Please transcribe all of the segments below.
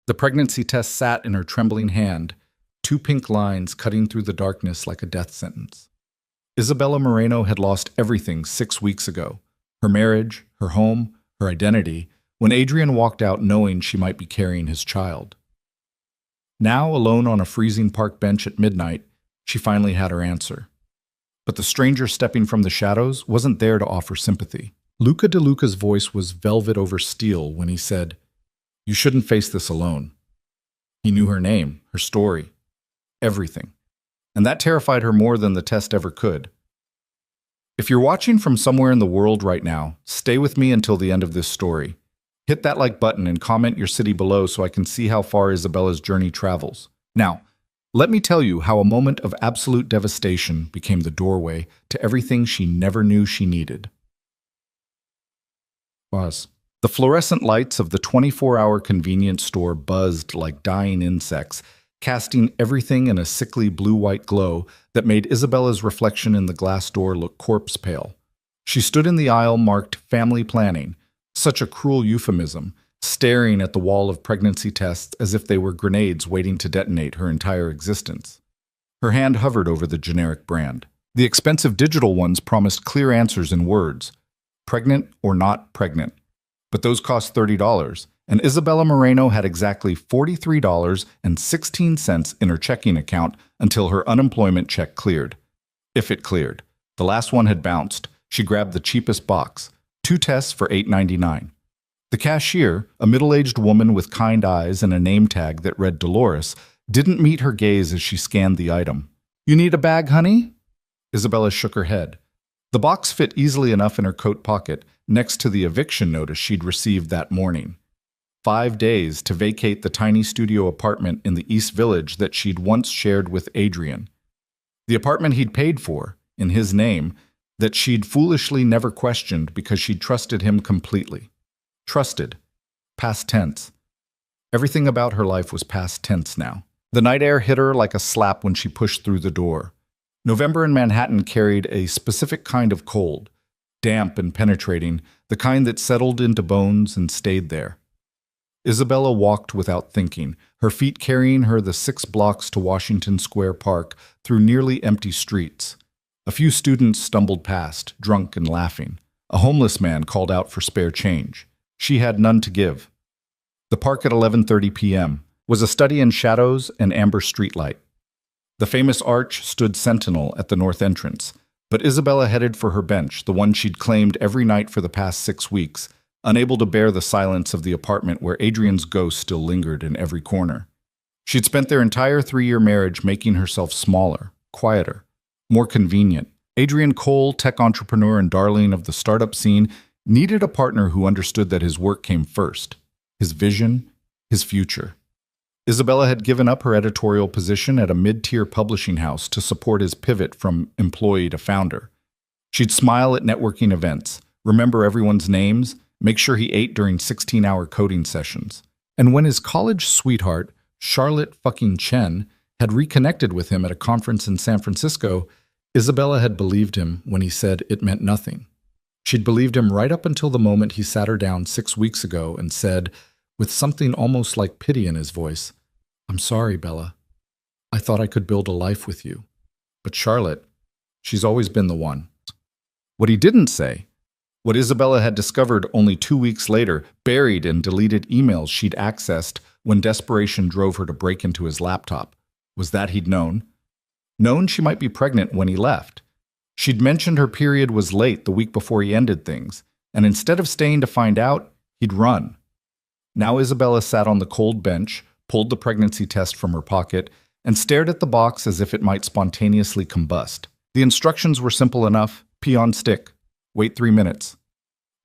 The pregnancy test sat in her trembling hand, two pink lines cutting through the darkness like a death sentence. Isabella Moreno had lost everything 6 weeks ago: her marriage, her home, her identity, when Adrian walked out knowing she might be carrying his child. Now, alone on a freezing park bench at midnight, she finally had her answer. But the stranger stepping from the shadows wasn't there to offer sympathy. Luca De Luca's voice was velvet over steel when he said, "You shouldn't face this alone." He knew her name, her story, everything. And that terrified her more than the test ever could. If you're watching from somewhere in the world right now, stay with me until the end of this story. Hit that like button and comment your city below so I can see how far Isabella's journey travels. Now, let me tell you how a moment of absolute devastation became the doorway to everything she never knew she needed. Pause. The fluorescent lights of the 24-hour convenience store buzzed like dying insects, casting everything in a sickly blue-white glow that made Isabella's reflection in the glass door look corpse pale. She stood in the aisle marked family planning, such a cruel euphemism, staring at the wall of pregnancy tests as if they were grenades waiting to detonate her entire existence. Her hand hovered over the generic brand. The expensive digital ones promised clear answers in words: pregnant or not pregnant. But those cost $30, and Isabella Moreno had exactly $43.16 in her checking account until her unemployment check cleared. If it cleared. The last one had bounced. She grabbed the cheapest box, 2 tests for $8.99. The cashier, a middle-aged woman with kind eyes and a name tag that read Dolores, didn't meet her gaze as she scanned the item. "You need a bag, honey?" Isabella shook her head. The box fit easily enough in her coat pocket, next to the eviction notice she'd received that morning. 5 days to vacate the tiny studio apartment in the East Village that she'd once shared with Adrian. The apartment he'd paid for, in his name, that she'd foolishly never questioned because she'd trusted him completely. Trusted. Past tense. Everything about her life was past tense now. The night air hit her like a slap when she pushed through the door. November in Manhattan carried a specific kind of cold, damp and penetrating, the kind that settled into bones and stayed there. Isabella walked without thinking, her feet carrying her the 6 blocks to Washington Square Park through nearly empty streets. A few students stumbled past, drunk and laughing. A homeless man called out for spare change. She had none to give. The park at 11:30 p.m. was a study in shadows and amber streetlight. The famous arch stood sentinel at the north entrance, but Isabella headed for her bench, the one she'd claimed every night for the past 6 weeks, unable to bear the silence of the apartment where Adrian's ghost still lingered in every corner. She'd spent their entire 3-year marriage making herself smaller, quieter, more convenient. Adrian Cole, tech entrepreneur and darling of the startup scene, needed a partner who understood that his work came first, his vision, his future. Isabella had given up her editorial position at a mid-tier publishing house to support his pivot from employee to founder. She'd smile at networking events, remember everyone's names, make sure he ate during 16-hour coding sessions. And when his college sweetheart, Charlotte fucking Chen, had reconnected with him at a conference in San Francisco, Isabella had believed him when he said it meant nothing. She'd believed him right up until the moment he sat her down 6 weeks ago and said, with something almost like pity in his voice, "I'm sorry, Bella. I thought I could build a life with you. But Charlotte, she's always been the one." What he didn't say, what Isabella had discovered only 2 weeks later, buried in deleted emails she'd accessed when desperation drove her to break into his laptop, was that he'd known she might be pregnant when he left. She'd mentioned her period was late the week before he ended things, and instead of staying to find out, he'd run. Now Isabella sat on the cold bench, pulled the pregnancy test from her pocket, and stared at the box as if it might spontaneously combust. The instructions were simple enough: pee on stick, wait 3 minutes.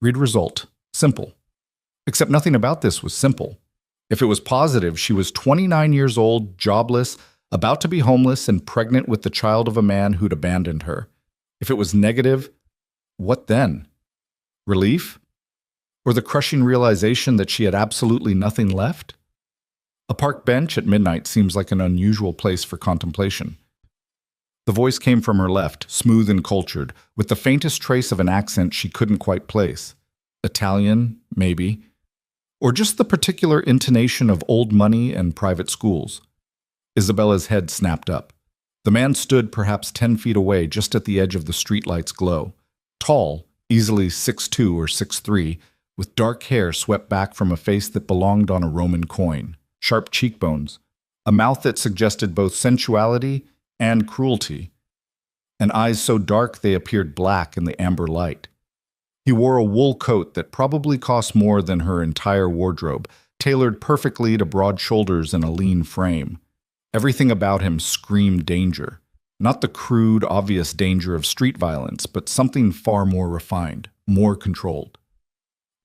Read result. Simple. Except nothing about this was simple. If it was positive, she was 29 years old, jobless, about to be homeless, and pregnant with the child of a man who'd abandoned her. If it was negative, what then? Relief? Or the crushing realization that she had absolutely nothing left? A park bench at midnight seems like an unusual place for contemplation. The voice came from her left, smooth and cultured, with the faintest trace of an accent she couldn't quite place. Italian, maybe. Or just the particular intonation of old money and private schools? Isabella's head snapped up. The man stood perhaps 10 feet away, just at the edge of the streetlight's glow. Tall, easily 6'2" or 6'3", with dark hair swept back from a face that belonged on a Roman coin, sharp cheekbones, a mouth that suggested both sensuality and cruelty, and eyes so dark they appeared black in the amber light. He wore a wool coat that probably cost more than her entire wardrobe, tailored perfectly to broad shoulders and a lean frame. Everything about him screamed danger. Not the crude, obvious danger of street violence, but something far more refined, more controlled.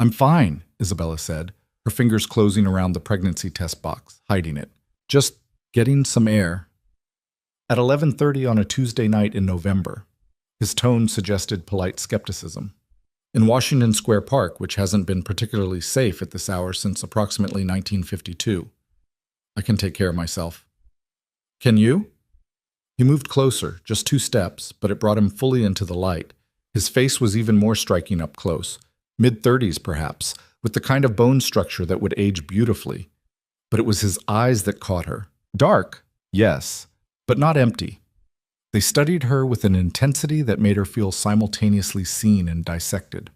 "I'm fine," Isabella said, her fingers closing around the pregnancy test box, hiding it. "Just getting some air." At 11:30 on a Tuesday night in November, his tone suggested polite skepticism. "In Washington Square Park, which hasn't been particularly safe at this hour since approximately 1952. I can take care of myself." "Can you?" He moved closer, just 2 steps, but it brought him fully into the light. His face was even more striking up close, mid-30s perhaps, with the kind of bone structure that would age beautifully. But it was his eyes that caught her. Dark, yes, but not empty. They studied her with an intensity that made her feel simultaneously seen and dissected.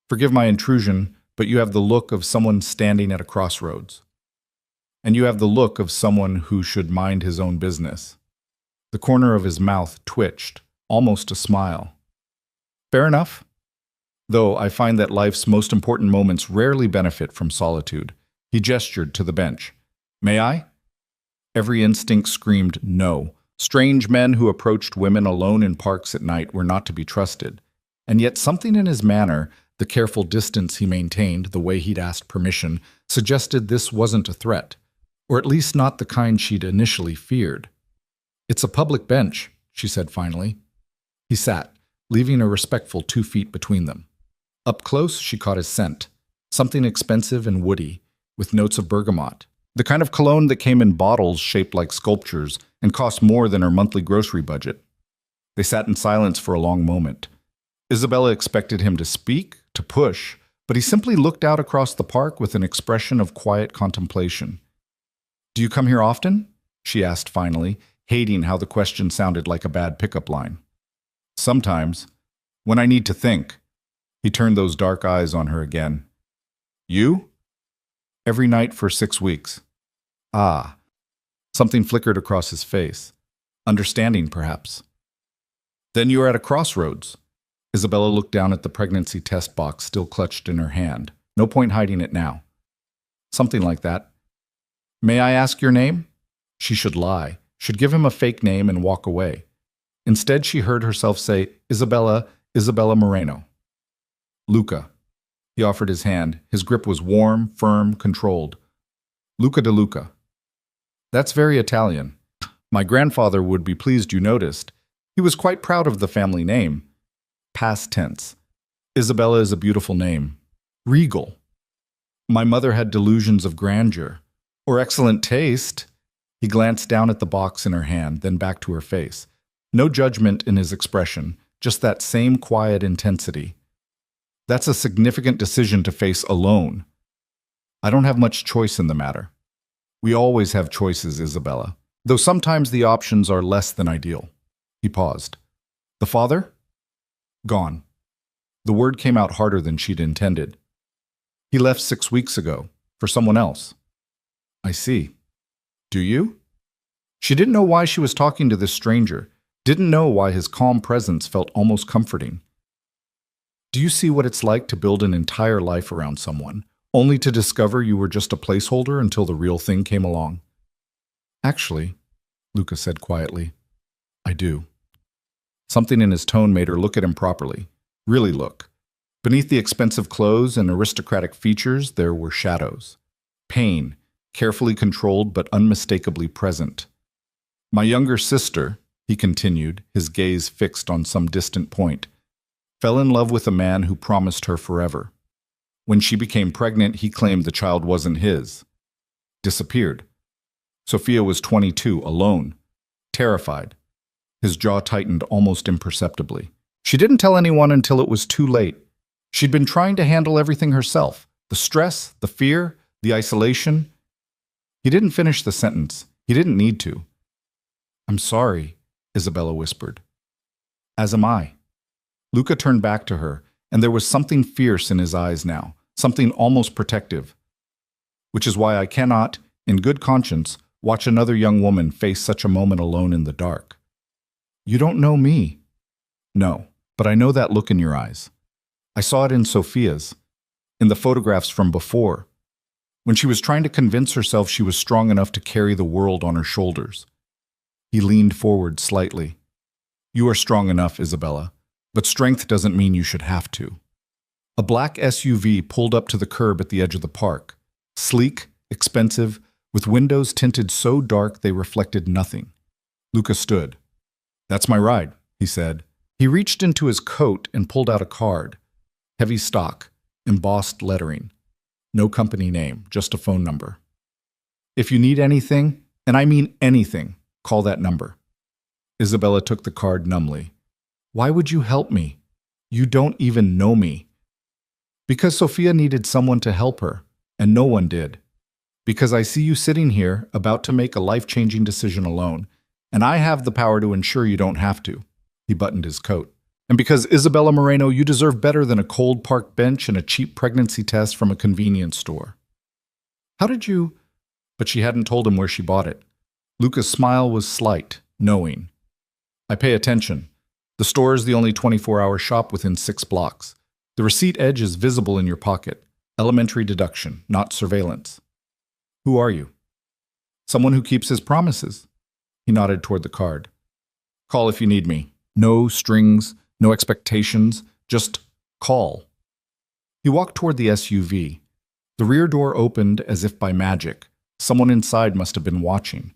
"Forgive my intrusion, but you have the look of someone standing at a crossroads. And you have the look of someone who should mind his own business." The corner of his mouth twitched, almost a smile. "Fair enough. Though I find that life's most important moments rarely benefit from solitude." He gestured to the bench. "May I?" Every instinct screamed no. Strange men who approached women alone in parks at night were not to be trusted. And yet something in his manner, the careful distance he maintained, the way he'd asked permission, suggested this wasn't a threat, or at least not the kind she'd initially feared. "It's a public bench," she said finally. He sat, leaving a respectful 2 feet between them. Up close, she caught his scent, something expensive and woody, with notes of bergamot, the kind of cologne that came in bottles shaped like sculptures and cost more than her monthly grocery budget. They sat in silence for a long moment. Isabella expected him to speak, to push, but he simply looked out across the park with an expression of quiet contemplation. "Do you come here often?" she asked finally, hating how the question sounded like a bad pickup line. "Sometimes. When I need to think." He turned those dark eyes on her again. "You?" "Every night for 6 weeks. "Ah." Something flickered across his face. Understanding, perhaps. "Then you are at a crossroads." Isabella looked down at the pregnancy test box still clutched in her hand. No point hiding it now. "Something like that." "May I ask your name?" She should lie, should give him a fake name and walk away. Instead, she heard herself say, Isabella Moreno." "Luca." He offered his hand. His grip was warm, firm, controlled. "Luca de Luca." "That's very Italian. My grandfather would be pleased you noticed. He was quite proud of the family name." Past tense. Isabella is a beautiful name. Regal. "My mother had delusions of grandeur. Or excellent taste." He glanced down at the box in her hand, then back to her face. No judgment in his expression, just that same quiet intensity. "That's a significant decision to face alone." "I don't have much choice in the matter." "We always have choices, Isabella, though sometimes the options are less than ideal." He paused. "The father?" "Gone." The word came out harder than she'd intended. "He left 6 weeks ago, for someone else." "I see. Do you?" She didn't know why she was talking to this stranger, didn't know why his calm presence felt almost comforting. "Do you see what it's like to build an entire life around someone, only to discover you were just a placeholder until the real thing came along?" "Actually," Luca said quietly, "I do." Something in his tone made her look at him properly, really look. Beneath the expensive clothes and aristocratic features, there were shadows. Pain, carefully controlled but unmistakably present. "My younger sister," he continued, his gaze fixed on some distant point, "fell in love with a man who promised her forever. When she became pregnant, he claimed the child wasn't his. Disappeared. Sophia was 22, alone, terrified." His jaw tightened almost imperceptibly. "She didn't tell anyone until it was too late. She'd been trying to handle everything herself, The stress, the fear, the isolation. He didn't finish the sentence. He didn't need to. I'm sorry, Isabella whispered. As am I. Luca turned back to her, and there was something fierce in his eyes now, something almost protective. Which is why I cannot, in good conscience, watch another young woman face such a moment alone in the dark. You don't know me. No, but I know that look in your eyes. I saw it in Sophia's, in the photographs from before, when she was trying to convince herself she was strong enough to carry the world on her shoulders. He leaned forward slightly. You are strong enough, Isabella, but strength doesn't mean you should have to. A black SUV pulled up to the curb at the edge of the park, sleek, expensive, with windows tinted so dark they reflected nothing. Luca stood. That's my ride, he said. He reached into his coat and pulled out a card. Heavy stock, embossed lettering. No company name, just a phone number. If you need anything, and I mean anything, call that number. Isabella took the card numbly. Why would you help me? You don't even know me. Because Sophia needed someone to help her, and no one did. Because I see you sitting here, about to make a life-changing decision alone, and I have the power to ensure you don't have to. He buttoned his coat. And because, Isabella Moreno, you deserve better than a cold park bench and a cheap pregnancy test from a convenience store. How did you? But she hadn't told him where she bought it. Luca's smile was slight, knowing. I pay attention. The store is the only 24-hour shop within 6 blocks. The receipt edge is visible in your pocket. Elementary deduction, not surveillance. Who are you? Someone who keeps his promises. He nodded toward the card. Call if you need me. No strings, no expectations, just call. He walked toward the SUV. The rear door opened as if by magic. Someone inside must have been watching.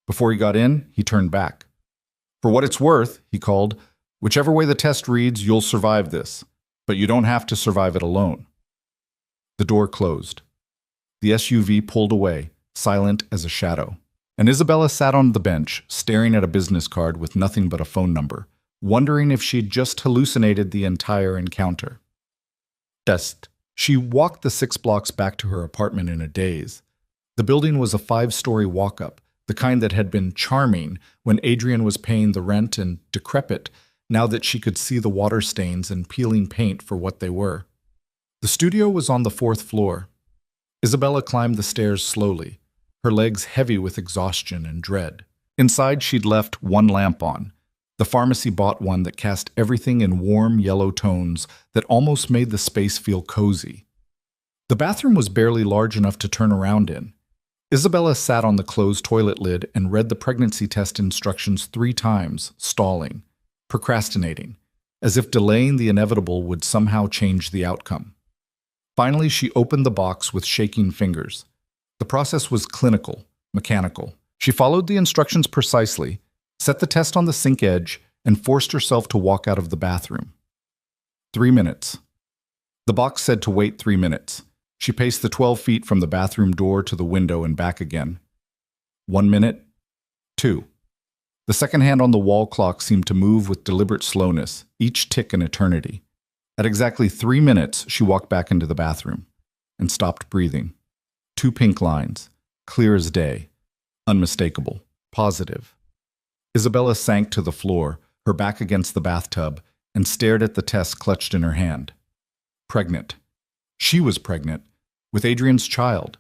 Before he got in, he turned back. For what it's worth, he called, whichever way the test reads, you'll survive this. But you don't have to survive it alone. The door closed. The SUV pulled away, silent as a shadow. And Isabella sat on the bench, staring at a business card with nothing but a phone number, wondering if she'd just hallucinated the entire encounter. Dust. She walked the 6 blocks back to her apartment in a daze. The building was a 5-story walk-up, the kind that had been charming when Adrian was paying the rent and decrepit now that she could see the water stains and peeling paint for what they were. The studio was on the 4th floor. Isabella climbed the stairs slowly, her legs heavy with exhaustion and dread. Inside, she'd left one lamp on. The pharmacy bought one that cast everything in warm yellow tones that almost made the space feel cozy. The bathroom was barely large enough to turn around in. Isabella sat on the closed toilet lid and read the pregnancy test instructions 3 times, stalling, procrastinating, as if delaying the inevitable would somehow change the outcome. Finally, she opened the box with shaking fingers. The process was clinical, mechanical. She followed the instructions precisely, set the test on the sink edge, and forced herself to walk out of the bathroom. 3 minutes. The box said to wait 3 minutes. She paced the 12 feet from the bathroom door to the window and back again. 1 minute. 2. The second hand on the wall clock seemed to move with deliberate slowness, each tick an eternity. At exactly 3 minutes, she walked back into the bathroom and stopped breathing. 2 pink lines, clear as day, unmistakable, positive. Isabella sank to the floor, her back against the bathtub, and stared at the test clutched in her hand. Pregnant. She was pregnant, with Adrian's child.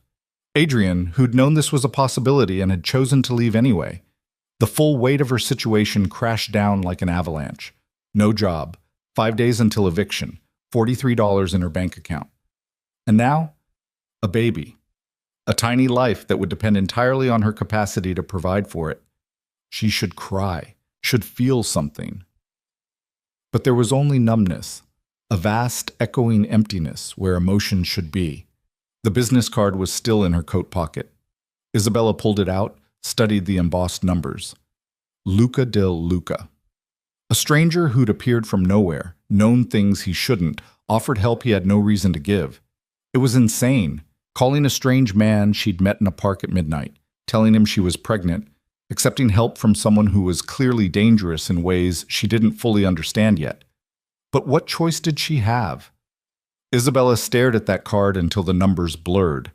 Adrian, who'd known this was a possibility and had chosen to leave anyway. The full weight of her situation crashed down like an avalanche. No job, 5 days until eviction, $43 in her bank account. And now, a baby. A tiny life that would depend entirely on her capacity to provide for it. She should cry, should feel something. But there was only numbness, a vast, echoing emptiness where emotion should be. The business card was still in her coat pocket. Isabella pulled it out, studied the embossed numbers. Luca del Luca. A stranger who'd appeared from nowhere, known things he shouldn't, offered help he had no reason to give. It was insane, calling a strange man she'd met in a park at midnight, telling him she was pregnant, accepting help from someone who was clearly dangerous in ways she didn't fully understand yet. But what choice did she have? Isabella stared at that card until the numbers blurred.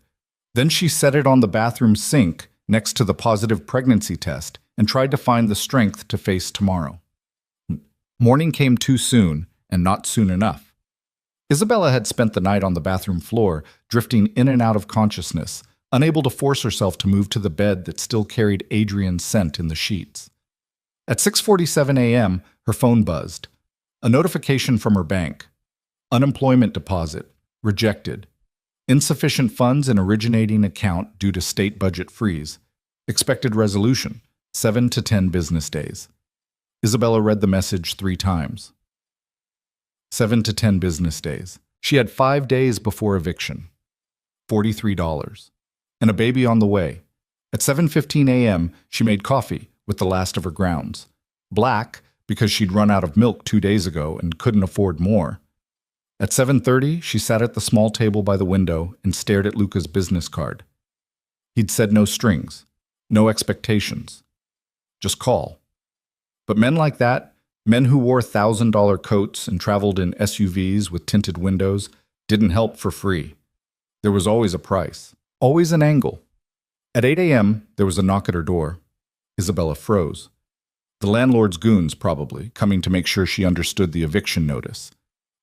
Then she set it on the bathroom sink next to the positive pregnancy test and tried to find the strength to face tomorrow. Morning came too soon, and not soon enough. Isabella had spent the night on the bathroom floor, drifting in and out of consciousness, unable to force herself to move to the bed that still carried Adrian's scent in the sheets. At 6:47 a.m., her phone buzzed. A notification from her bank. Unemployment deposit. Rejected. Insufficient funds in originating account due to state budget freeze. Expected resolution. 7 to 10 business days. Isabella read the message 3 times. 7 to 10 business days. She had 5 days before eviction. $43. And a baby on the way. At 7:15 a.m., she made coffee with the last of her grounds. Black, because she'd run out of milk 2 days ago and couldn't afford more. At 7:30, she sat at the small table by the window and stared at Luca's business card. He'd said no strings, no expectations. Just call. But men like that, men who wore $1,000 coats and traveled in SUVs with tinted windows, didn't help for free. There was always a price, always an angle. At 8 a.m., there was a knock at her door. Isabella froze. The landlord's goons, probably, coming to make sure she understood the eviction notice.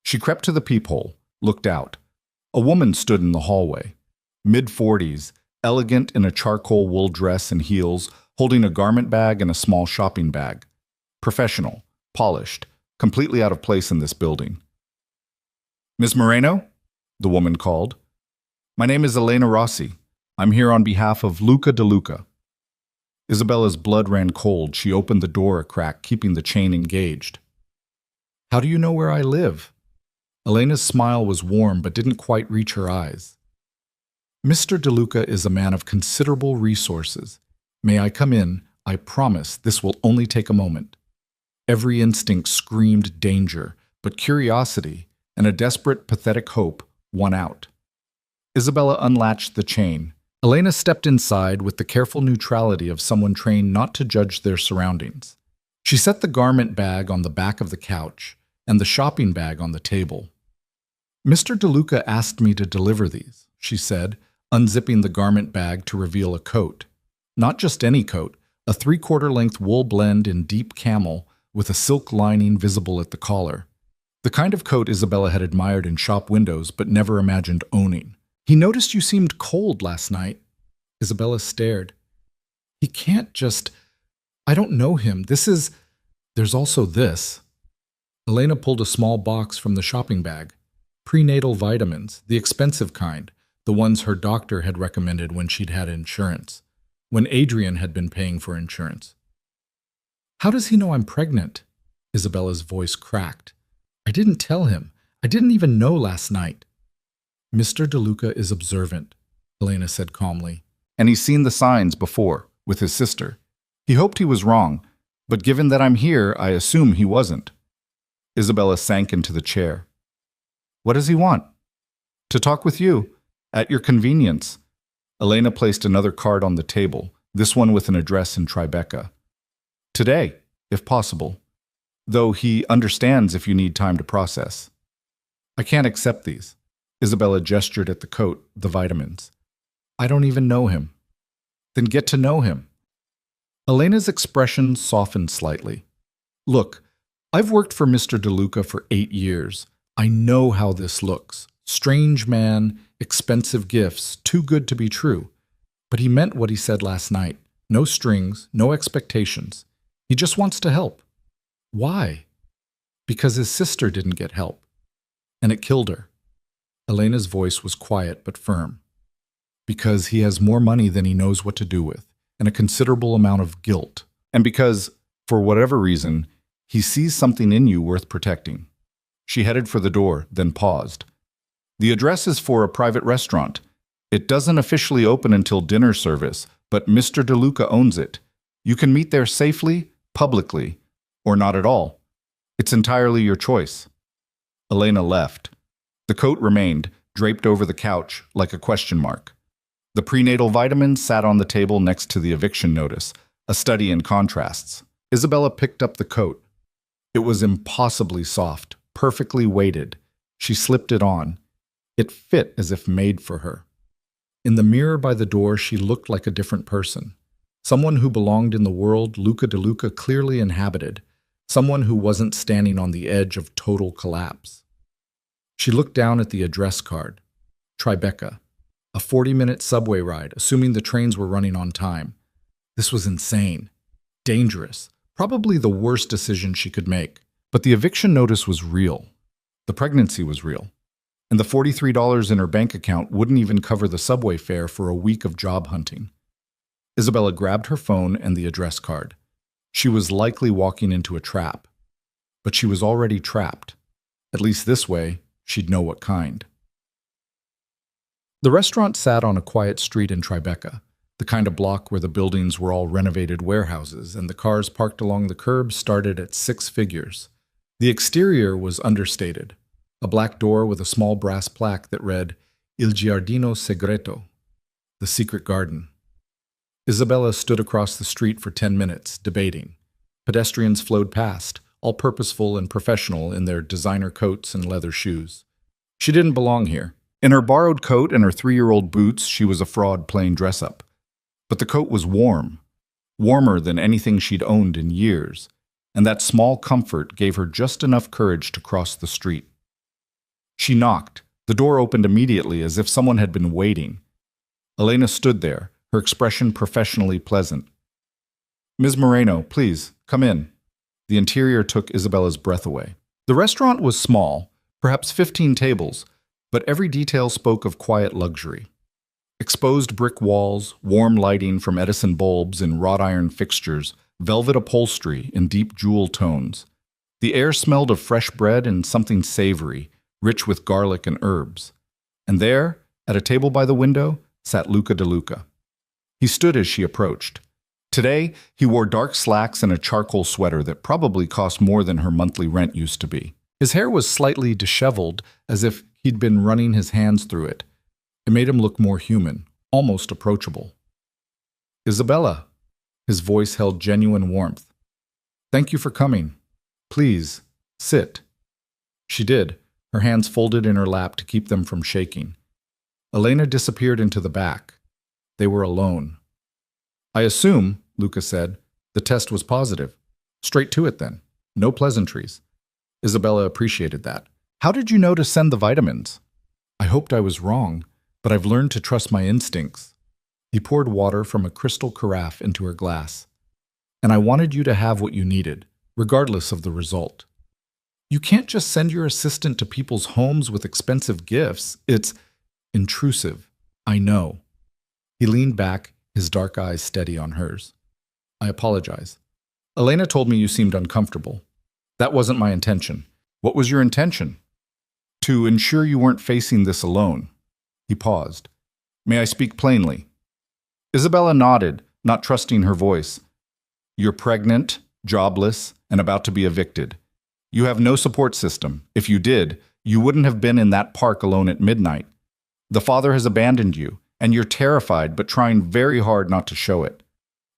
She crept to the peephole, looked out. A woman stood in the hallway, mid-40s, elegant in a charcoal wool dress and heels, holding a garment bag and a small shopping bag. Professional, polished, completely out of place in this building. "Miss Moreno?" the woman called. "My name is Elena Rossi. I'm here on behalf of Luca De Luca." Isabella's blood ran cold. She opened the door a crack, keeping the chain engaged. "How do you know where I live?" Elena's smile was warm but didn't quite reach her eyes. "Mr. De Luca is a man of considerable resources. May I come in? I promise this will only take a moment." Every instinct screamed danger, but curiosity and a desperate, pathetic hope won out. Isabella unlatched the chain. Elena stepped inside with the careful neutrality of someone trained not to judge their surroundings. She set the garment bag on the back of the couch and the shopping bag on the table. "Mr. De Luca asked me to deliver these," she said, unzipping the garment bag to reveal a coat. Not just any coat, a 3/4 length wool blend in deep camel with a silk lining visible at the collar. The kind of coat Isabella had admired in shop windows but never imagined owning. "He noticed you seemed cold last night." Isabella stared. "He can't just... I don't know him. There's also this." Elena pulled a small box from the shopping bag. Prenatal vitamins, the expensive kind, the ones her doctor had recommended when she'd had insurance, when Adrian had been paying for insurance. "How does he know I'm pregnant?" Isabella's voice cracked. "I didn't tell him. I didn't even know last night." "Mr. De Luca is observant," Elena said calmly. "And he's seen the signs before, with his sister. He hoped he was wrong, but given that I'm here, I assume he wasn't." Isabella sank into the chair. "What does he want?" "To talk with you, at your convenience." Elena placed another card on the table, this one with an address in Tribeca. "Today, if possible. Though he understands if you need time to process." "I can't accept these." Isabella gestured at the coat, the vitamins. "I don't even know him." "Then get to know him." Elena's expression softened slightly. "Look, I've worked for Mr. De Luca for 8 years. I know how this looks. Strange man, expensive gifts, too good to be true. But he meant what he said last night. No strings, no expectations. He just wants to help." "Why?" "Because his sister didn't get help. And it killed her." Elena's voice was quiet but firm. "Because he has more money than he knows what to do with, and a considerable amount of guilt. And because, for whatever reason, he sees something in you worth protecting." She headed for the door, then paused. "The address is for a private restaurant. It doesn't officially open until dinner service, but Mr. De Luca owns it. You can meet there safely, publicly, or not at all. It's entirely your choice." Elena left. The coat remained, draped over the couch, like a question mark. The prenatal vitamins sat on the table next to the eviction notice, a study in contrasts. Isabella picked up the coat. It was impossibly soft, perfectly weighted. She slipped it on. It fit as if made for her. In the mirror by the door, she looked like a different person. Someone who belonged in the world Luca de Luca clearly inhabited. Someone who wasn't standing on the edge of total collapse. She looked down at the address card. Tribeca. A 40-minute subway ride, assuming the trains were running on time. This was insane. Dangerous. Probably the worst decision she could make. But the eviction notice was real. The pregnancy was real. And the $43 in her bank account wouldn't even cover the subway fare for a week of job hunting. Isabella grabbed her phone and the address card. She was likely walking into a trap. But she was already trapped. At least this way, she'd know what kind. The restaurant sat on a quiet street in Tribeca, the kind of block where the buildings were all renovated warehouses and the cars parked along the curb started at 6 figures. The exterior was understated. A black door with a small brass plaque that read, Il Giardino Segreto, the secret garden. Isabella stood across the street for 10 minutes, debating. Pedestrians flowed past, all purposeful and professional in their designer coats and leather shoes. She didn't belong here. In her borrowed coat and her 3-year-old boots, she was a fraud playing dress-up. But the coat was warm, warmer than anything she'd owned in years, and that small comfort gave her just enough courage to cross the street. She knocked. The door opened immediately as if someone had been waiting. Elena stood there, her expression professionally pleasant. Ms. Moreno, please, come in. The interior took Isabella's breath away. The restaurant was small, perhaps 15 tables, but every detail spoke of quiet luxury. Exposed brick walls, warm lighting from Edison bulbs in wrought iron fixtures, velvet upholstery in deep jewel tones. The air smelled of fresh bread and something savory, rich with garlic and herbs. And there, at a table by the window, sat Luca de Luca. He stood as she approached. Today, he wore dark slacks and a charcoal sweater that probably cost more than her monthly rent used to be. His hair was slightly disheveled, as if he'd been running his hands through it. It made him look more human, almost approachable. Isabella. His voice held genuine warmth. Thank you for coming. Please, sit. She did, her hands folded in her lap to keep them from shaking. Elena disappeared into the back. They were alone. I assume, Luca said, the test was positive. Straight to it then. No pleasantries. Isabella appreciated that. How did you know to send the vitamins? I hoped I was wrong, but I've learned to trust my instincts. He poured water from a crystal carafe into her glass. And I wanted you to have what you needed, regardless of the result. You can't just send your assistant to people's homes with expensive gifts. It's intrusive. I know. He leaned back, his dark eyes steady on hers. I apologize. Elena told me you seemed uncomfortable. That wasn't my intention. What was your intention? To ensure you weren't facing this alone. He paused. May I speak plainly? Isabella nodded, not trusting her voice. You're pregnant, jobless, and about to be evicted. You have no support system. If you did, you wouldn't have been in that park alone at midnight. The father has abandoned you, and you're terrified but trying very hard not to show it.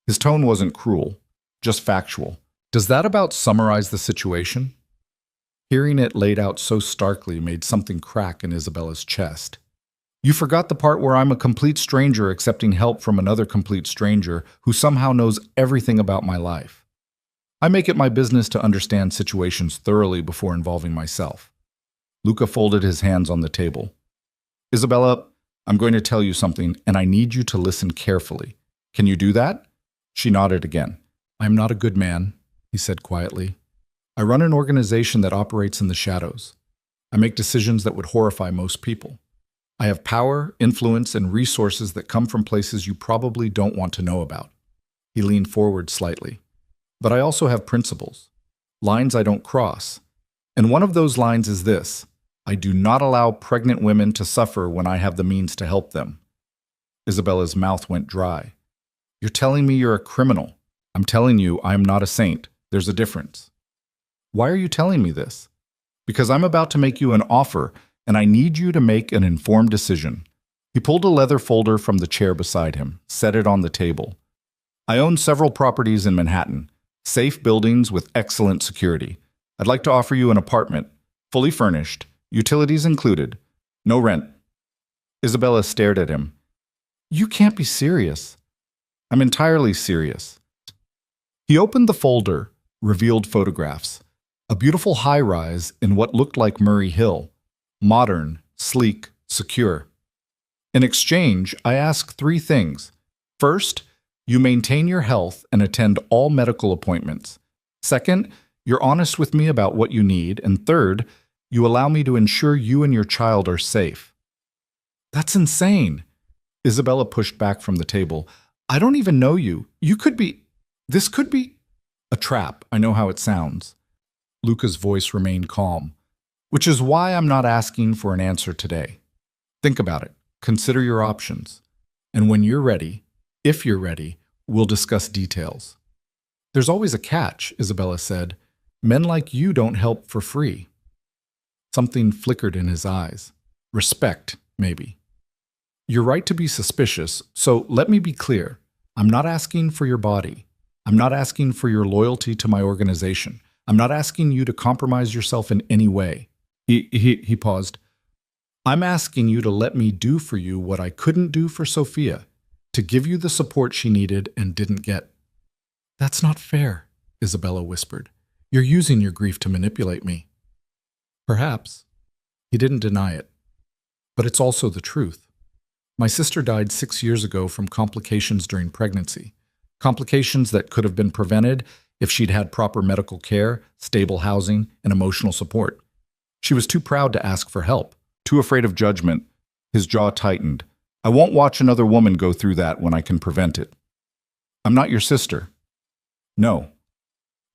His tone wasn't cruel, just factual. Does that about summarize the situation? Hearing it laid out so starkly made something crack in Isabella's chest. You forgot the part where I'm a complete stranger accepting help from another complete stranger who somehow knows everything about my life. I make it my business to understand situations thoroughly before involving myself. Luca folded his hands on the table. Isabella, I'm going to tell you something, and I need you to listen carefully. Can you do that? She nodded again. I am not a good man, he said quietly. I run an organization that operates in the shadows. I make decisions that would horrify most people. I have power, influence, and resources that come from places you probably don't want to know about. He leaned forward slightly. But I also have principles, lines I don't cross. And one of those lines is this: I do not allow pregnant women to suffer when I have the means to help them. Isabella's mouth went dry. You're telling me you're a criminal. I'm telling you I am not a saint. There's a difference. Why are you telling me this? Because I'm about to make you an offer, and I need you to make an informed decision. He pulled a leather folder from the chair beside him, set it on the table. I own several properties in Manhattan, safe buildings with excellent security. I'd like to offer you an apartment, fully furnished, utilities included, No rent. Isabella stared at him. You can't be serious. I'm entirely serious. He opened the folder, revealed photographs. A beautiful high-rise in what looked like Murray Hill. Modern, sleek, secure. In exchange, I ask three things. First, you maintain your health and attend all medical appointments. Second, you're honest with me about what you need. And third, you allow me to ensure you and your child are safe. That's insane. Isabella pushed back from the table. I don't even know you. This could be a trap. I know how it sounds. Luca's voice remained calm, which is why I'm not asking for an answer today. Think about it. Consider your options. And when you're ready, if you're ready, we'll discuss details. There's always a catch, Isabella said. Men like you don't help for free. Something flickered in his eyes. Respect, maybe. You're right to be suspicious, so let me be clear. I'm not asking for your body. I'm not asking for your loyalty to my organization. I'm not asking you to compromise yourself in any way. He paused. I'm asking you to let me do for you what I couldn't do for Sophia, to give you the support she needed and didn't get. That's not fair, Isabella whispered. You're using your grief to manipulate me. Perhaps. He didn't deny it. But it's also the truth. My sister died 6 years ago from complications during pregnancy. Complications that could have been prevented if she'd had proper medical care, stable housing, and emotional support. She was too proud to ask for help, too afraid of judgment. His jaw tightened. I won't watch another woman go through that when I can prevent it. I'm not your sister. No.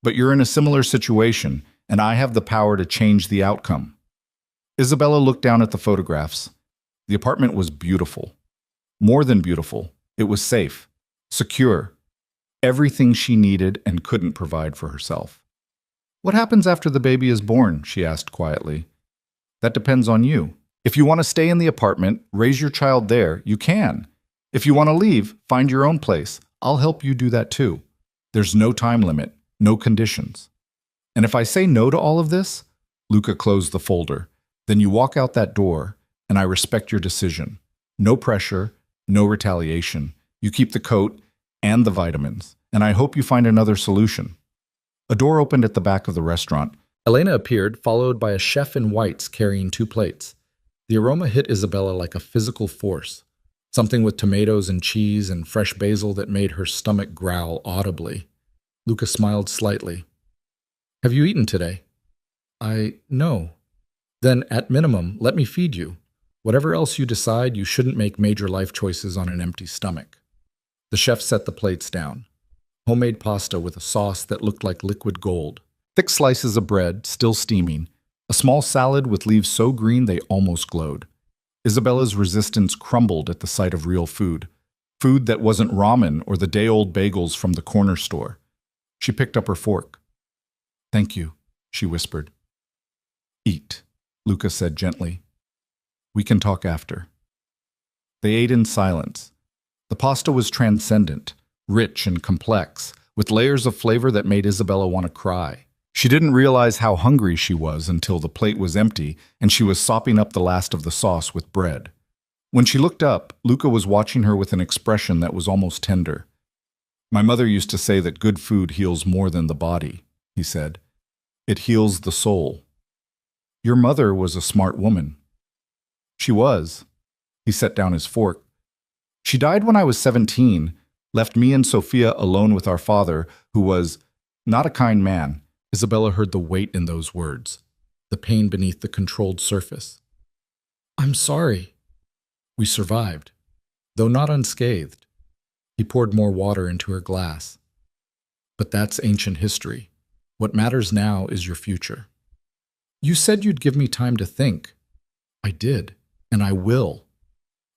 But you're in a similar situation, and I have the power to change the outcome. Isabella looked down at the photographs. The apartment was beautiful. More than beautiful. It was safe, secure, everything she needed and couldn't provide for herself. What happens after the baby is born? She asked quietly. That depends on you. If you want to stay in the apartment, raise your child there, you can. If you want to leave, find your own place. I'll help you do that too. There's no time limit, no conditions. And if I say no to all of this, Luca closed the folder, then you walk out that door, and I respect your decision. No pressure, no retaliation. You keep the coat and the vitamins, and I hope you find another solution. A door opened at the back of the restaurant. Elena appeared, followed by a chef in whites carrying 2 plates. The aroma hit Isabella like a physical force, something with tomatoes and cheese and fresh basil that made her stomach growl audibly. Luca smiled slightly. Have you eaten today? No. Then, at minimum, let me feed you. Whatever else you decide, you shouldn't make major life choices on an empty stomach. The chef set the plates down. Homemade pasta with a sauce that looked like liquid gold. Thick slices of bread, still steaming. A small salad with leaves so green they almost glowed. Isabella's resistance crumbled at the sight of real food. Food that wasn't ramen or the day-old bagels from the corner store. She picked up her fork. Thank you, she whispered. Eat, Luca said gently. We can talk after. They ate in silence. The pasta was transcendent, rich and complex, with layers of flavor that made Isabella want to cry. She didn't realize how hungry she was until the plate was empty and she was sopping up the last of the sauce with bread. When she looked up, Luca was watching her with an expression that was almost tender. My mother used to say that good food heals more than the body, he said. It heals the soul. Your mother was a smart woman. She was. He set down his fork. She died when I was 17, left me and Sophia alone with our father, who was not a kind man. Isabella heard the weight in those words, the pain beneath the controlled surface. I'm sorry. We survived, though not unscathed. He poured more water into her glass. But that's ancient history. What matters now is your future. You said you'd give me time to think. I did, and I will.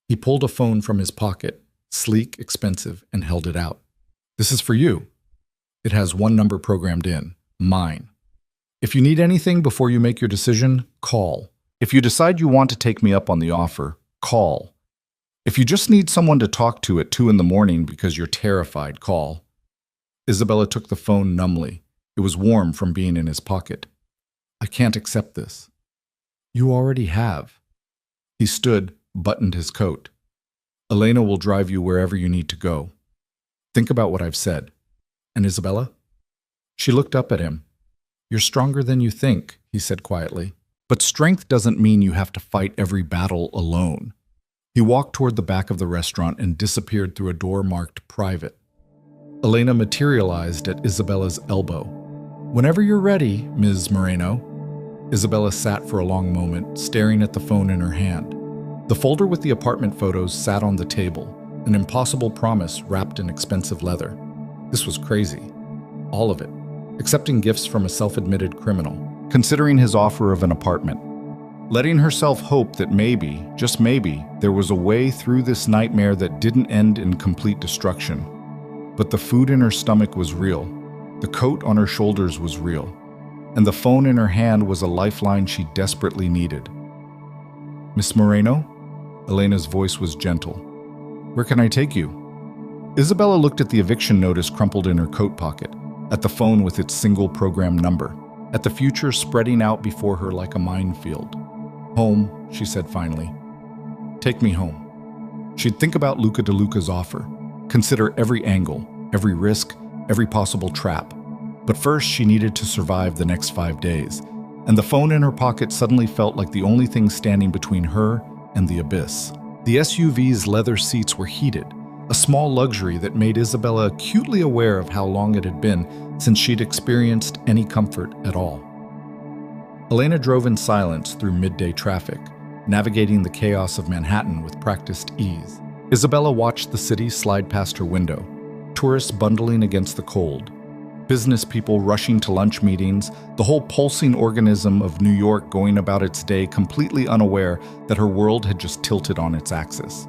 He pulled a phone from his pocket, sleek, expensive, and held it out. This is for you. It has one number programmed in, mine. If you need anything before you make your decision, call. If you decide you want to take me up on the offer, call. If you just need someone to talk to at 2 in the morning because you're terrified, call. Isabella took the phone numbly. It was warm from being in his pocket. I can't accept this. You already have. He stood, buttoned his coat. Elena will drive you wherever you need to go. Think about what I've said. And Isabella? She looked up at him. You're stronger than you think, he said quietly. But strength doesn't mean you have to fight every battle alone. He walked toward the back of the restaurant and disappeared through a door marked private. Elena materialized at Isabella's elbow. Whenever you're ready, Ms. Moreno. Isabella sat for a long moment, staring at the phone in her hand. The folder with the apartment photos sat on the table, an impossible promise wrapped in expensive leather. This was crazy. All of it. Accepting gifts from a self-admitted criminal. Considering his offer of an apartment. Letting herself hope that maybe, just maybe, there was a way through this nightmare that didn't end in complete destruction. But the food in her stomach was real. The coat on her shoulders was real. And the phone in her hand was a lifeline she desperately needed. Miss Moreno? Elena's voice was gentle. Where can I take you? Isabella looked at the eviction notice crumpled in her coat pocket, at the phone with its single program number, at the future spreading out before her like a minefield. Home, she said finally. Take me home. She'd think about Luca DeLuca's offer, consider every angle, every risk, every possible trap. But first she needed to survive the next 5 days, and the phone in her pocket suddenly felt like the only thing standing between her and the abyss. The SUV's leather seats were heated, a small luxury that made Isabella acutely aware of how long it had been since she'd experienced any comfort at all. Elena drove in silence through midday traffic, navigating the chaos of Manhattan with practiced ease. Isabella watched the city slide past her window, tourists bundling against the cold, business people rushing to lunch meetings, the whole pulsing organism of New York going about its day completely unaware that her world had just tilted on its axis.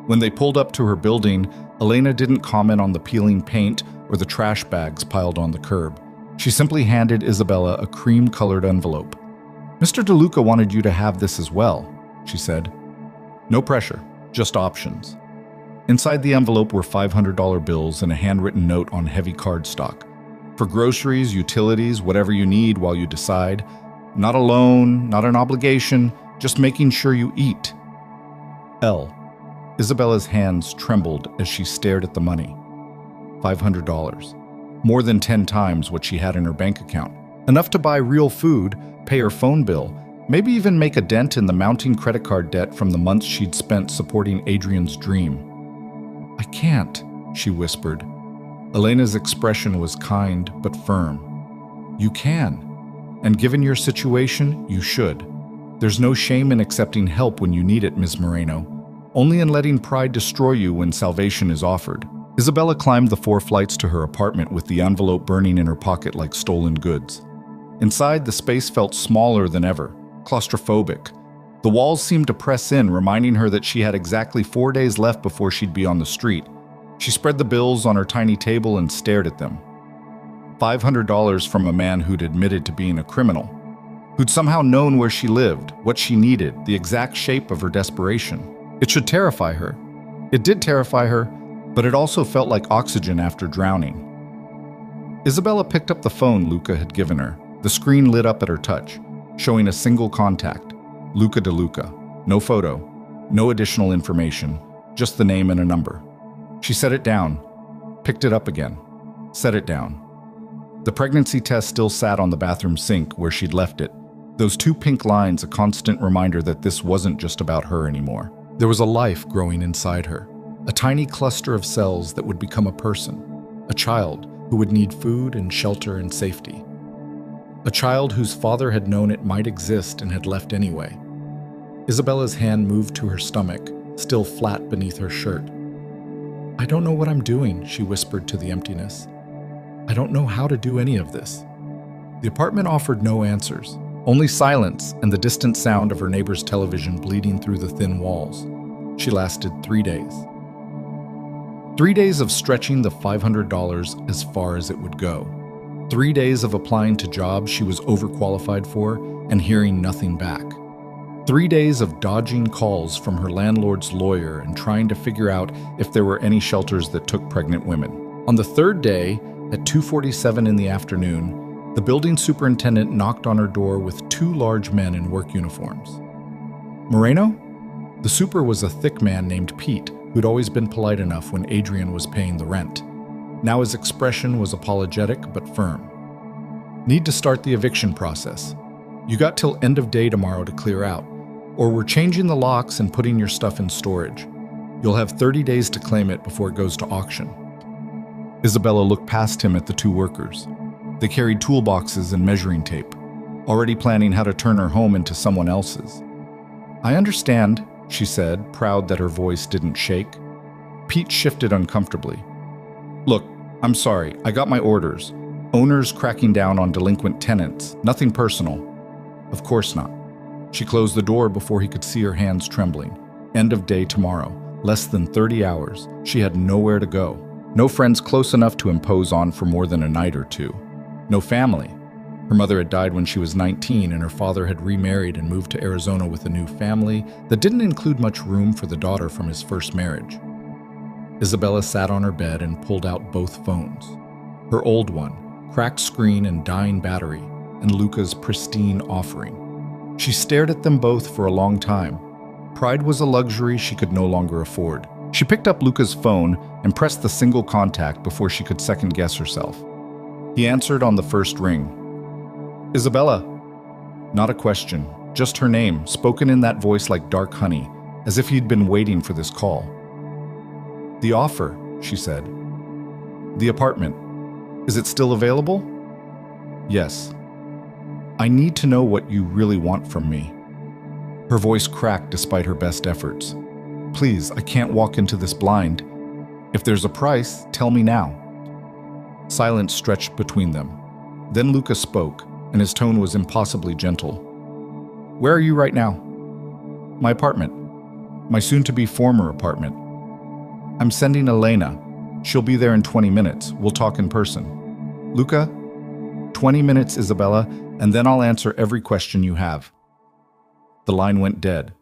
When they pulled up to her building, Elena didn't comment on the peeling paint or the trash bags piled on the curb. She simply handed Isabella a cream-colored envelope. Mr. DeLuca wanted you to have this as well, she said. No pressure, just options. Inside the envelope were $500 bills and a handwritten note on heavy cardstock. For groceries, utilities, whatever you need while you decide. Not a loan, not an obligation, just making sure you eat. L. Isabella's hands trembled as she stared at the money. $500. More than 10 times what she had in her bank account. Enough to buy real food, pay her phone bill, maybe even make a dent in the mounting credit card debt from the months she'd spent supporting Adrian's dream. I can't, she whispered. Elena's expression was kind but firm. You can. And given your situation, you should. There's no shame in accepting help when you need it, Ms. Moreno. Only in letting pride destroy you when salvation is offered. Isabella climbed the 4 flights to her apartment with the envelope burning in her pocket like stolen goods. Inside, the space felt smaller than ever, claustrophobic. The walls seemed to press in, reminding her that she had exactly 4 days left before she'd be on the street. She spread the bills on her tiny table and stared at them. $500 from a man who'd admitted to being a criminal, who'd somehow known where she lived, what she needed, the exact shape of her desperation. It should terrify her. It did terrify her, but it also felt like oxygen after drowning. Isabella picked up the phone Luca had given her. The screen lit up at her touch, showing a single contact, Luca DeLuca. No photo, no additional information, just the name and a number. She set it down, picked it up again, set it down. The pregnancy test still sat on the bathroom sink where she'd left it, those 2 pink lines a constant reminder that this wasn't just about her anymore. There was a life growing inside her. A tiny cluster of cells that would become a person, a child who would need food and shelter and safety. A child whose father had known it might exist and had left anyway. Isabella's hand moved to her stomach, still flat beneath her shirt. I don't know what I'm doing, she whispered to the emptiness. I don't know how to do any of this. The apartment offered no answers, only silence and the distant sound of her neighbor's television bleeding through the thin walls. She lasted 3 days. 3 days of stretching the $500 as far as it would go. 3 days of applying to jobs she was overqualified for and hearing nothing back. 3 days of dodging calls from her landlord's lawyer and trying to figure out if there were any shelters that took pregnant women. On the 3rd day, at 2:47 in the afternoon, the building superintendent knocked on her door with 2 large men in work uniforms. Moreno? The super was a thick man named Pete, who'd always been polite enough when Adrian was paying the rent. Now his expression was apologetic but firm. Need to start the eviction process. You got till end of day tomorrow to clear out, or we're changing the locks and putting your stuff in storage. You'll have 30 days to claim it before it goes to auction. Isabella looked past him at the two workers. They carried toolboxes and measuring tape, already planning how to turn her home into someone else's. I understand, she said, proud that her voice didn't shake. Pete shifted uncomfortably. Look, I'm sorry, I got my orders. Owners cracking down on delinquent tenants, nothing personal. Of course not. She closed the door before he could see her hands trembling. End of day tomorrow, less than 30 hours. She had nowhere to go. No friends close enough to impose on for more than a night or two. No family. Her mother had died when she was 19 and her father had remarried and moved to Arizona with a new family that didn't include much room for the daughter from his first marriage. Isabella sat on her bed and pulled out both phones. Her old one, cracked screen and dying battery, and Luca's pristine offering. She stared at them both for a long time. Pride was a luxury she could no longer afford. She picked up Luca's phone and pressed the single contact before she could second-guess herself. He answered on the first ring. Isabella. Not a question, just her name, spoken in that voice like dark honey, as if he'd been waiting for this call. The offer, she said. The apartment. Is it still available? Yes. I need to know what you really want from me. Her voice cracked despite her best efforts. Please, I can't walk into this blind. If there's a price, tell me now. Silence stretched between them. Then Luca spoke, and his tone was impossibly gentle. Where are you right now? My apartment. My soon-to-be former apartment. I'm sending Elena. She'll be there in 20 minutes. We'll talk in person. Luca, 20 minutes, Isabella, and then I'll answer every question you have. The line went dead.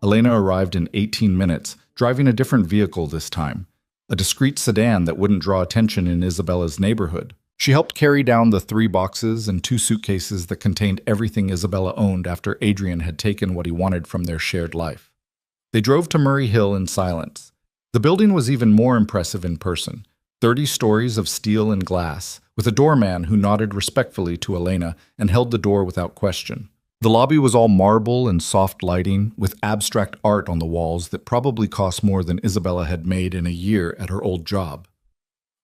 Elena arrived in 18 minutes, driving a different vehicle this time, a discreet sedan that wouldn't draw attention in Isabella's neighborhood. She helped carry down the 3 boxes and 2 suitcases that contained everything Isabella owned after Adrian had taken what he wanted from their shared life. They drove to Murray Hill in silence. The building was even more impressive in person, 30 stories of steel and glass, with a doorman who nodded respectfully to Elena and held the door without question. The lobby was all marble and soft lighting, with abstract art on the walls that probably cost more than Isabella had made in a year at her old job.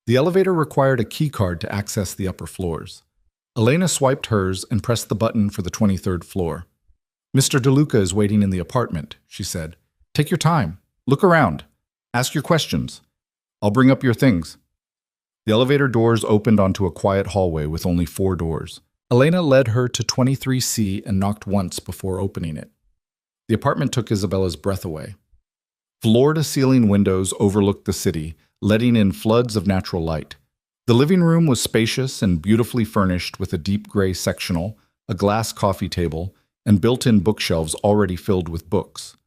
The elevator required a key card to access the upper floors. Elena swiped hers and pressed the button for the 23rd floor. Mr. DeLuca is waiting in the apartment, she said. Take your time. Look around. Ask your questions. I'll bring up your things. The elevator doors opened onto a quiet hallway with only 4 doors. Elena led her to 23C and knocked once before opening it. The apartment took Isabella's breath away. Floor-to-ceiling windows overlooked the city, letting in floods of natural light. The living room was spacious and beautifully furnished with a deep gray sectional, a glass coffee table, and built-in bookshelves already filled with books.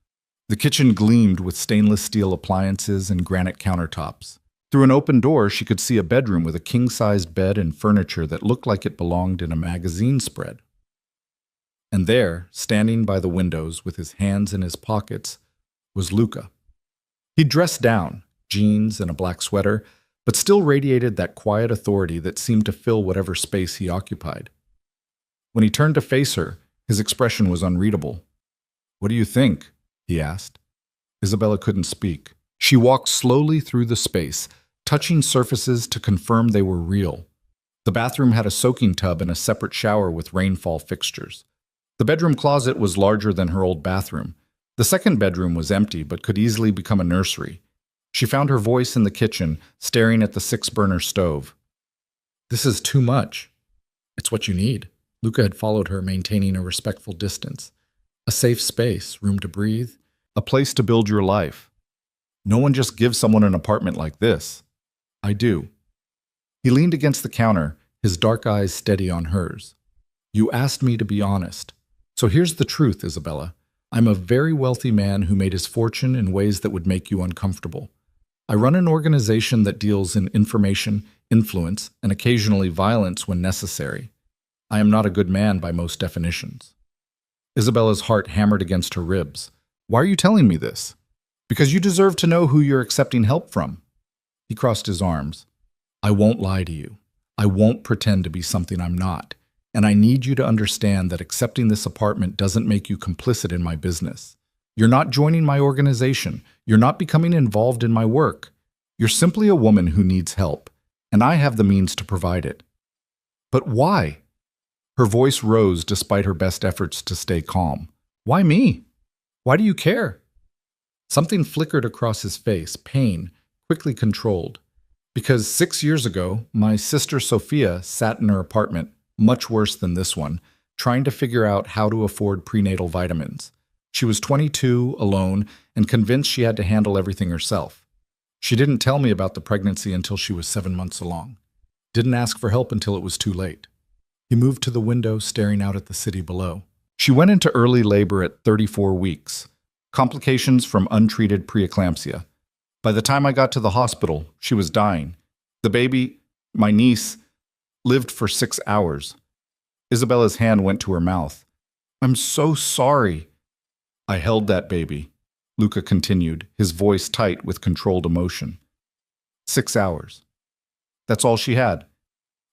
The kitchen gleamed with stainless steel appliances and granite countertops. Through an open door, she could see a bedroom with a king-sized bed and furniture that looked like it belonged in a magazine spread. And there, standing by the windows with his hands in his pockets, was Luca. He dressed down, jeans and a black sweater, but still radiated that quiet authority that seemed to fill whatever space he occupied. When he turned to face her, his expression was unreadable. "What do you think?" he asked. Isabella couldn't speak. She walked slowly through the space, touching surfaces to confirm they were real. The bathroom had a soaking tub and a separate shower with rainfall fixtures. The bedroom closet was larger than her old bathroom. The second bedroom was empty but could easily become a nursery. She found her voice in the kitchen, staring at the 6-burner stove. "This is too much." "It's what you need." Luca had followed her, maintaining a respectful distance. "A safe space, room to breathe, a place to build your life. No one just gives someone an apartment like this." "I do." He leaned against the counter, his dark eyes steady on hers. "You asked me to be honest. So here's the truth, Isabella. I'm a very wealthy man who made his fortune in ways that would make you uncomfortable. I run an organization that deals in information, influence, and occasionally violence when necessary. I am not a good man by most definitions." Isabella's heart hammered against her ribs. Why are you telling me this? Because you deserve to know who you're accepting help from. He crossed his arms. I won't lie to you. I won't pretend to be something I'm not. And I need you to understand that accepting this apartment doesn't make you complicit in my business. You're not joining my organization. You're not becoming involved in my work. You're simply a woman who needs help, and I have the means to provide it. But why? Her voice rose despite her best efforts to stay calm. Why me? Why do you care? Something flickered across his face, pain, quickly controlled. Because 6 years ago, my sister Sophia sat in her apartment, much worse than this one, trying to figure out how to afford prenatal vitamins. She was 22, alone, and convinced she had to handle everything herself. She didn't tell me about the pregnancy until she was 7 months along. Didn't ask for help until it was too late. He moved to the window, staring out at the city below. She went into early labor at 34 weeks. Complications from untreated preeclampsia. By the time I got to the hospital, she was dying. The baby, my niece, lived for 6 hours. Isabella's hand went to her mouth. I'm so sorry. I held that baby, Luca continued, his voice tight with controlled emotion. 6 hours. That's all she had.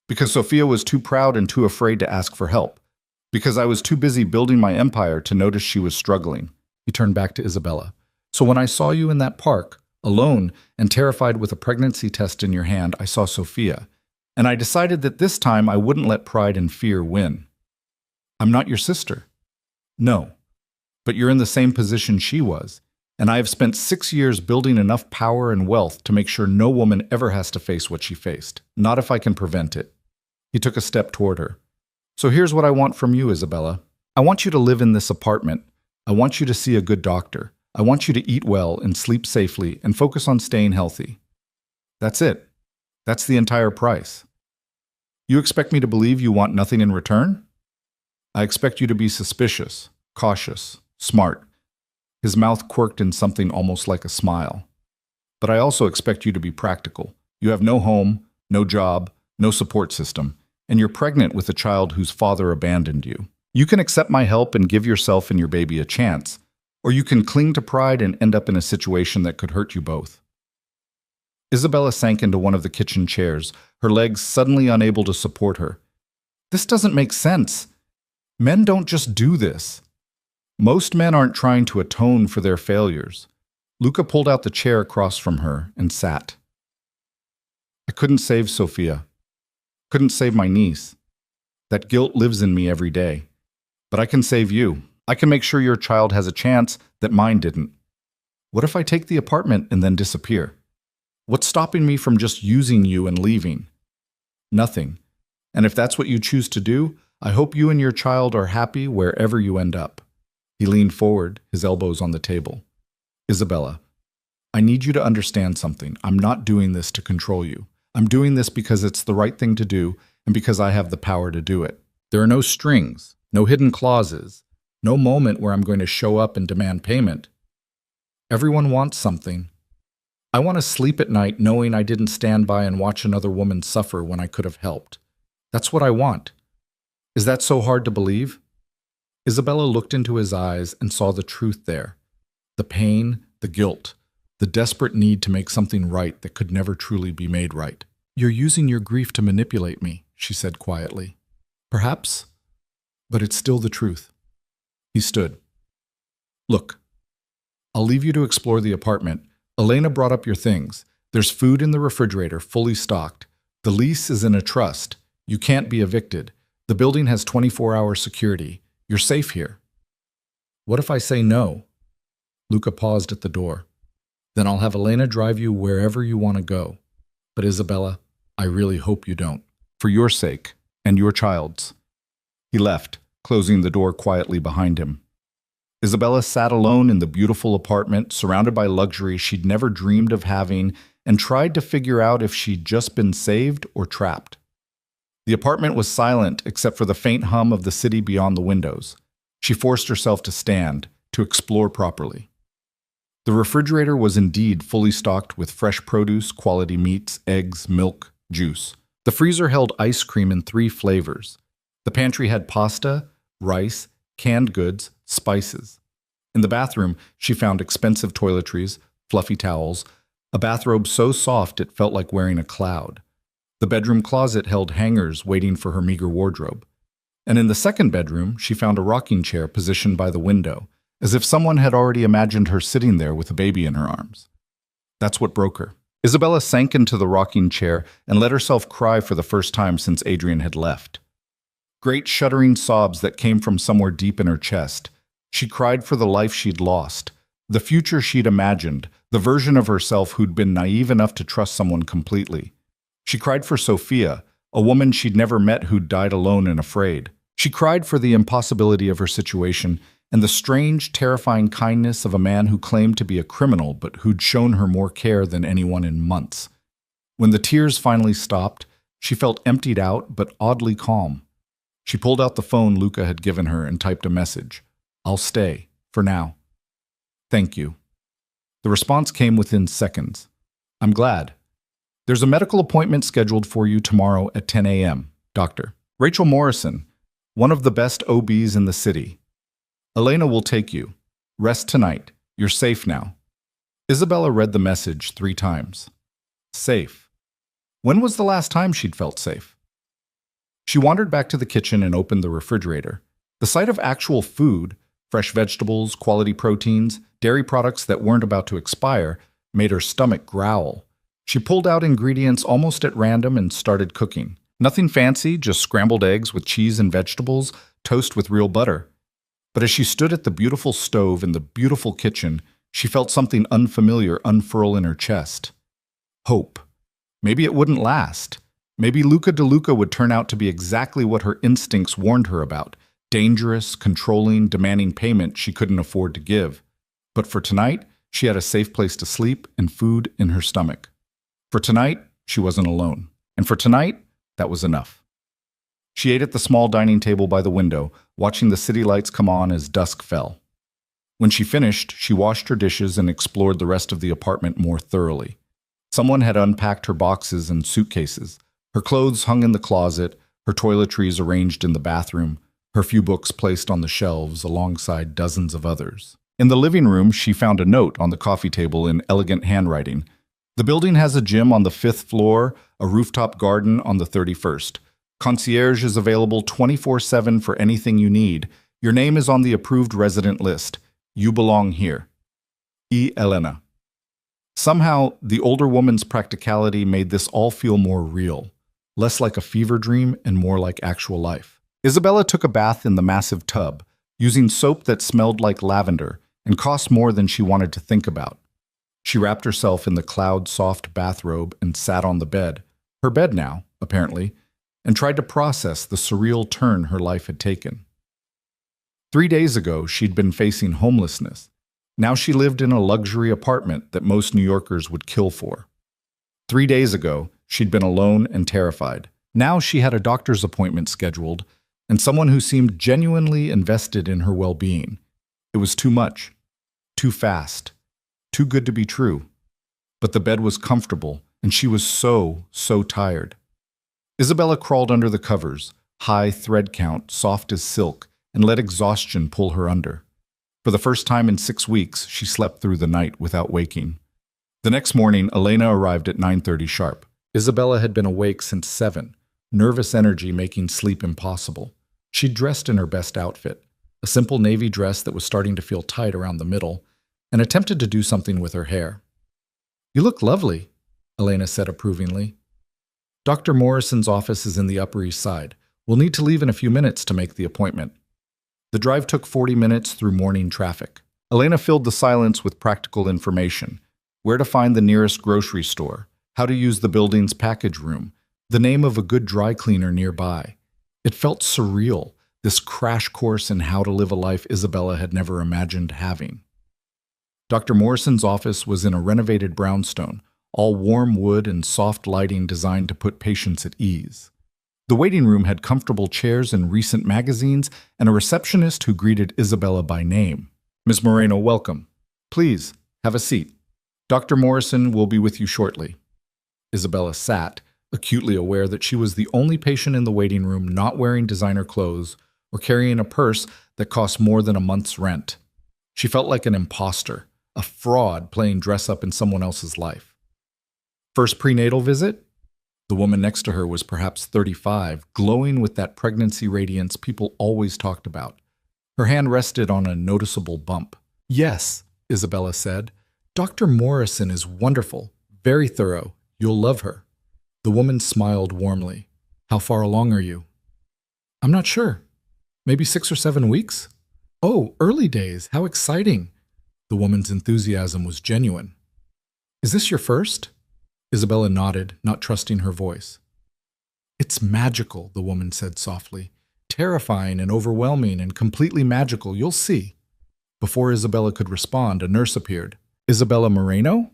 Because Sophia was too proud and too afraid to ask for help. Because I was too busy building my empire to notice she was struggling. He turned back to Isabella. So when I saw you in that park, alone and terrified with a pregnancy test in your hand, I saw Sophia. And I decided that this time I wouldn't let pride and fear win. I'm not your sister. No. But you're in the same position she was. And I have spent 6 years building enough power and wealth to make sure no woman ever has to face what she faced. Not if I can prevent it. He took a step toward her. So here's what I want from you, Isabella. I want you to live in this apartment. I want you to see a good doctor. I want you to eat well and sleep safely and focus on staying healthy. That's it. That's the entire price. You expect me to believe you want nothing in return? I expect you to be suspicious, cautious, smart. His mouth quirked in something almost like a smile. But I also expect you to be practical. You have no home, no job, no support system, and you're pregnant with a child whose father abandoned you. You can accept my help and give yourself and your baby a chance, or you can cling to pride and end up in a situation that could hurt you both. Isabella sank into one of the kitchen chairs, her legs suddenly unable to support her. This doesn't make sense. Men don't just do this. Most men aren't trying to atone for their failures. Luca pulled out the chair across from her and sat. I couldn't save Sophia. Couldn't save my niece. That guilt lives in me every day. But I can save you. I can make sure your child has a chance that mine didn't. What if I take the apartment and then disappear? What's stopping me from just using you and leaving? Nothing. And if that's what you choose to do, I hope you and your child are happy wherever you end up. He leaned forward, his elbows on the table. Isabella, I need you to understand something. I'm not doing this to control you. I'm doing this because it's the right thing to do and because I have the power to do it. There are no strings, no hidden clauses, no moment where I'm going to show up and demand payment. Everyone wants something. I want to sleep at night knowing I didn't stand by and watch another woman suffer when I could have helped. That's what I want. Is that so hard to believe? Isabella looked into his eyes and saw the truth there. The pain, the guilt, the desperate need to make something right that could never truly be made right. You're using your grief to manipulate me, she said quietly. Perhaps, but it's still the truth. He stood. Look, I'll leave you to explore the apartment. Elena brought up your things. There's food in the refrigerator, fully stocked. The lease is in a trust. You can't be evicted. The building has 24-hour security. You're safe here. What if I say no? Luca paused at the door. Then I'll have Elena drive you wherever you want to go. But Isabella, I really hope you don't. For your sake, and your child's. He left, closing the door quietly behind him. Isabella sat alone in the beautiful apartment, surrounded by luxury she'd never dreamed of having, and tried to figure out if she'd just been saved or trapped. The apartment was silent except for the faint hum of the city beyond the windows. She forced herself to stand, to explore properly. The refrigerator was indeed fully stocked with fresh produce, quality meats, eggs, milk, juice. The freezer held ice cream in 3 flavors. The pantry had pasta, rice, canned goods, spices. In the bathroom, she found expensive toiletries, fluffy towels, a bathrobe so soft it felt like wearing a cloud. The bedroom closet held hangers waiting for her meager wardrobe. And in the second bedroom, she found a rocking chair positioned by the window, as if someone had already imagined her sitting there with a baby in her arms. That's what broke her. Isabella sank into the rocking chair and let herself cry for the first time since Adrian had left. Great shuddering sobs that came from somewhere deep in her chest. She cried for the life she'd lost, the future she'd imagined, the version of herself who'd been naive enough to trust someone completely. She cried for Sophia, a woman she'd never met who'd died alone and afraid. She cried for the impossibility of her situation and the strange, terrifying kindness of a man who claimed to be a criminal but who'd shown her more care than anyone in months. When the tears finally stopped, she felt emptied out but oddly calm. She pulled out the phone Luca had given her and typed a message. "I'll stay, for now. Thank you." The response came within seconds. "I'm glad. There's a medical appointment scheduled for you tomorrow at 10 a.m., Dr. Rachel Morrison, one of the best OBs in the city. Elena will take you. Rest tonight. You're safe now." Isabella read the message 3 times. Safe. When was the last time she'd felt safe? She wandered back to the kitchen and opened the refrigerator. The sight of actual food, fresh vegetables, quality proteins, dairy products that weren't about to expire, made her stomach growl. She pulled out ingredients almost at random and started cooking. Nothing fancy, just scrambled eggs with cheese and vegetables, toast with real butter. But as she stood at the beautiful stove in the beautiful kitchen, she felt something unfamiliar unfurl in her chest. Hope. Maybe it wouldn't last. Maybe Luca DeLuca would turn out to be exactly what her instincts warned her about. Dangerous, controlling, demanding payment she couldn't afford to give. But for tonight, she had a safe place to sleep and food in her stomach. For tonight, she wasn't alone. And for tonight, that was enough. She ate at the small dining table by the window, watching the city lights come on as dusk fell. When she finished, she washed her dishes and explored the rest of the apartment more thoroughly. Someone had unpacked her boxes and suitcases. Her clothes hung in the closet, her toiletries arranged in the bathroom, her few books placed on the shelves alongside dozens of others. In the living room, she found a note on the coffee table in elegant handwriting. The building has a gym on the 5th floor, a rooftop garden on the 31st. Concierge is available 24/7 for anything you need. Your name is on the approved resident list. You belong here. E. Elena. Somehow, the older woman's practicality made this all feel more real, less like a fever dream and more like actual life. Isabella took a bath in the massive tub, using soap that smelled like lavender and cost more than she wanted to think about. She wrapped herself in the cloud-soft bathrobe and sat on the bed, her bed now, apparently, and tried to process the surreal turn her life had taken. 3 days ago, she'd been facing homelessness. Now she lived in a luxury apartment that most New Yorkers would kill for. 3 days ago, she'd been alone and terrified. Now she had a doctor's appointment scheduled and someone who seemed genuinely invested in her well-being. It was too much, too fast, too good to be true. But the bed was comfortable, and she was so tired. Isabella crawled under the covers, high thread count, soft as silk, and let exhaustion pull her under. For the first time in 6 weeks, she slept through the night without waking. The next morning, Elena arrived at 9:30 sharp. Isabella had been awake since 7, nervous energy making sleep impossible. She'd dressed in her best outfit, a simple navy dress that was starting to feel tight around the middle, and attempted to do something with her hair. "You look lovely," Elena said approvingly. "Dr. Morrison's office is in the Upper East Side. We'll need to leave in a few minutes to make the appointment." The drive took 40 minutes through morning traffic. Elena filled the silence with practical information: where to find the nearest grocery store, how to use the building's package room, the name of a good dry cleaner nearby. It felt surreal, this crash course in how to live a life Isabella had never imagined having. Dr. Morrison's office was in a renovated brownstone, all warm wood and soft lighting designed to put patients at ease. The waiting room had comfortable chairs and recent magazines and a receptionist who greeted Isabella by name. "Ms. Moreno, welcome. Please, have a seat. Dr. Morrison will be with you shortly." Isabella sat, acutely aware that she was the only patient in the waiting room not wearing designer clothes or carrying a purse that cost more than a month's rent. She felt like an imposter, a fraud playing dress-up in someone else's life. First prenatal visit? The woman next to her was perhaps 35, glowing with that pregnancy radiance people always talked about. Her hand rested on a noticeable bump. "Yes," Isabella said. "Dr. Morrison is wonderful, very thorough. You'll love her." The woman smiled warmly. "How far along are you?" "I'm not sure. Maybe 6 or 7 weeks?" "Oh, early days. How exciting." The woman's enthusiasm was genuine. "Is this your first?" Isabella nodded, not trusting her voice. "It's magical," the woman said softly. "Terrifying and overwhelming and completely magical. You'll see." Before Isabella could respond, a nurse appeared. "Isabella Moreno?"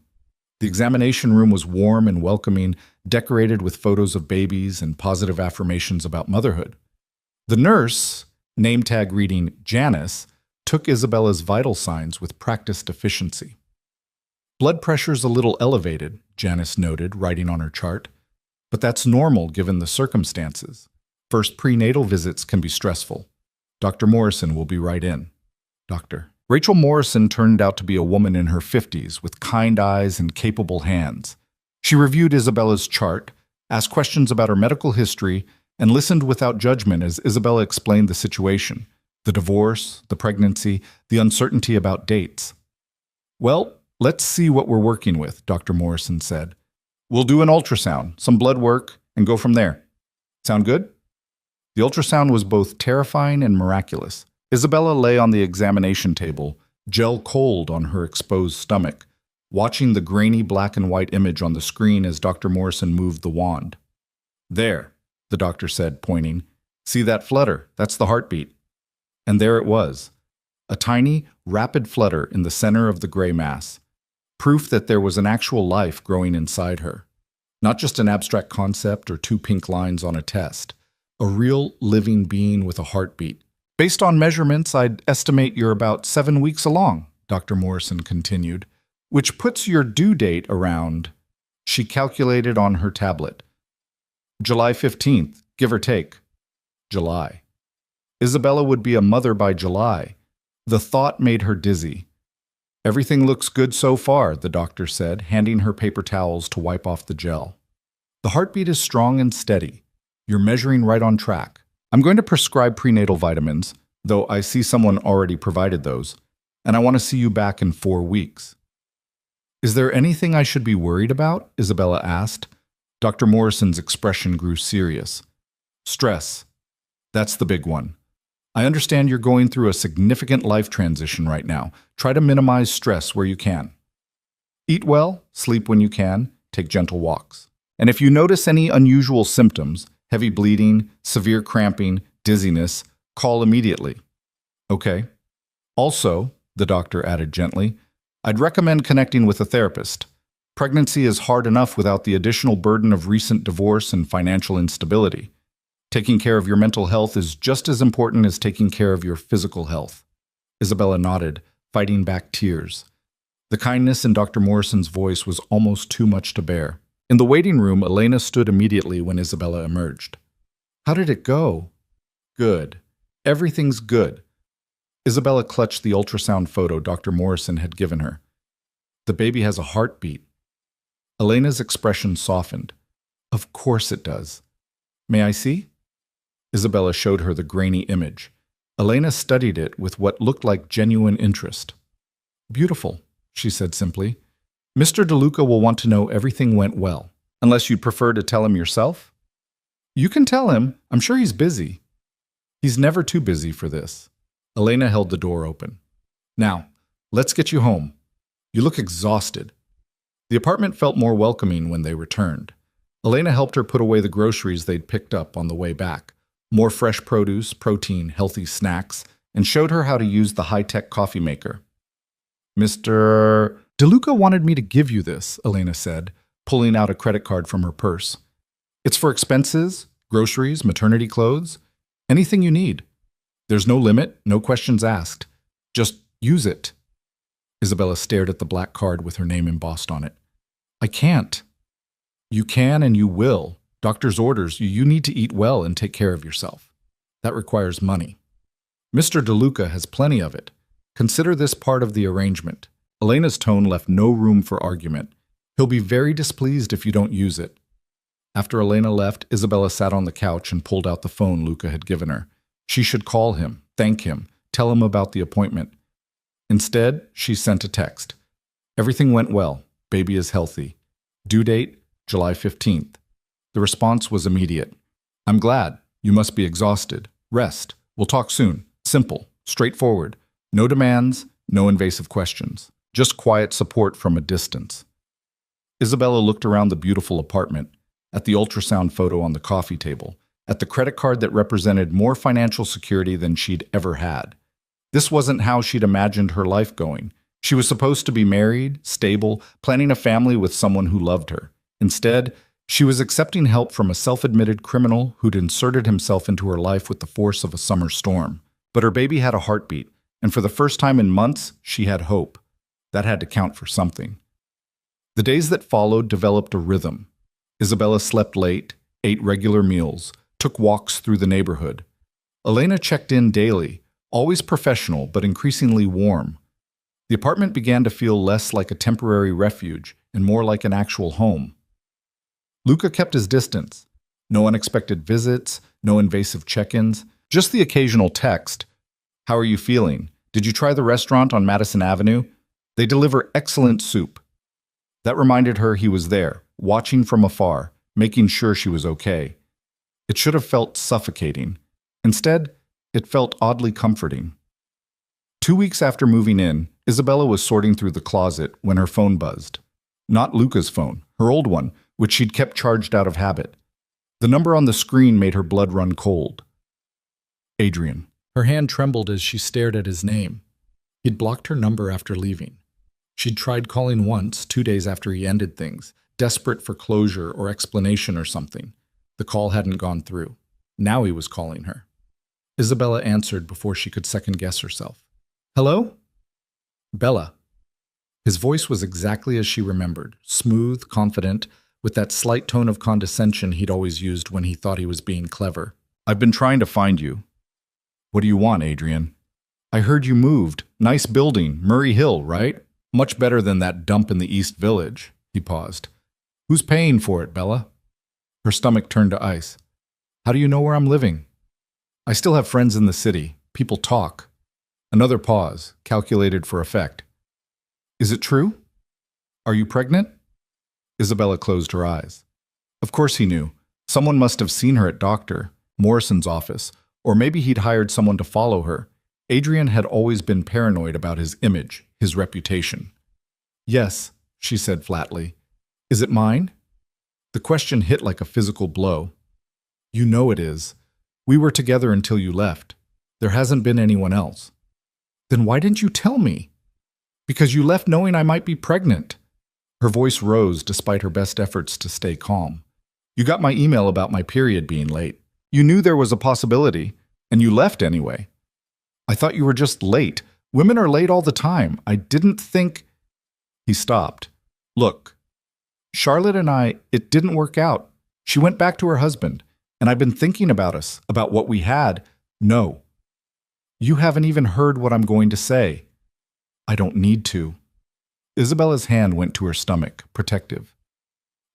The examination room was warm and welcoming, decorated with photos of babies and positive affirmations about motherhood. The nurse, name tag reading Janice, took Isabella's vital signs with practiced efficiency. "Blood pressure's a little elevated," Janice noted, writing on her chart. "But that's normal given the circumstances. First prenatal visits can be stressful. Dr. Morrison will be right in." Doctor. Rachel Morrison turned out to be a woman in her 50s with kind eyes and capable hands. She reviewed Isabella's chart, asked questions about her medical history, and listened without judgment as Isabella explained the situation, the divorce, the pregnancy, the uncertainty about dates. "Well, let's see what we're working with," Dr. Morrison said. "We'll do an ultrasound, some blood work, and go from there. Sound good?" The ultrasound was both terrifying and miraculous. Isabella lay on the examination table, gel cold on her exposed stomach, watching the grainy black and white image on the screen as Dr. Morrison moved the wand. "There," the doctor said, pointing. "See that flutter? That's the heartbeat." And there it was, a tiny, rapid flutter in the center of the gray mass, proof that there was an actual life growing inside her. Not just an abstract concept or 2 pink lines on a test, a real living being with a heartbeat. "Based on measurements, I'd estimate you're about 7 weeks along," Dr. Morrison continued, "which puts your due date around," she calculated on her tablet, "July 15th, give or take." July. Isabella would be a mother by July. The thought made her dizzy. "Everything looks good so far," the doctor said, handing her paper towels to wipe off the gel. "The heartbeat is strong and steady. You're measuring right on track. I'm going to prescribe prenatal vitamins, though I see someone already provided those, and I want to see you back in 4 weeks." "Is there anything I should be worried about?" Isabella asked. Dr. Morrison's expression grew serious. "Stress. That's the big one. I understand you're going through a significant life transition right now. Try to minimize stress where you can. Eat well, sleep when you can, take gentle walks. And if you notice any unusual symptoms, heavy bleeding, severe cramping, dizziness, call immediately." "Okay. Also," the doctor added gently, "I'd recommend connecting with a therapist. Pregnancy is hard enough without the additional burden of recent divorce and financial instability. Taking care of your mental health is just as important as taking care of your physical health." Isabella nodded, fighting back tears. The kindness in Dr. Morrison's voice was almost too much to bear. In the waiting room, Elena stood immediately when Isabella emerged. "How did it go?" "Good. Everything's good." Isabella clutched the ultrasound photo Dr. Morrison had given her. "The baby has a heartbeat." Elena's expression softened. "Of course it does. May I see?" Isabella showed her the grainy image. Elena studied it with what looked like genuine interest. "Beautiful," she said simply. "Mr. DeLuca will want to know everything went well, unless you'd prefer to tell him yourself." "You can tell him. I'm sure he's busy." "He's never too busy for this." Elena held the door open. "Now, let's get you home. You look exhausted." The apartment felt more welcoming when they returned. Elena helped her put away the groceries they'd picked up on the way back. More fresh produce, protein, healthy snacks, and showed her how to use the high-tech coffee maker. "Mr. DeLuca wanted me to give you this," Elena said, pulling out a credit card from her purse. "It's for expenses, groceries, maternity clothes, anything you need. There's no limit, no questions asked. Just use it." Isabella stared at the black card with her name embossed on it. "I can't." "You can and you will. Doctor's orders, you need to eat well and take care of yourself. That requires money. Mr. DeLuca has plenty of it. Consider this part of the arrangement. Elena's tone left no room for argument. He'll be very displeased if you don't use it. After Elena left, Isabella sat on the couch and pulled out the phone Luca had given her. She should call him, thank him, tell him about the appointment. Instead, she sent a text. Everything went well. Baby is healthy. Due date, July 15th. The response was immediate. I'm glad. You must be exhausted. Rest. We'll talk soon. Simple. Straightforward. No demands, no invasive questions. Just quiet support from a distance. Isabella looked around the beautiful apartment, at the ultrasound photo on the coffee table, at the credit card that represented more financial security than she'd ever had. This wasn't how she'd imagined her life going. She was supposed to be married, stable, planning a family with someone who loved her. Instead, she was accepting help from a self-admitted criminal who'd inserted himself into her life with the force of a summer storm. But her baby had a heartbeat, and for the first time in months, she had hope. That had to count for something. The days that followed developed a rhythm. Isabella slept late, ate regular meals, took walks through the neighborhood. Elena checked in daily, always professional but increasingly warm. The apartment began to feel less like a temporary refuge and more like an actual home. Luca kept his distance. No unexpected visits, no invasive check-ins, just the occasional text. How are you feeling? Did you try the restaurant on Madison Avenue? They deliver excellent soup. That reminded her he was there, watching from afar, making sure she was okay. It should have felt suffocating. Instead, it felt oddly comforting. 2 weeks after moving in, Isabella was sorting through the closet when her phone buzzed. Not Luca's phone, her old one, which she'd kept charged out of habit. The number on the screen made her blood run cold. Adrian. Her hand trembled as she stared at his name. He'd blocked her number after leaving. She'd tried calling once, 2 days after he ended things, desperate for closure or explanation or something. The call hadn't gone through. Now he was calling her. Isabella answered before she could second-guess herself. Hello? Bella. His voice was exactly as she remembered, smooth, confident, with that slight tone of condescension he'd always used when he thought he was being clever. I've been trying to find you. What do you want, Adrian? I heard you moved. Nice building, Murray Hill, right? Much better than that dump in the East Village. He paused. Who's paying for it, Bella? Her stomach turned to ice. How do you know where I'm living? I still have friends in the city. People talk. Another pause, calculated for effect. Is it true? Are you pregnant? Isabella closed her eyes. Of course he knew. Someone must have seen her at Dr. Morrison's office, or maybe he'd hired someone to follow her. Adrian had always been paranoid about his image, his reputation. Yes, she said flatly. Is it mine? The question hit like a physical blow. You know it is. We were together until you left. There hasn't been anyone else. Then why didn't you tell me? Because you left knowing I might be pregnant. Her voice rose despite her best efforts to stay calm. You got my email about my period being late. You knew there was a possibility, and you left anyway. I thought you were just late. Women are late all the time. I didn't think... He stopped. Look, Charlotte and I, it didn't work out. She went back to her husband, and I've been thinking about us, about what we had. No. You haven't even heard what I'm going to say. I don't need to. Isabella's hand went to her stomach, protective.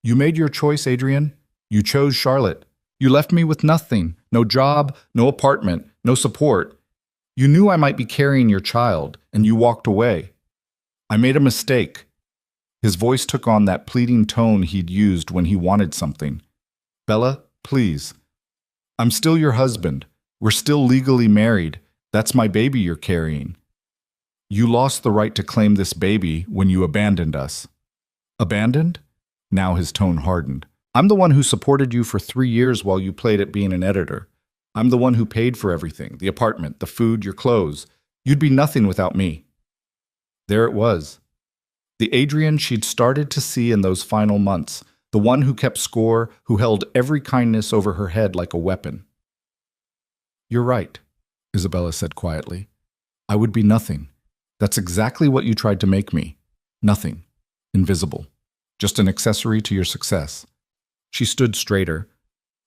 You made your choice, Adrian. You chose Charlotte. You left me with nothing. No job, no apartment, no support. You knew I might be carrying your child, and you walked away. I made a mistake. His voice took on that pleading tone he'd used when he wanted something. Bella, please. I'm still your husband. We're still legally married. That's my baby you're carrying. You lost the right to claim this baby when you abandoned us. Abandoned? Now his tone hardened. I'm the one who supported you for 3 years while you played at being an editor. I'm the one who paid for everything, the apartment, the food, your clothes. You'd be nothing without me. There it was. The Adrian she'd started to see in those final months, the one who kept score, who held every kindness over her head like a weapon. You're right, Isabella said quietly. I would be nothing. That's exactly what you tried to make me. Nothing. Invisible. Just an accessory to your success. She stood straighter.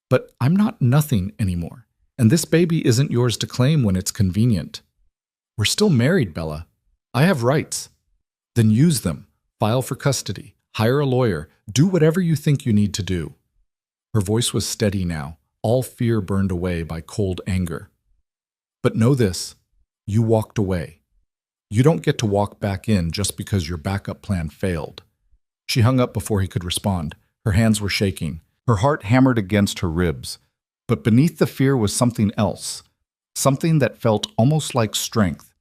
But I'm not nothing anymore. And this baby isn't yours to claim when it's convenient. We're still married, Bella. I have rights. Then use them. File for custody. Hire a lawyer. Do whatever you think you need to do. Her voice was steady now, all fear burned away by cold anger. But know this, you walked away. You don't get to walk back in just because your backup plan failed. She hung up before he could respond. Her hands were shaking. Her heart hammered against her ribs. But beneath the fear was something else. Something that felt almost like strength.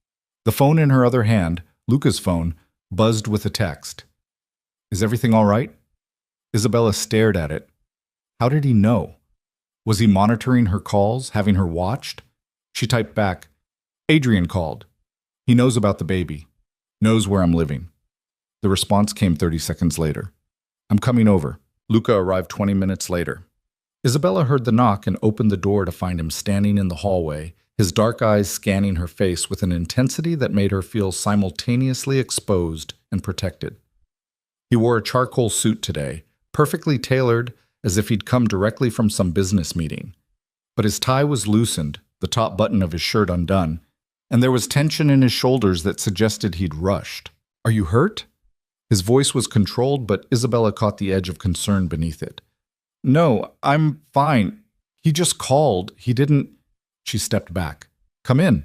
The phone in her other hand, Luca's phone, buzzed with a text. Is everything all right? Isabella stared at it. How did he know? Was he monitoring her calls, having her watched? She typed back, Adrian called. He knows about the baby. Knows where I'm living. The response came 30 seconds later. I'm coming over. Luca arrived 20 minutes later. Isabella heard the knock and opened the door to find him standing in the hallway, his dark eyes scanning her face with an intensity that made her feel simultaneously exposed and protected. He wore a charcoal suit today, perfectly tailored as if he'd come directly from some business meeting. But his tie was loosened, the top button of his shirt undone, and there was tension in his shoulders that suggested he'd rushed. Are you hurt? His voice was controlled, but Isabella caught the edge of concern beneath it. No, I'm fine. He just called. He didn't... She stepped back. Come in.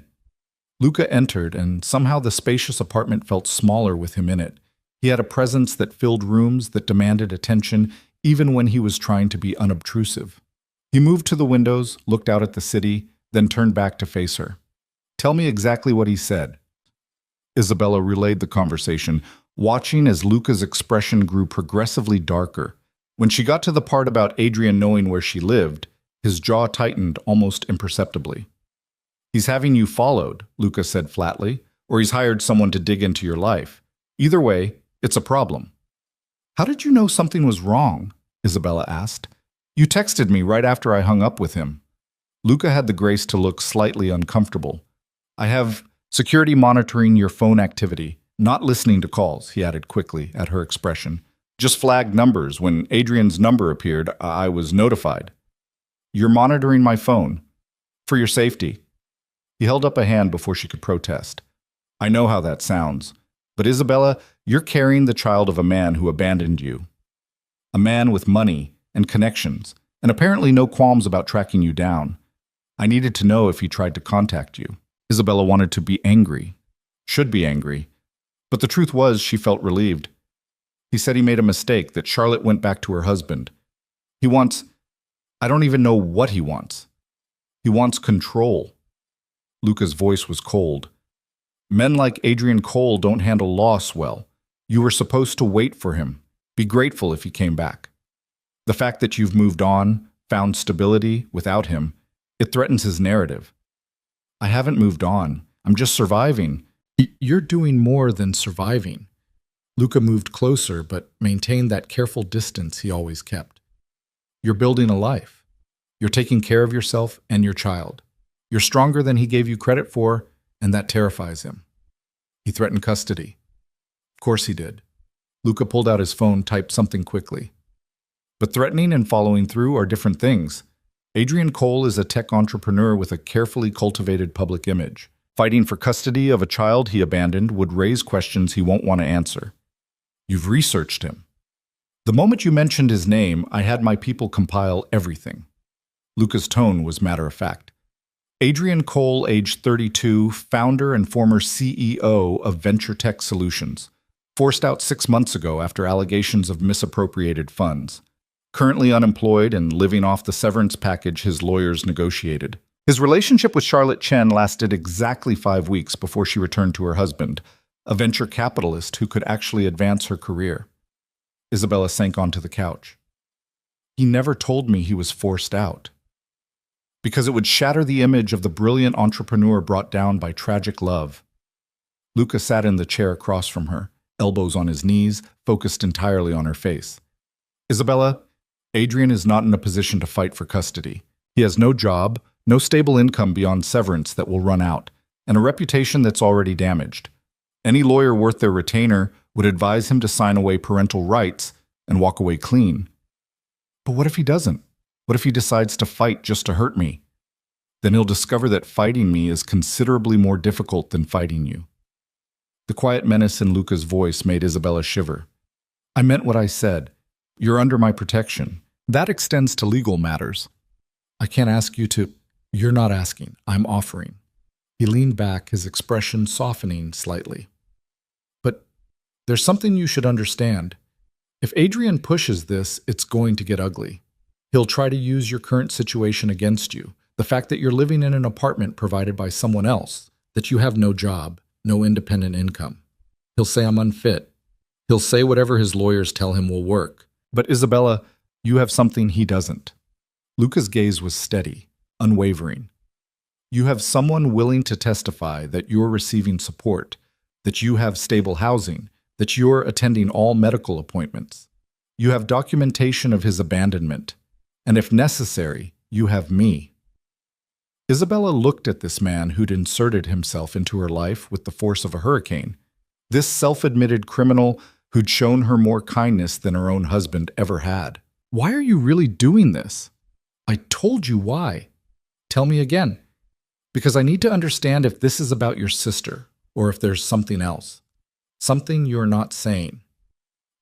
Luca entered, and somehow the spacious apartment felt smaller with him in it. He had a presence that filled rooms, that demanded attention, even when he was trying to be unobtrusive. He moved to the windows, looked out at the city, then turned back to face her. Tell me exactly what he said. Isabella relayed the conversation, watching as Luca's expression grew progressively darker. When she got to the part about Adrian knowing where she lived, his jaw tightened almost imperceptibly. He's having you followed, Luca said flatly, or he's hired someone to dig into your life. Either way, it's a problem. How did you know something was wrong? Isabella asked. You texted me right after I hung up with him. Luca had the grace to look slightly uncomfortable. I have security monitoring your phone activity, not listening to calls, he added quickly at her expression. Just flagged numbers. When Adrian's number appeared, I was notified. You're monitoring my phone. For your safety. He held up a hand before she could protest. I know how that sounds. But Isabella, you're carrying the child of a man who abandoned you. A man with money and connections, and apparently no qualms about tracking you down. I needed to know if he tried to contact you. Isabella wanted to be angry. Should be angry. But the truth was she felt relieved. He said he made a mistake, that Charlotte went back to her husband. He wants... I don't even know what he wants. He wants control. Luca's voice was cold. Men like Adrian Cole don't handle loss well. You were supposed to wait for him. Be grateful if he came back. The fact that you've moved on, found stability without him, it threatens his narrative. I haven't moved on. I'm just surviving. You're doing more than surviving. Luca moved closer, but maintained that careful distance he always kept. You're building a life. You're taking care of yourself and your child. You're stronger than he gave you credit for, and that terrifies him. He threatened custody. Of course he did. Luca pulled out his phone, typed something quickly. But threatening and following through are different things. Adrian Cole is a tech entrepreneur with a carefully cultivated public image. Fighting for custody of a child he abandoned would raise questions he won't want to answer. You've researched him. The moment you mentioned his name, I had my people compile everything. Luca's tone was matter-of-fact. Adrian Cole, age 32, founder and former CEO of Venture Tech Solutions. Forced out 6 months ago after allegations of misappropriated funds. Currently unemployed and living off the severance package his lawyers negotiated. His relationship with Charlotte Chen lasted exactly 5 weeks before she returned to her husband, a venture capitalist who could actually advance her career. Isabella sank onto the couch. He never told me he was forced out. Because it would shatter the image of the brilliant entrepreneur brought down by tragic love. Luca sat in the chair across from her, elbows on his knees, focused entirely on her face. Isabella, Adrian is not in a position to fight for custody. He has no job, no stable income beyond severance that will run out, and a reputation that's already damaged. Any lawyer worth their retainer would advise him to sign away parental rights and walk away clean. But what if he doesn't? What if he decides to fight just to hurt me? then he'll discover that fighting me is considerably more difficult than fighting you. The quiet menace in Luca's voice made Isabella shiver. I meant what I said. You're under my protection. That extends to legal matters. I can't ask you to. You're not asking. I'm offering. He leaned back, his expression softening slightly. But there's something you should understand. If Adrian pushes this, it's going to get ugly. He'll try to use your current situation against you. The fact that you're living in an apartment provided by someone else, that you have no job, no independent income. He'll say I'm unfit. He'll say whatever his lawyers tell him will work. But Isabella, you have something he doesn't. Luca's gaze was steady, unwavering. You have someone willing to testify that you're receiving support, that you have stable housing, that you're attending all medical appointments. You have documentation of his abandonment, and if necessary, you have me. Isabella looked at this man who'd inserted himself into her life with the force of a hurricane, this self-admitted criminal who'd shown her more kindness than her own husband ever had. Why are you really doing this? I told you why. Tell me again. Because I need to understand if this is about your sister, or if there's something else. Something you're not saying.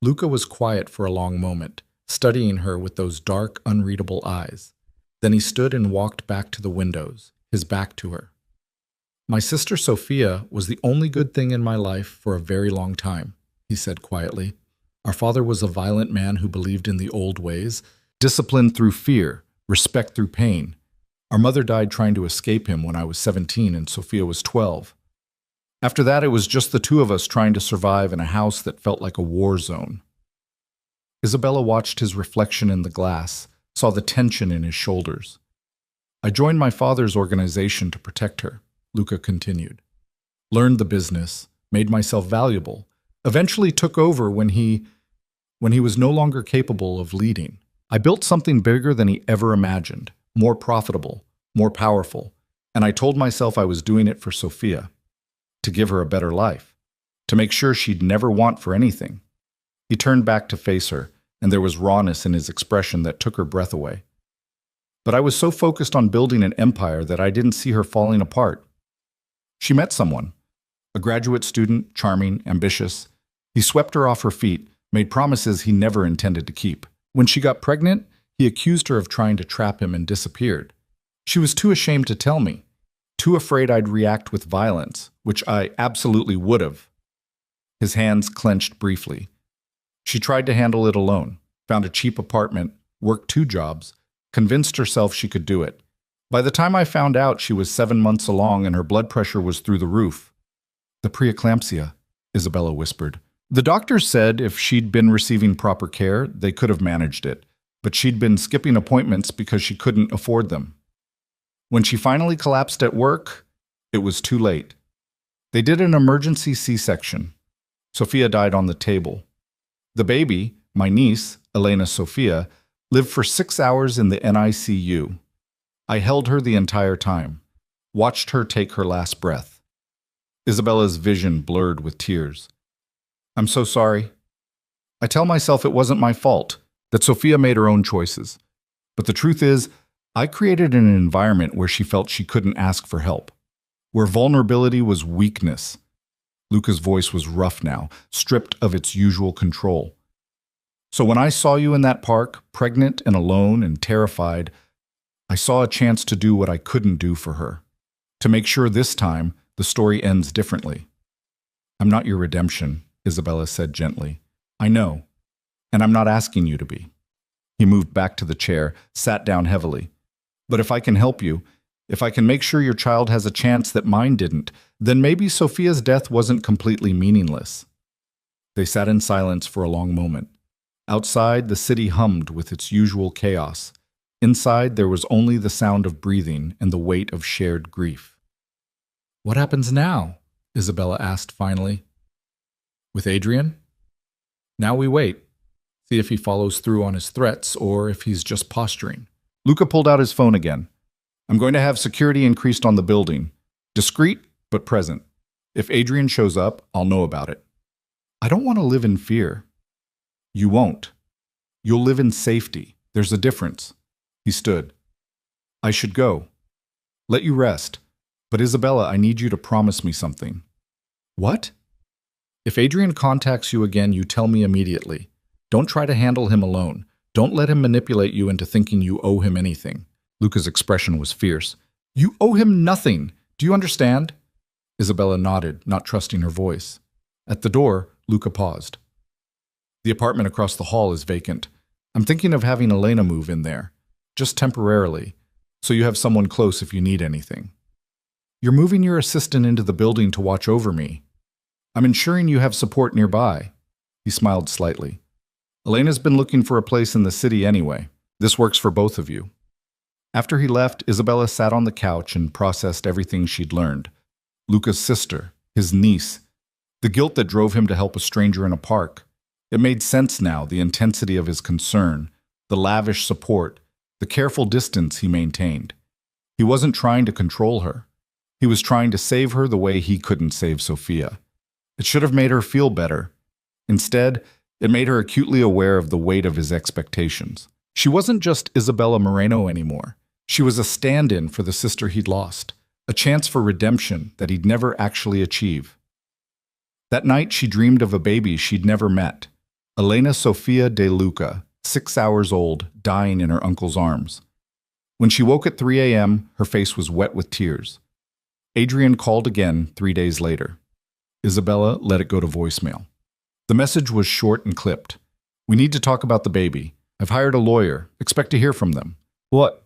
Luca was quiet for a long moment, studying her with those dark, unreadable eyes. Then he stood and walked back to the windows, his back to her. My sister Sophia was the only good thing in my life for a very long time, he said quietly. Our father was a violent man who believed in the old ways, discipline through fear, respect through pain. Our mother died trying to escape him when I was 17 and Sophia was 12. After that, it was just the two of us trying to survive in a house that felt like a war zone. Isabella watched his reflection in the glass, saw the tension in his shoulders. I joined my father's organization to protect her, Luca continued. Learned the business, made myself valuable, eventually took over when he was no longer capable of leading. I built something bigger than he ever imagined, more profitable, more powerful, and I told myself I was doing it for Sophia, to give her a better life, to make sure she'd never want for anything. He turned back to face her, and there was rawness in his expression that took her breath away. But I was so focused on building an empire that I didn't see her falling apart. She met someone, a graduate student, charming, ambitious. He swept her off her feet, made promises he never intended to keep. When she got pregnant, he accused her of trying to trap him and disappeared. She was too ashamed to tell me, too afraid I'd react with violence, which I absolutely would have. His hands clenched briefly. She tried to handle it alone, found a cheap apartment, worked 2 jobs, convinced herself she could do it. By the time I found out, she was 7 months along and her blood pressure was through the roof. The preeclampsia, Isabella whispered. The doctors said if she'd been receiving proper care, they could have managed it, but she'd been skipping appointments because she couldn't afford them. When she finally collapsed at work, it was too late. They did an emergency C-section. Sophia died on the table. The baby, my niece, Elena Sophia, lived for 6 hours in the NICU. I held her the entire time, watched her take her last breath. Isabella's vision blurred with tears. I'm so sorry. I tell myself it wasn't my fault, that Sophia made her own choices. But the truth is, I created an environment where she felt she couldn't ask for help, where vulnerability was weakness. Luca's voice was rough now, stripped of its usual control. So when I saw you in that park, pregnant and alone and terrified, I saw a chance to do what I couldn't do for her, to make sure this time the story ends differently. I'm not your redemption, Isabella said gently. I know, and I'm not asking you to be. He moved back to the chair, sat down heavily. But if I can help you, if I can make sure your child has a chance that mine didn't, then maybe Sophia's death wasn't completely meaningless. They sat in silence for a long moment. Outside, the city hummed with its usual chaos. Inside, there was only the sound of breathing and the weight of shared grief. What happens now? Isabella asked finally. With Adrian? Now we wait. See if he follows through on his threats or if he's just posturing. Luca pulled out his phone again. I'm going to have security increased on the building. Discreet, but present. If Adrian shows up, I'll know about it. I don't want to live in fear. You won't. You'll live in safety. There's a difference. He stood. I should go. let you rest. But Isabella, I need you to promise me something. What? If Adrian contacts you again, you tell me immediately. Don't try to handle him alone. Don't let him manipulate you into thinking you owe him anything. Luca's expression was fierce. You owe him nothing. Do you understand? Isabella nodded, not trusting her voice. At the door, Luca paused. The apartment across the hall is vacant. I'm thinking of having Elena move in there, just temporarily, so you have someone close if you need anything. You're moving your assistant into the building to watch over me. I'm ensuring you have support nearby. He smiled slightly. Elena's been looking for a place in the city anyway. This works for both of you. After he left, Isabella sat on the couch and processed everything she'd learned. Luca's sister, his niece, the guilt that drove him to help a stranger in a park. It made sense now, the intensity of his concern, the lavish support, the careful distance he maintained. He wasn't trying to control her. He was trying to save her the way he couldn't save Sophia. It should have made her feel better. Instead, it made her acutely aware of the weight of his expectations. She wasn't just Isabella Moreno anymore. She was a stand-in for the sister he'd lost, a chance for redemption that he'd never actually achieve. That night, she dreamed of a baby she'd never met, Elena Sofia de Luca, 6 hours old, dying in her uncle's arms. When she woke at 3 a.m., her face was wet with tears. Adrian called again 3 days later. Isabella let it go to voicemail. The message was short and clipped. We need to talk about the baby. I've hired a lawyer. Expect to hear from them. What?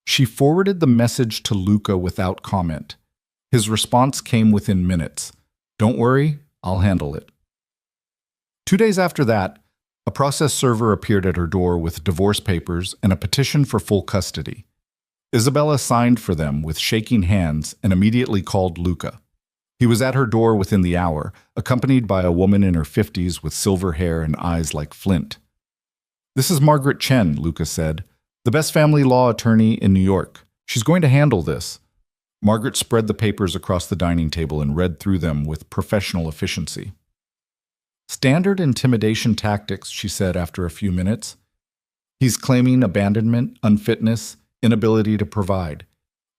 She forwarded the message to Luca without comment. His response came within minutes. Don't worry, I'll handle it. 2 days after that, a process server appeared at her door with divorce papers and a petition for full custody. Isabella signed for them with shaking hands and immediately called Luca. He was at her door within the hour, accompanied by a woman in her 50s with silver hair and eyes like flint. This is Margaret Chen, Luca said, the best family law attorney in New York. She's going to handle this. Margaret spread the papers across the dining table and read through them with professional efficiency. Standard intimidation tactics, she said after a few minutes. He's claiming abandonment, unfitness, inability to provide.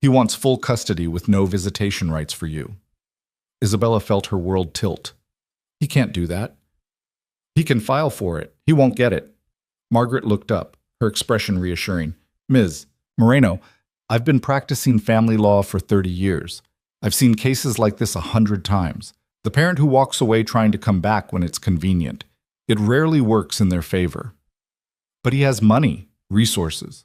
He wants full custody with no visitation rights for you. Isabella felt her world tilt. He can't do that. He can file for it. He won't get it. Margaret looked up, her expression reassuring. Ms. Moreno, I've been practicing family law for 30 years. I've seen cases like this 100 times. The parent who walks away trying to come back when it's convenient. It rarely works in their favor. But he has money, resources.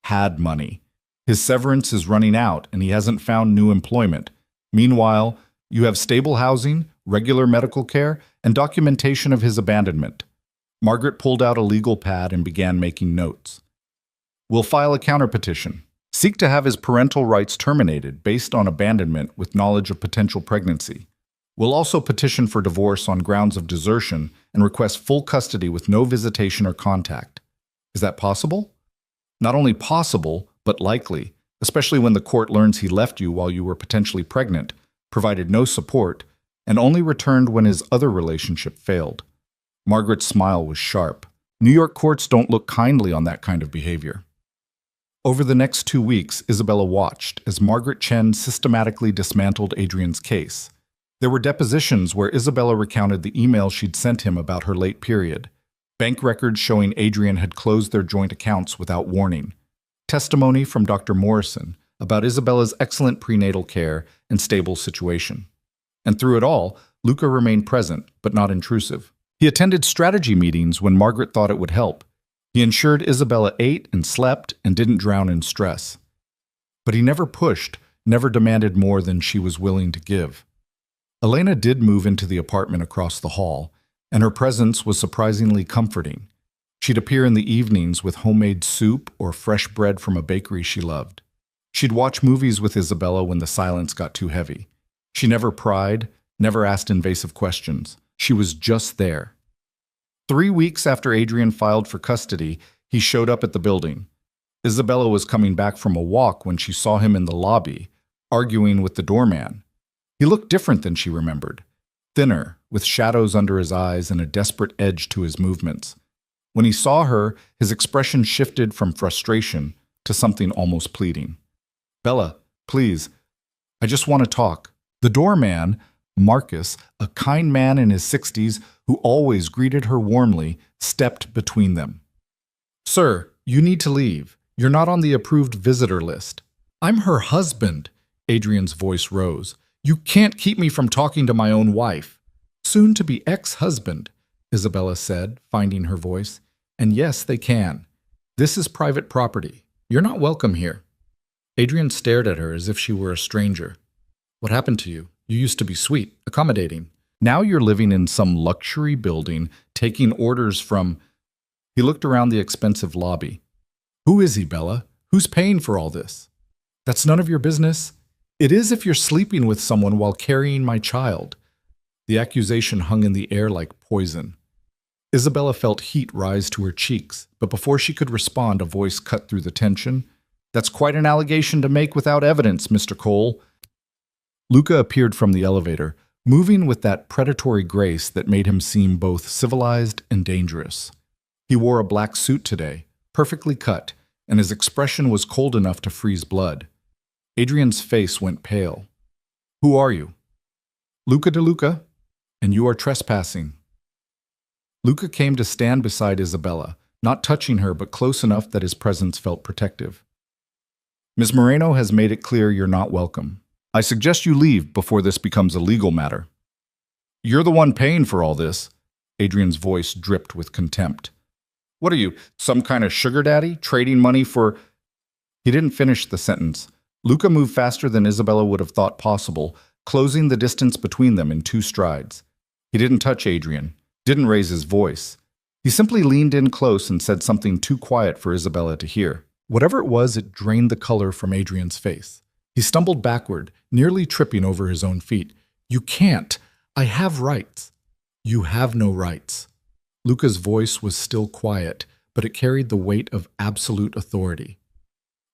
Had money. His severance is running out and he hasn't found new employment. Meanwhile, you have stable housing, regular medical care, and documentation of his abandonment. Margaret pulled out a legal pad and began making notes. We'll file a counterpetition. Seek to have his parental rights terminated based on abandonment with knowledge of potential pregnancy. We'll also petition for divorce on grounds of desertion and request full custody with no visitation or contact. Is that possible? Not only possible, but likely, especially when the court learns he left you while you were potentially pregnant, provided no support, and only returned when his other relationship failed. Margaret's smile was sharp. New York courts don't look kindly on that kind of behavior. Over the next 2 weeks, Isabella watched as Margaret Chen systematically dismantled Adrian's case. There were depositions where Isabella recounted the emails she'd sent him about her late period, bank records showing Adrian had closed their joint accounts without warning, testimony from Dr. Morrison about Isabella's excellent prenatal care and stable situation. And through it all, Luca remained present, but not intrusive. He attended strategy meetings when Margaret thought it would help. He ensured Isabella ate and slept and didn't drown in stress. But he never pushed, never demanded more than she was willing to give. Elena did move into the apartment across the hall, and her presence was surprisingly comforting. She'd appear in the evenings with homemade soup or fresh bread from a bakery she loved. She'd watch movies with Isabella when the silence got too heavy. She never pried, never asked invasive questions. She was just there. 3 weeks after Adrian filed for custody, he showed up at the building. Isabella was coming back from a walk when she saw him in the lobby, arguing with the doorman. He looked different than she remembered. Thinner, with shadows under his eyes and a desperate edge to his movements. When he saw her, his expression shifted from frustration to something almost pleading. Bella, Please, I just want to talk." The doorman, Marcus, a kind man in his 60s who always greeted her warmly, stepped between them. "Sir, you need to leave. You're not on the approved visitor list." "I'm her husband," Adrian's voice rose. "You can't keep me from talking to my own wife." "Soon to be ex-husband," Isabella said, finding her voice. "And yes, they can. This is private property. You're not welcome here." Adrian stared at her as if she were a stranger. "What happened to you? You used to be sweet, accommodating. Now you're living in some luxury building, taking orders from—" He looked around the expensive lobby. "Who is he, Bella? Who's paying for all this?" "That's none of your business." "It is if you're sleeping with someone while carrying my child." The accusation hung in the air like poison. Isabella felt heat rise to her cheeks, but before she could respond, a voice cut through the tension. "That's quite an allegation to make without evidence, Mr. Cole." Luca appeared from the elevator, moving with that predatory grace that made him seem both civilized and dangerous. He wore a black suit today, perfectly cut, and his expression was cold enough to freeze blood. Adrian's face went pale. "Who are you?" "Luca de Luca, and you are trespassing." Luca came to stand beside Isabella, not touching her but close enough that his presence felt protective. "Ms. Moreno has made it clear you're not welcome. I suggest you leave before this becomes a legal matter." "You're the one paying for all this." Adrian's voice dripped with contempt. "What are you, some kind of sugar daddy, trading money for—" He didn't finish the sentence. Luca moved faster than Isabella would have thought possible, closing the distance between them in 2 strides. He didn't touch Adrian, didn't raise his voice. He simply leaned in close and said something too quiet for Isabella to hear. Whatever it was, it drained the color from Adrian's face. He stumbled backward, nearly tripping over his own feet. "You can't. I have rights." "You have no rights." Luca's voice was still quiet, but it carried the weight of absolute authority.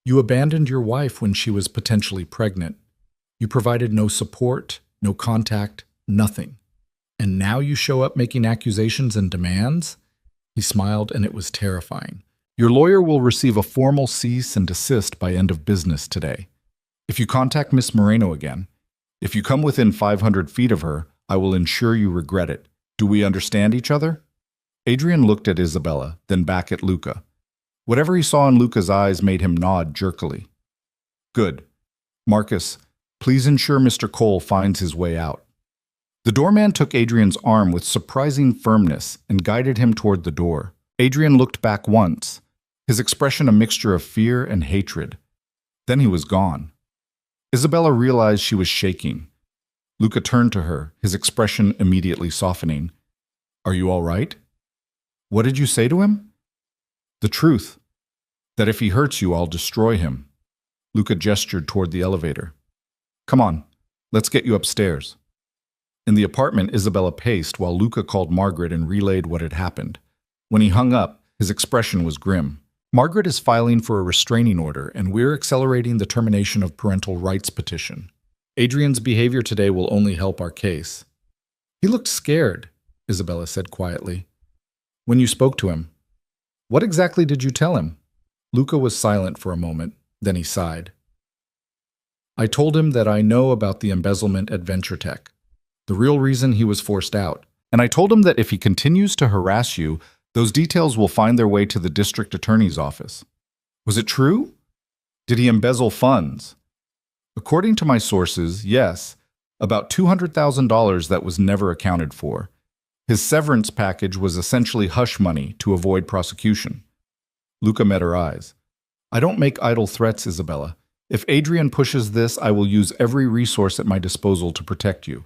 "You abandoned your wife when she was potentially pregnant. You provided no support, no contact, nothing. And now you show up making accusations and demands?" He smiled, and it was terrifying. "Your lawyer will receive a formal cease and desist by end of business today. If you contact Miss Moreno again, if you come within 500 feet of her, I will ensure you regret it. Do we understand each other?" Adrian looked at Isabella, then back at Luca. Whatever he saw in Luca's eyes made him nod jerkily. "Good. Marcus, please ensure Mr. Cole finds his way out." The doorman took Adrian's arm with surprising firmness and guided him toward the door. Adrian looked back once, his expression a mixture of fear and hatred. Then he was gone. Isabella realized she was shaking. Luca turned to her, his expression immediately softening. "Are you all right?" "What did you say to him?" "The truth. That if he hurts you, I'll destroy him." Luca gestured toward the elevator. "Come on, let's get you upstairs." In the apartment, Isabella paced while Luca called Margaret and relayed what had happened. When he hung up, his expression was grim. "Margaret is filing for a restraining order, and we're accelerating the termination of parental rights petition. Adrian's behavior today will only help our case." "He looked scared," Isabella said quietly. "When you spoke to him, what exactly did you tell him?" Luca was silent for a moment, then he sighed. "I told him that I know about the embezzlement at Venture Tech, the real reason he was forced out. And I told him that if he continues to harass you, those details will find their way to the district attorney's office." "Was it true? Did he embezzle funds?" "According to my sources, yes. About $200,000 that was never accounted for. His severance package was essentially hush money to avoid prosecution." Luca met her eyes. "I don't make idle threats, Isabella. If Adrian pushes this, I will use every resource at my disposal to protect you."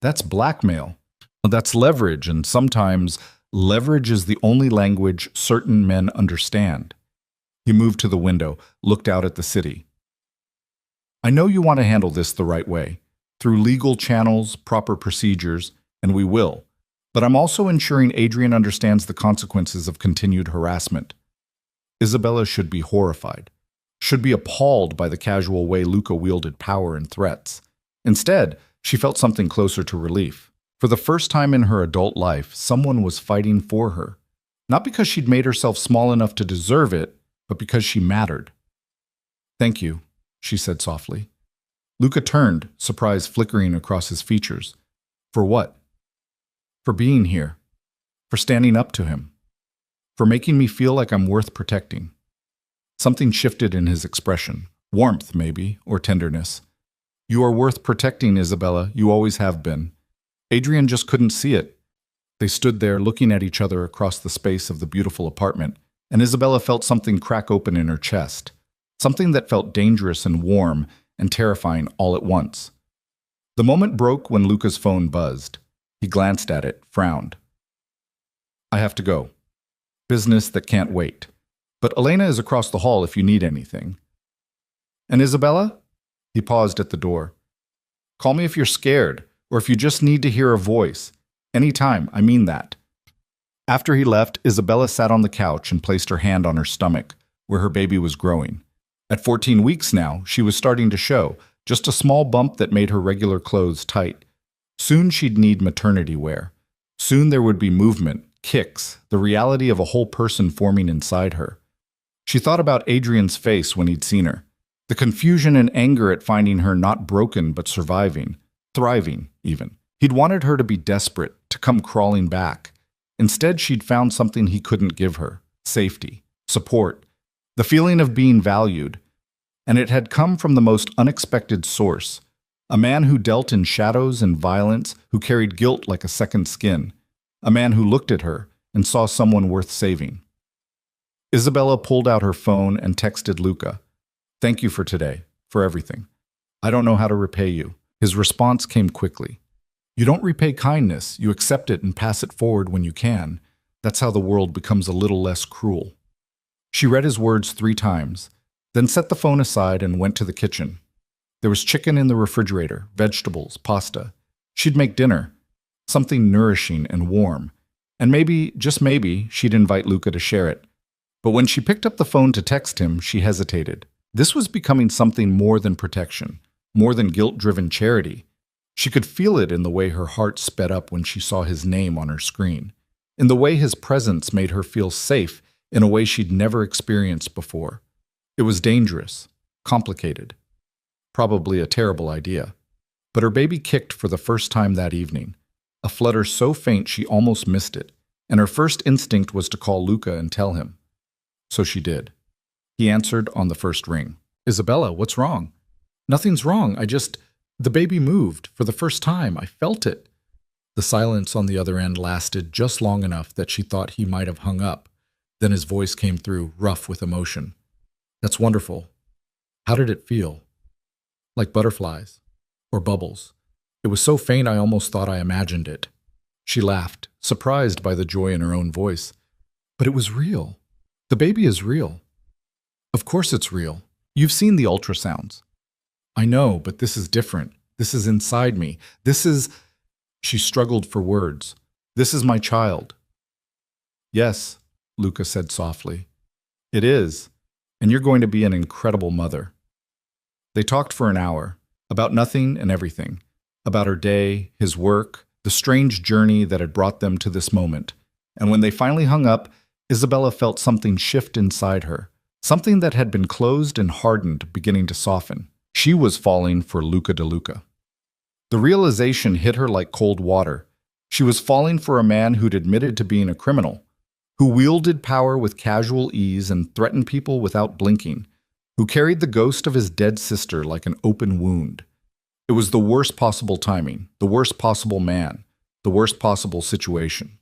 "That's blackmail. That's leverage, and sometimes leverage is the only language certain men understand." He moved to the window, looked out at the city. "I know you want to handle this the right way, through legal channels, proper procedures, and we will. But I'm also ensuring Adrian understands the consequences of continued harassment." Isabella should be horrified, should be appalled by the casual way Luca wielded power and threats. Instead, she felt something closer to relief. For the first time in her adult life, someone was fighting for her. Not because she'd made herself small enough to deserve it, but because she mattered. "Thank you," she said softly. Luca turned, surprise flickering across his features. For what? For being here. For standing up to him. For making me feel like I'm worth protecting. Something shifted in his expression. Warmth, maybe, or tenderness. You are worth protecting, Isabella. You always have been. Adrian just couldn't see it. They stood there looking at each other across the space of the beautiful apartment, and Isabella felt something crack open in her chest. Something that felt dangerous and warm and terrifying all at once. The moment broke when Luca's phone buzzed. He glanced at it, frowned. I have to go. Business that can't wait. But Elena is across the hall if you need anything. And Isabella? He paused at the door. Call me if you're scared, or if you just need to hear a voice. Anytime, I mean that. After he left, Isabella sat on the couch and placed her hand on her stomach, where her baby was growing. At 14 weeks now, she was starting to show, just a small bump that made her regular clothes tight. Soon she'd need maternity wear. Soon there would be movement, kicks, the reality of a whole person forming inside her. She thought about Adrian's face when he'd seen her. The confusion and anger at finding her not broken but surviving, thriving even. He'd wanted her to be desperate, to come crawling back. Instead, she'd found something he couldn't give her: safety, support, the feeling of being valued. And it had come from the most unexpected source. A man who dealt in shadows and violence, who carried guilt like a second skin. A man who looked at her and saw someone worth saving. Isabella pulled out her phone and texted Luca. Thank you for today, for everything. I don't know how to repay you. His response came quickly. You don't repay kindness, you accept it and pass it forward when you can. That's how the world becomes a little less cruel. She read his words 3 times, then set the phone aside and went to the kitchen. There was chicken in the refrigerator, vegetables, pasta. She'd make dinner, something nourishing and warm. And maybe, just maybe, she'd invite Luca to share it. But when she picked up the phone to text him, she hesitated. This was becoming something more than protection, more than guilt-driven charity. She could feel it in the way her heart sped up when she saw his name on her screen, in the way his presence made her feel safe in a way she'd never experienced before. It was dangerous, complicated, probably a terrible idea. But her baby kicked for the first time that evening, a flutter so faint she almost missed it, and her first instinct was to call Luca and tell him. So she did. He answered on the first ring. Isabella, what's wrong? Nothing's wrong. The baby moved. For the first time, I felt it. The silence on the other end lasted just long enough that she thought he might have hung up. Then his voice came through, rough with emotion. That's wonderful. How did it feel? Like butterflies. Or bubbles. It was so faint I almost thought I imagined it. She laughed, surprised by the joy in her own voice. But it was real. The baby is real. Of course it's real. You've seen the ultrasounds. I know, but this is different. This is inside me. She struggled for words. This is my child. Yes, Luca said softly. It is, and you're going to be an incredible mother. They talked for an hour, about nothing and everything, about her day, his work, the strange journey that had brought them to this moment. And when they finally hung up, Isabella felt something shift inside her, something that had been closed and hardened beginning to soften. She was falling for Luca de Luca. The realization hit her like cold water. She was falling for a man who'd admitted to being a criminal, who wielded power with casual ease and threatened people without blinking, who carried the ghost of his dead sister like an open wound. It was the worst possible timing, the worst possible man, the worst possible situation.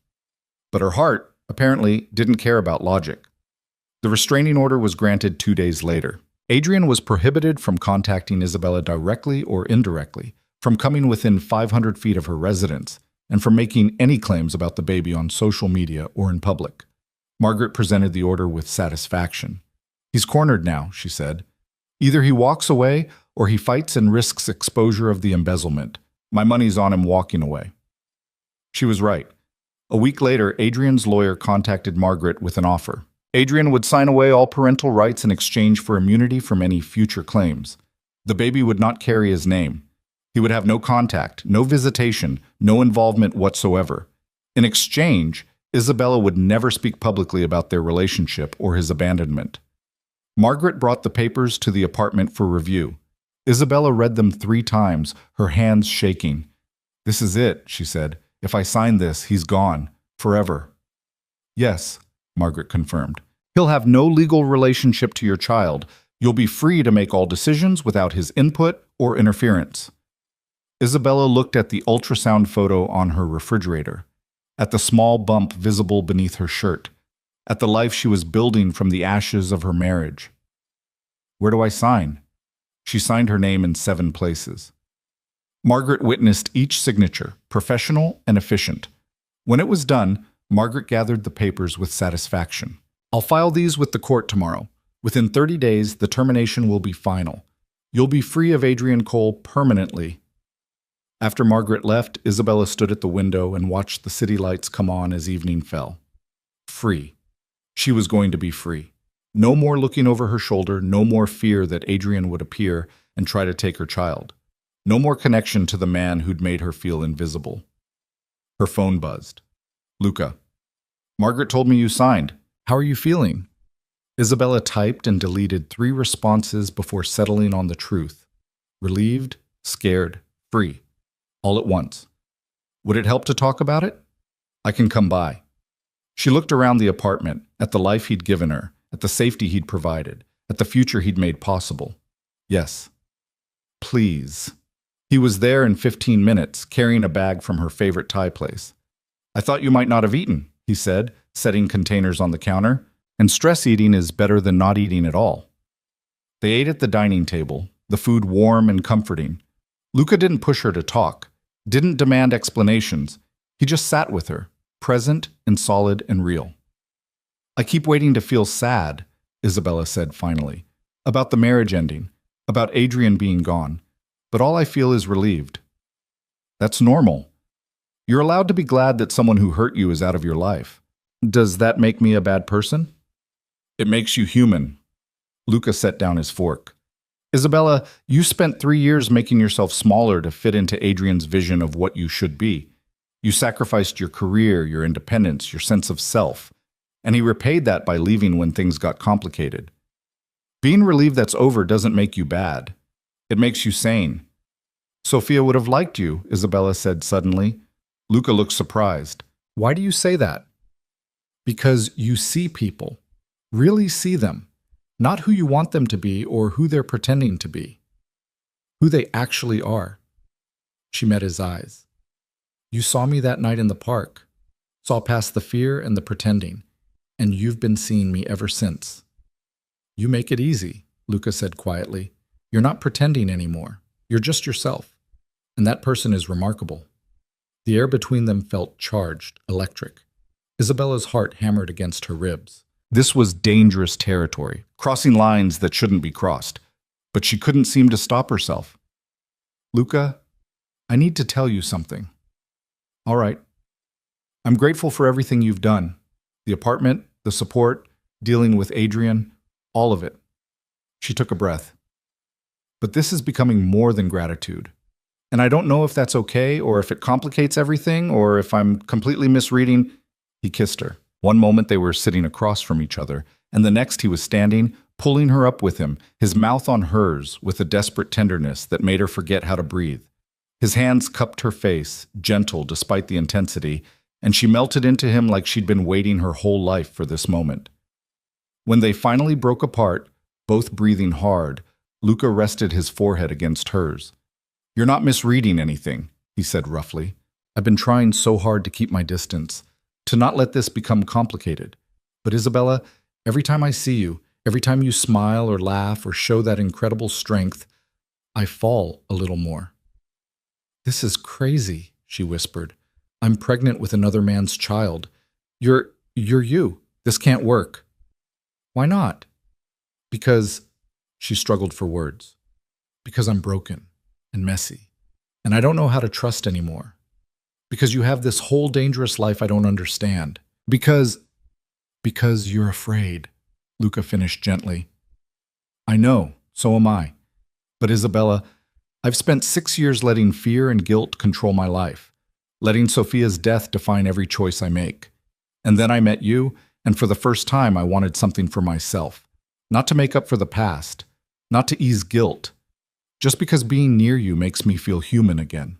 But her heart, apparently, didn't care about logic. The restraining order was granted 2 days later. Adrian was prohibited from contacting Isabella directly or indirectly, from coming within 500 feet of her residence, and from making any claims about the baby on social media or in public. Margaret presented the order with satisfaction. He's cornered now, she said. Either he walks away or he fights and risks exposure of the embezzlement. My money's on him walking away. She was right. A week later, Adrian's lawyer contacted Margaret with an offer. Adrian would sign away all parental rights in exchange for immunity from any future claims. The baby would not carry his name. He would have no contact, no visitation, no involvement whatsoever. In exchange, Isabella would never speak publicly about their relationship or his abandonment. Margaret brought the papers to the apartment for review. Isabella read them 3 times, her hands shaking. "This is it," she said. "If I sign this, he's gone. Forever." "Yes," Margaret confirmed. "He'll have no legal relationship to your child. You'll be free to make all decisions without his input or interference." Isabella looked at the ultrasound photo on her refrigerator, at the small bump visible beneath her shirt, at the life she was building from the ashes of her marriage. "Where do I sign?" She signed her name in 7 places. Margaret witnessed each signature, professional and efficient. When it was done, Margaret gathered the papers with satisfaction. "I'll file these with the court tomorrow. Within 30 days, the termination will be final. You'll be free of Adrian Cole permanently." After Margaret left, Isabella stood at the window and watched the city lights come on as evening fell. Free. She was going to be free. No more looking over her shoulder, no more fear that Adrian would appear and try to take her child. No more connection to the man who'd made her feel invisible. Her phone buzzed. "Luca. Margaret told me you signed. How are you feeling?" Isabella typed and deleted 3 responses before settling on the truth. Relieved, scared, free. All at once. Would it help to talk about it? "I can come by." She looked around the apartment, at the life he'd given her, at the safety he'd provided, at the future he'd made possible. Yes. Please. He was there in 15 minutes, carrying a bag from her favorite Thai place. "I thought you might not have eaten," he said, setting containers on the counter. "And stress eating is better than not eating at all." They ate at the dining table, the food warm and comforting. Luca didn't push her to talk, didn't demand explanations. He just sat with her, present and solid and real. "I keep waiting to feel sad," Isabella said finally, "about the marriage ending, about Adrian being gone. But all I feel is relieved." "That's normal. You're allowed to be glad that someone who hurt you is out of your life. Does that make me a bad person?" "It makes you human." Luca set down his fork. "Isabella, you spent 3 years making yourself smaller to fit into Adrian's vision of what you should be. You sacrificed your career, your independence, your sense of self, and he repaid that by leaving when things got complicated. Being relieved that's over doesn't make you bad. It makes you sane." "Sophia would have liked you," Isabella said suddenly. Luca looked surprised. "Why do you say that?" "Because you see people. Really see them. Not who you want them to be or who they're pretending to be. Who they actually are." She met his eyes. "You saw me that night in the park. Saw past the fear and the pretending. And you've been seeing me ever since." "You make it easy," Luca said quietly. "You're not pretending anymore. You're just yourself. And that person is remarkable." The air between them felt charged, electric. Isabella's heart hammered against her ribs. This was dangerous territory, crossing lines that shouldn't be crossed. But she couldn't seem to stop herself. "Luca, I need to tell you something." "All right. I'm grateful for everything you've done. The apartment, the support, dealing with Adrian, all of it." She took a breath. "But this is becoming more than gratitude. And I don't know if that's okay, or if it complicates everything, or if I'm completely misreading." He kissed her. One moment they were sitting across from each other, and the next he was standing, pulling her up with him, his mouth on hers with a desperate tenderness that made her forget how to breathe. His hands cupped her face, gentle despite the intensity, and she melted into him like she'd been waiting her whole life for this moment. When they finally broke apart, both breathing hard, Luca rested his forehead against hers. "You're not misreading anything," he said roughly. "I've been trying so hard to keep my distance, to not let this become complicated. But Isabella, every time I see you, every time you smile or laugh or show that incredible strength, I fall a little more." "This is crazy," she whispered. "I'm pregnant with another man's child. You're you. This can't work." "Why not?" "Because," she struggled for words, "because I'm broken and messy, and I don't know how to trust anymore. Because you have this whole dangerous life I don't understand. Because you're afraid," Luca finished gently. "I know, so am I. But Isabella, I've spent 6 years letting fear and guilt control my life, letting Sophia's death define every choice I make. And then I met you, and for the first time I wanted something for myself. Not to make up for the past, not to ease guilt, just because being near you makes me feel human again.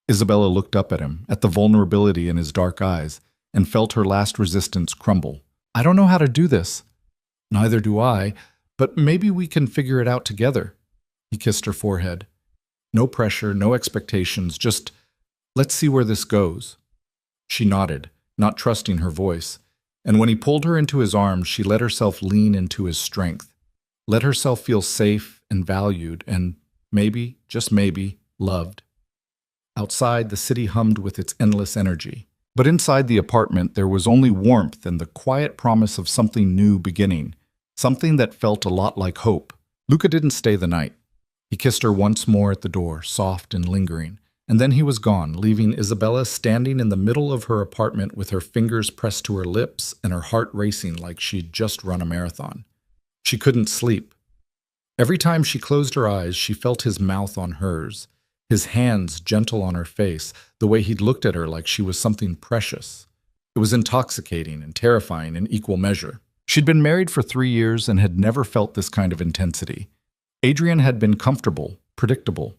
Isabella looked up at him, at the vulnerability in his dark eyes, and felt her last resistance crumble. I don't know how to do this. Neither do I, but maybe we can figure it out together. He kissed her forehead. No pressure, no expectations, just let's see where this goes. She nodded, not trusting her voice, and when he pulled her into his arms, she let herself lean into his strength, let herself feel safe and valued and maybe, just maybe, loved. Outside, the city hummed with its endless energy. But inside the apartment, there was only warmth and the quiet promise of something new beginning, something that felt a lot like hope. Luca didn't stay the night. He kissed her once more at the door, soft and lingering, and then he was gone, leaving Isabella standing in the middle of her apartment with her fingers pressed to her lips and her heart racing like she'd just run a marathon. She couldn't sleep. Every time she closed her eyes, she felt his mouth on hers, his hands gentle on her face, the way he'd looked at her like she was something precious. It was intoxicating and terrifying in equal measure. She'd been married for 3 years and had never felt this kind of intensity. Adrian had been comfortable, predictable,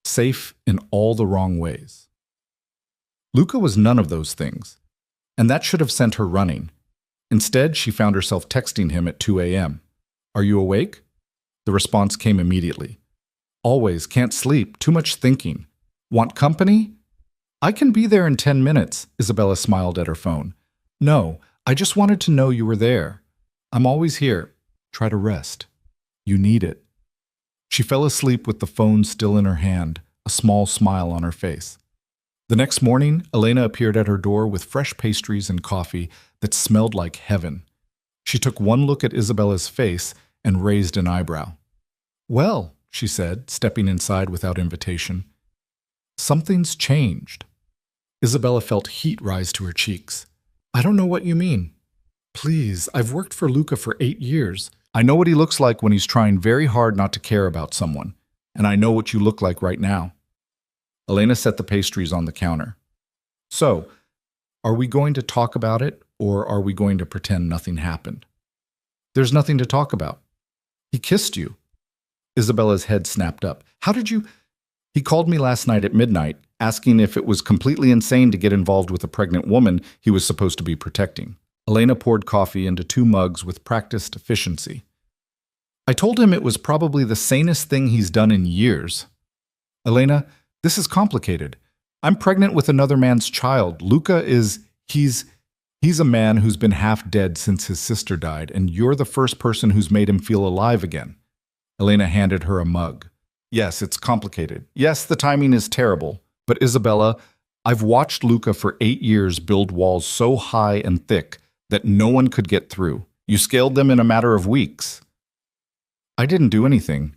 safe in all the wrong ways. Luca was none of those things, and that should have sent her running. Instead, she found herself texting him at 2 a.m. Are you awake? The response came immediately. Always, can't sleep, too much thinking. Want company? I can be there in 10 minutes, Isabella smiled at her phone. No, I just wanted to know you were there. I'm always here. Try to rest. You need it. She fell asleep with the phone still in her hand, a small smile on her face. The next morning, Elena appeared at her door with fresh pastries and coffee that smelled like heaven. She took one look at Isabella's face and raised an eyebrow. Well, she said, stepping inside without invitation. Something's changed. Isabella felt heat rise to her cheeks. I don't know what you mean. Please, I've worked for Luca for 8 years. I know what he looks like when he's trying very hard not to care about someone, and I know what you look like right now. Elena set the pastries on the counter. So, are we going to talk about it, or are we going to pretend nothing happened? There's nothing to talk about. He kissed you. Isabella's head snapped up. How did you... He called me last night at midnight, asking if it was completely insane to get involved with a pregnant woman he was supposed to be protecting. Elena poured coffee into 2 mugs with practiced efficiency. I told him it was probably the sanest thing he's done in years. Elena, this is complicated. I'm pregnant with another man's child. Luca is... He's a man who's been half dead since his sister died, and you're the first person who's made him feel alive again. Elena handed her a mug. Yes, it's complicated. Yes, the timing is terrible. But Isabella, I've watched Luca for 8 years build walls so high and thick that no one could get through. You scaled them in a matter of weeks. I didn't do anything.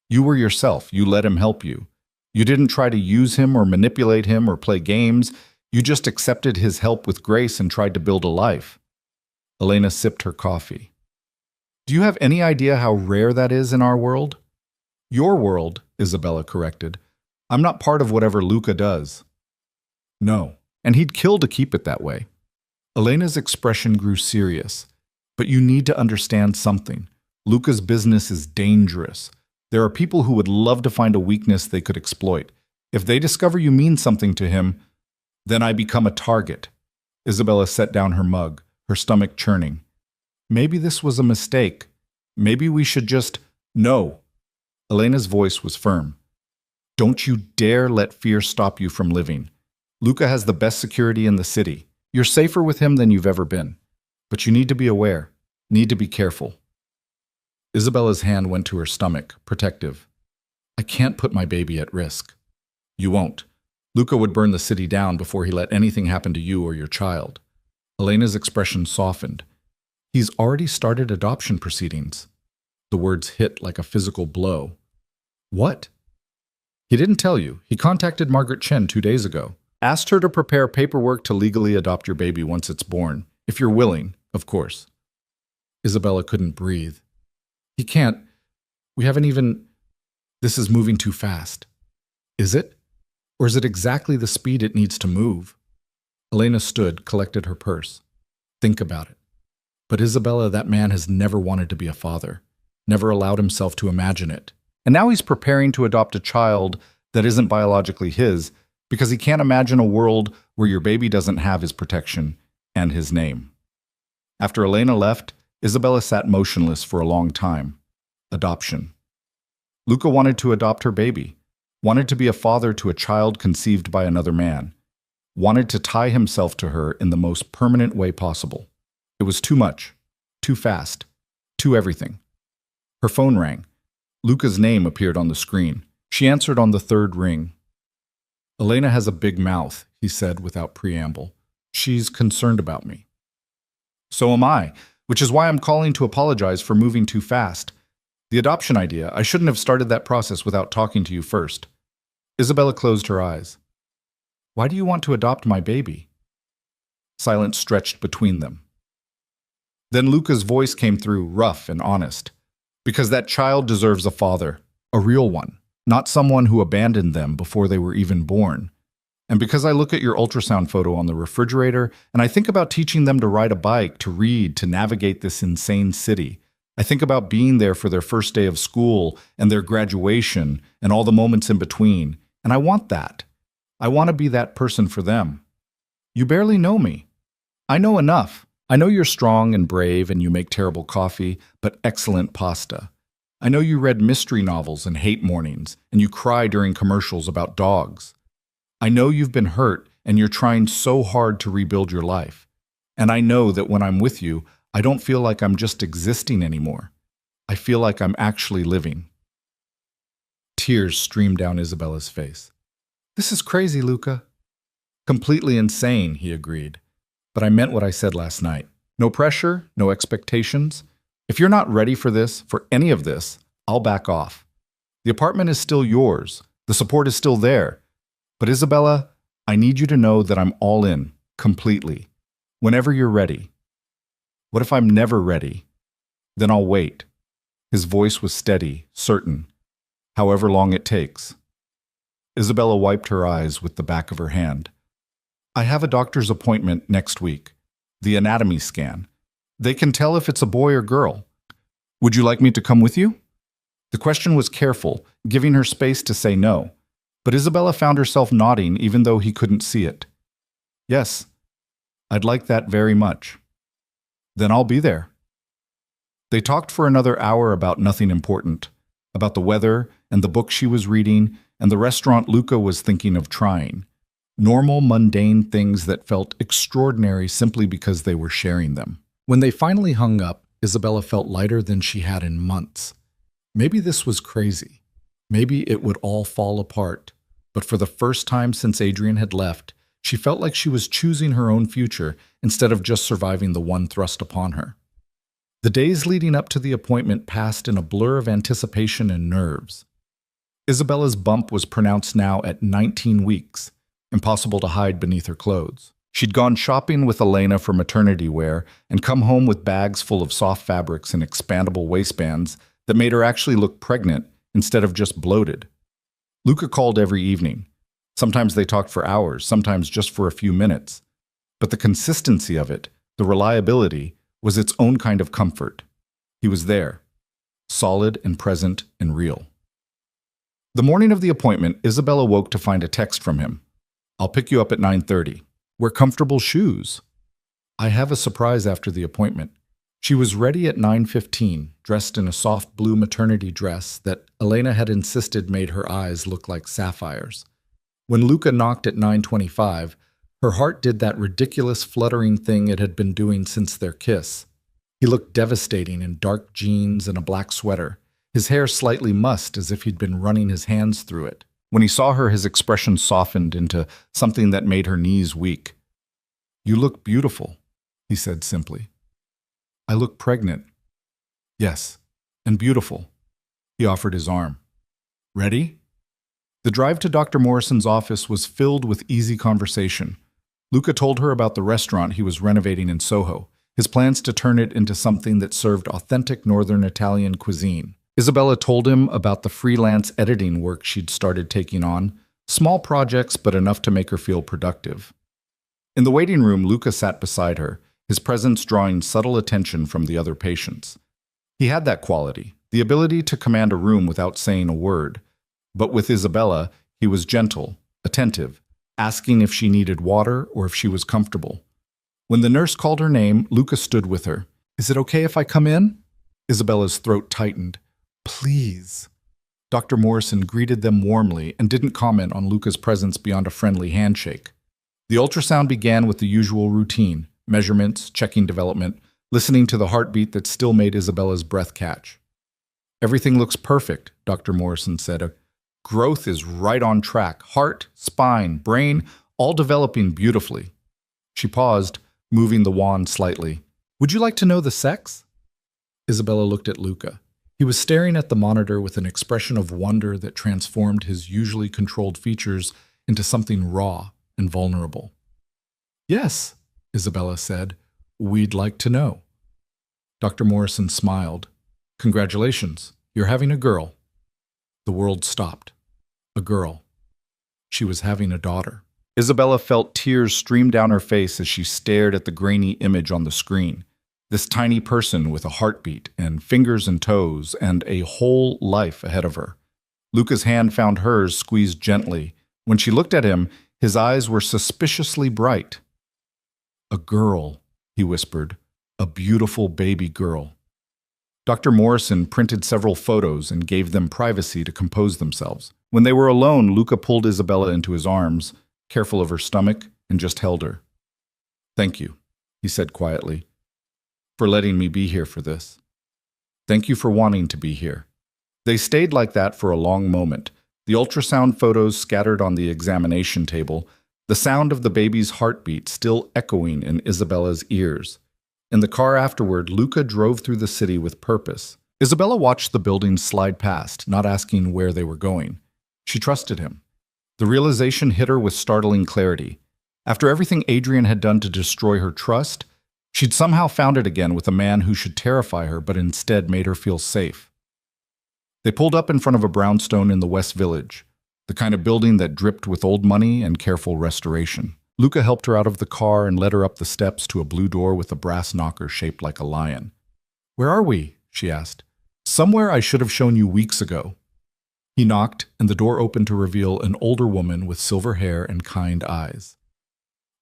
You were yourself. You let him help you. You didn't try to use him or manipulate him or play games. You just accepted his help with grace and tried to build a life. Elena sipped her coffee. Do you have any idea how rare that is in our world? Your world, Isabella corrected. I'm not part of whatever Luca does. No, and he'd kill to keep it that way. Elena's expression grew serious. But you need to understand something. Luca's business is dangerous. There are people who would love to find a weakness they could exploit. If they discover you mean something to him, then I become a target. Isabella set down her mug, her stomach churning. Maybe this was a mistake. Maybe we should just... No. Elena's voice was firm. Don't you dare let fear stop you from living. Luca has the best security in the city. You're safer with him than you've ever been. But you need to be aware, need to be careful. Isabella's hand went to her stomach, protective. I can't put my baby at risk. You won't. Luca would burn the city down before he let anything happen to you or your child. Elena's expression softened. He's already started adoption proceedings. The words hit like a physical blow. What? He didn't tell you. He contacted Margaret Chen 2 days ago. Asked her to prepare paperwork to legally adopt your baby once it's born. If you're willing, of course. Isabella couldn't breathe. He can't. We haven't even... This is moving too fast. Is it? Or is it exactly the speed it needs to move? Elena stood, collected her purse. Think about it. But Isabella, that man has never wanted to be a father, never allowed himself to imagine it. And now he's preparing to adopt a child that isn't biologically his because he can't imagine a world where your baby doesn't have his protection and his name. After Elena left, Isabella sat motionless for a long time. Adoption. Luca wanted to adopt her baby, wanted to be a father to a child conceived by another man, wanted to tie himself to her in the most permanent way possible. It was too much, too fast, too everything. Her phone rang. Luca's name appeared on the screen. She answered on the third ring. Elena has a big mouth, he said without preamble. She's concerned about me. So am I, which is why I'm calling to apologize for moving too fast. The adoption idea, I shouldn't have started that process without talking to you first. Isabella closed her eyes. Why do you want to adopt my baby? Silence stretched between them. Then Luca's voice came through, rough and honest. Because that child deserves a father, a real one, not someone who abandoned them before they were even born. And because I look at your ultrasound photo on the refrigerator and I think about teaching them to ride a bike, to read, to navigate this insane city, I think about being there for their first day of school and their graduation and all the moments in between, and I want that. I want to be that person for them. You barely know me. I know enough. I know you're strong and brave and you make terrible coffee, but excellent pasta. I know you read mystery novels and hate mornings, and you cry during commercials about dogs. I know you've been hurt and you're trying so hard to rebuild your life. And I know that when I'm with you, I don't feel like I'm just existing anymore. I feel like I'm actually living. Tears streamed down Isabella's face. This is crazy, Luca. Completely insane, he agreed. But I meant what I said last night. No pressure, no expectations. If you're not ready for this, for any of this, I'll back off. The apartment is still yours. The support is still there. But Isabella, I need you to know that I'm all in, completely. Whenever you're ready. What if I'm never ready? Then I'll wait. His voice was steady, certain. However long it takes. Isabella wiped her eyes with the back of her hand. I have a doctor's appointment next week. The anatomy scan. They can tell if it's a boy or girl. Would you like me to come with you? The question was careful, giving her space to say no. But Isabella found herself nodding even though he couldn't see it. Yes, I'd like that very much. Then I'll be there. They talked for another hour about nothing important, about the weather and the book she was reading and the restaurant Luca was thinking of trying. Normal, mundane things that felt extraordinary simply because they were sharing them. When they finally hung up, Isabella felt lighter than she had in months. Maybe this was crazy. Maybe it would all fall apart. But for the first time since Adrian had left, she felt like she was choosing her own future instead of just surviving the one thrust upon her. The days leading up to the appointment passed in a blur of anticipation and nerves. Isabella's bump was pronounced now at 19 weeks, impossible to hide beneath her clothes. She'd gone shopping with Elena for maternity wear and come home with bags full of soft fabrics and expandable waistbands that made her actually look pregnant instead of just bloated. Luca called every evening. Sometimes they talked for hours, sometimes just for a few minutes. But the consistency of it, the reliability, was its own kind of comfort. He was there, solid and present and real. The morning of the appointment, Isabella woke to find a text from him. I'll pick you up at 9:30. Wear comfortable shoes. I have a surprise after the appointment. She was ready at 9:15, dressed in a soft blue maternity dress that Elena had insisted made her eyes look like sapphires. When Luca knocked at 9:25, her heart did that ridiculous fluttering thing it had been doing since their kiss. He looked devastating in dark jeans and a black sweater, his hair slightly mussed as if he'd been running his hands through it. When he saw her, his expression softened into something that made her knees weak. You look beautiful, he said simply. I look pregnant. Yes, and beautiful. He offered his arm. Ready? The drive to Dr. Morrison's office was filled with easy conversation. Luca told her about the restaurant he was renovating in Soho, his plans to turn it into something that served authentic Northern Italian cuisine. Isabella told him about the freelance editing work she'd started taking on, small projects but enough to make her feel productive. In the waiting room, Luca sat beside her, his presence drawing subtle attention from the other patients. He had that quality, the ability to command a room without saying a word. But with Isabella, he was gentle, attentive, asking if she needed water or if she was comfortable. When the nurse called her name, Luca stood with her. "Is it okay if I come in?" Isabella's throat tightened. "Please." Dr. Morrison greeted them warmly and didn't comment on Luca's presence beyond a friendly handshake. The ultrasound began with the usual routine: measurements, checking development, listening to the heartbeat that still made Isabella's breath catch. "Everything looks perfect," Dr. Morrison said. "Growth is right on track. Heart, spine, brain, all developing beautifully." She paused, moving the wand slightly. "Would you like to know the sex?" Isabella looked at Luca. He was staring at the monitor with an expression of wonder that transformed his usually controlled features into something raw and vulnerable. "Yes," Isabella said. "We'd like to know." Dr. Morrison smiled. "Congratulations, you're having a girl." The world stopped. A girl. She was having a daughter. Isabella felt tears stream down her face as she stared at the grainy image on the screen. This tiny person with a heartbeat and fingers and toes and a whole life ahead of her. Luca's hand found hers, squeezed gently. When she looked at him, his eyes were suspiciously bright. "A girl," he whispered. "A beautiful baby girl." Dr. Morrison printed several photos and gave them privacy to compose themselves. When they were alone, Luca pulled Isabella into his arms, careful of her stomach, and just held her. "Thank you," he said quietly, "for letting me be here for this. Thank you for wanting to be here." They stayed like that for a long moment, the ultrasound photos scattered on the examination table, the sound of the baby's heartbeat still echoing in Isabella's ears. In the car afterward, Luca drove through the city with purpose. Isabella watched the buildings slide past, not asking where they were going. She trusted him. The realization hit her with startling clarity. After everything Adrian had done to destroy her trust, she'd somehow found it again with a man who should terrify her but instead made her feel safe. They pulled up in front of a brownstone in the West Village, the kind of building that dripped with old money and careful restoration. Luca helped her out of the car and led her up the steps to a blue door with a brass knocker shaped like a lion. "Where are we?" she asked. "Somewhere I should have shown you weeks ago." He knocked, and the door opened to reveal an older woman with silver hair and kind eyes.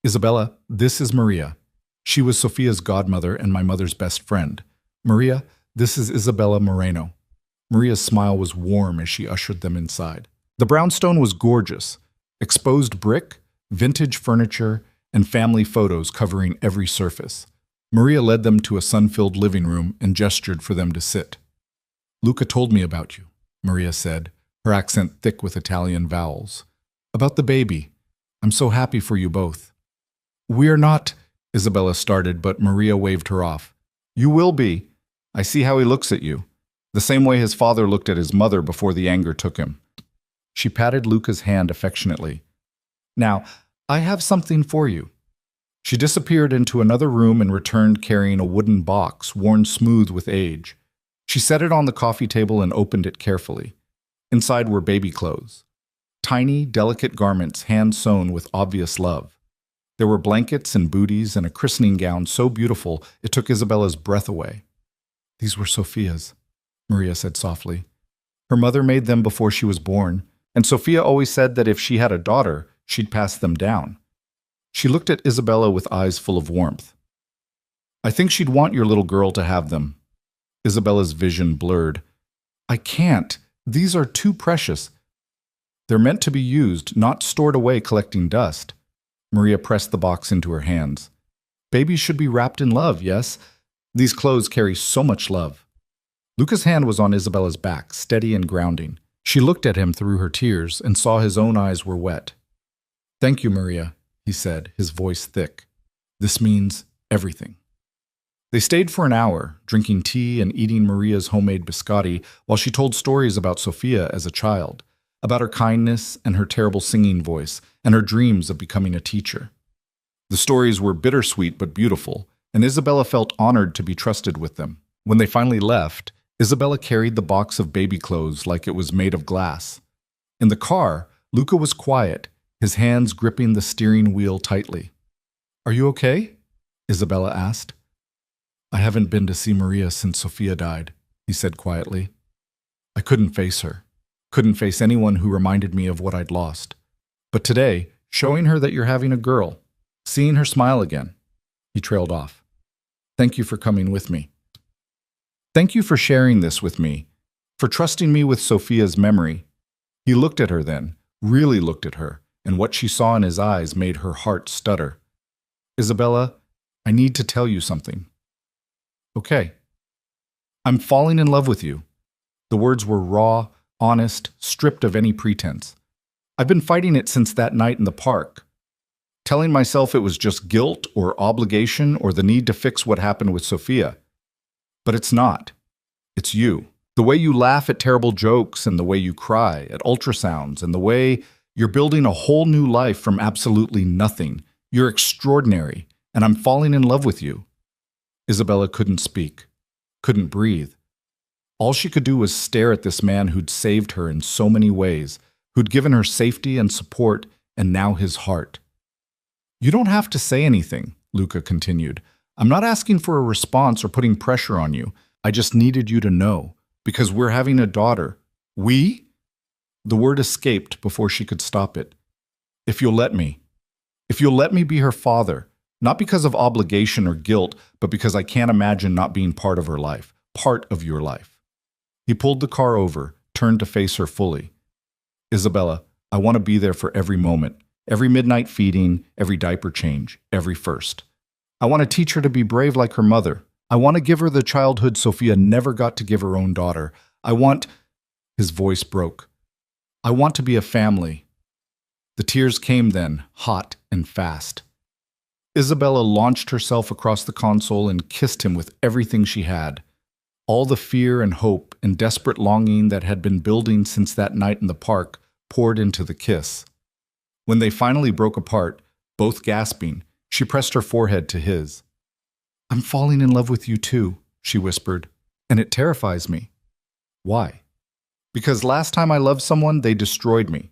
"Isabella, this is Maria. She was Sophia's godmother and my mother's best friend. Maria, this is Isabella Moreno." Maria's smile was warm as she ushered them inside. The brownstone was gorgeous. Exposed brick, vintage furniture, and family photos covering every surface. Maria led them to a sun-filled living room and gestured for them to sit. "Luca told me about you," Maria said, her accent thick with Italian vowels. "About the baby. I'm so happy for you both." "We're not," Isabella started, but Maria waved her off. "You will be. I see how he looks at you. The same way his father looked at his mother before the anger took him." She patted Luca's hand affectionately. "Now, I have something for you." She disappeared into another room and returned carrying a wooden box worn smooth with age. She set it on the coffee table and opened it carefully. Inside were baby clothes. Tiny, delicate garments hand-sewn with obvious love. There were blankets and booties and a christening gown so beautiful it took Isabella's breath away. "These were Sophia's," Maria said softly. "Her mother made them before she was born, and Sophia always said that if she had a daughter, she'd pass them down." She looked at Isabella with eyes full of warmth. "I think she'd want your little girl to have them." Isabella's vision blurred. "I can't. These are too precious. They're meant to be used, not stored away collecting dust." Maria pressed the box into her hands. "Babies should be wrapped in love, yes? These clothes carry so much love." Luca's hand was on Isabella's back, steady and grounding. She looked at him through her tears and saw his own eyes were wet. "Thank you, Maria," he said, his voice thick. "This means everything." They stayed for an hour, drinking tea and eating Maria's homemade biscotti while she told stories about Sophia as a child, about her kindness and her terrible singing voice, and her dreams of becoming a teacher. The stories were bittersweet but beautiful, and Isabella felt honored to be trusted with them. When they finally left, Isabella carried the box of baby clothes like it was made of glass. In the car, Luca was quiet, his hands gripping the steering wheel tightly. "Are you okay?" Isabella asked. I haven't been to see Maria since Sophia died, he said quietly. I couldn't face her. Couldn't face anyone who reminded me of what I'd lost. But today, showing her that you're having a girl, seeing her smile again, he trailed off. Thank you for coming with me. Thank you for sharing this with me, for trusting me with Sophia's memory. He looked at her then, really looked at her, and what she saw in his eyes made her heart stutter. Isabella, I need to tell you something. Okay. I'm falling in love with you. The words were raw, honest, stripped of any pretense. I've been fighting it since that night in the park, telling myself it was just guilt or obligation or the need to fix what happened with Sophia. But it's not. It's you. The way you laugh at terrible jokes and the way you cry at ultrasounds and the way you're building a whole new life from absolutely nothing. You're extraordinary, and I'm falling in love with you. Isabella couldn't speak, couldn't breathe. All she could do was stare at this man who'd saved her in so many ways, who'd given her safety and support, and now his heart. You don't have to say anything, Luca continued. I'm not asking for a response or putting pressure on you. I just needed you to know, because we're having a daughter. We? The word escaped before she could stop it. If you'll let me. If you'll let me be her father, not because of obligation or guilt, but because I can't imagine not being part of her life, part of your life. He pulled the car over, turned to face her fully. Isabella, I want to be there for every moment, every midnight feeding, every diaper change, every first. I want to teach her to be brave like her mother. I want to give her the childhood Sophia never got to give her own daughter. I want... His voice broke. I want to be a family. The tears came then, hot and fast. Isabella launched herself across the console and kissed him with everything she had. All the fear and hope and desperate longing that had been building since that night in the park poured into the kiss. When they finally broke apart, both gasping, she pressed her forehead to his. I'm falling in love with you too, she whispered, and it terrifies me. Why? Because last time I loved someone, they destroyed me.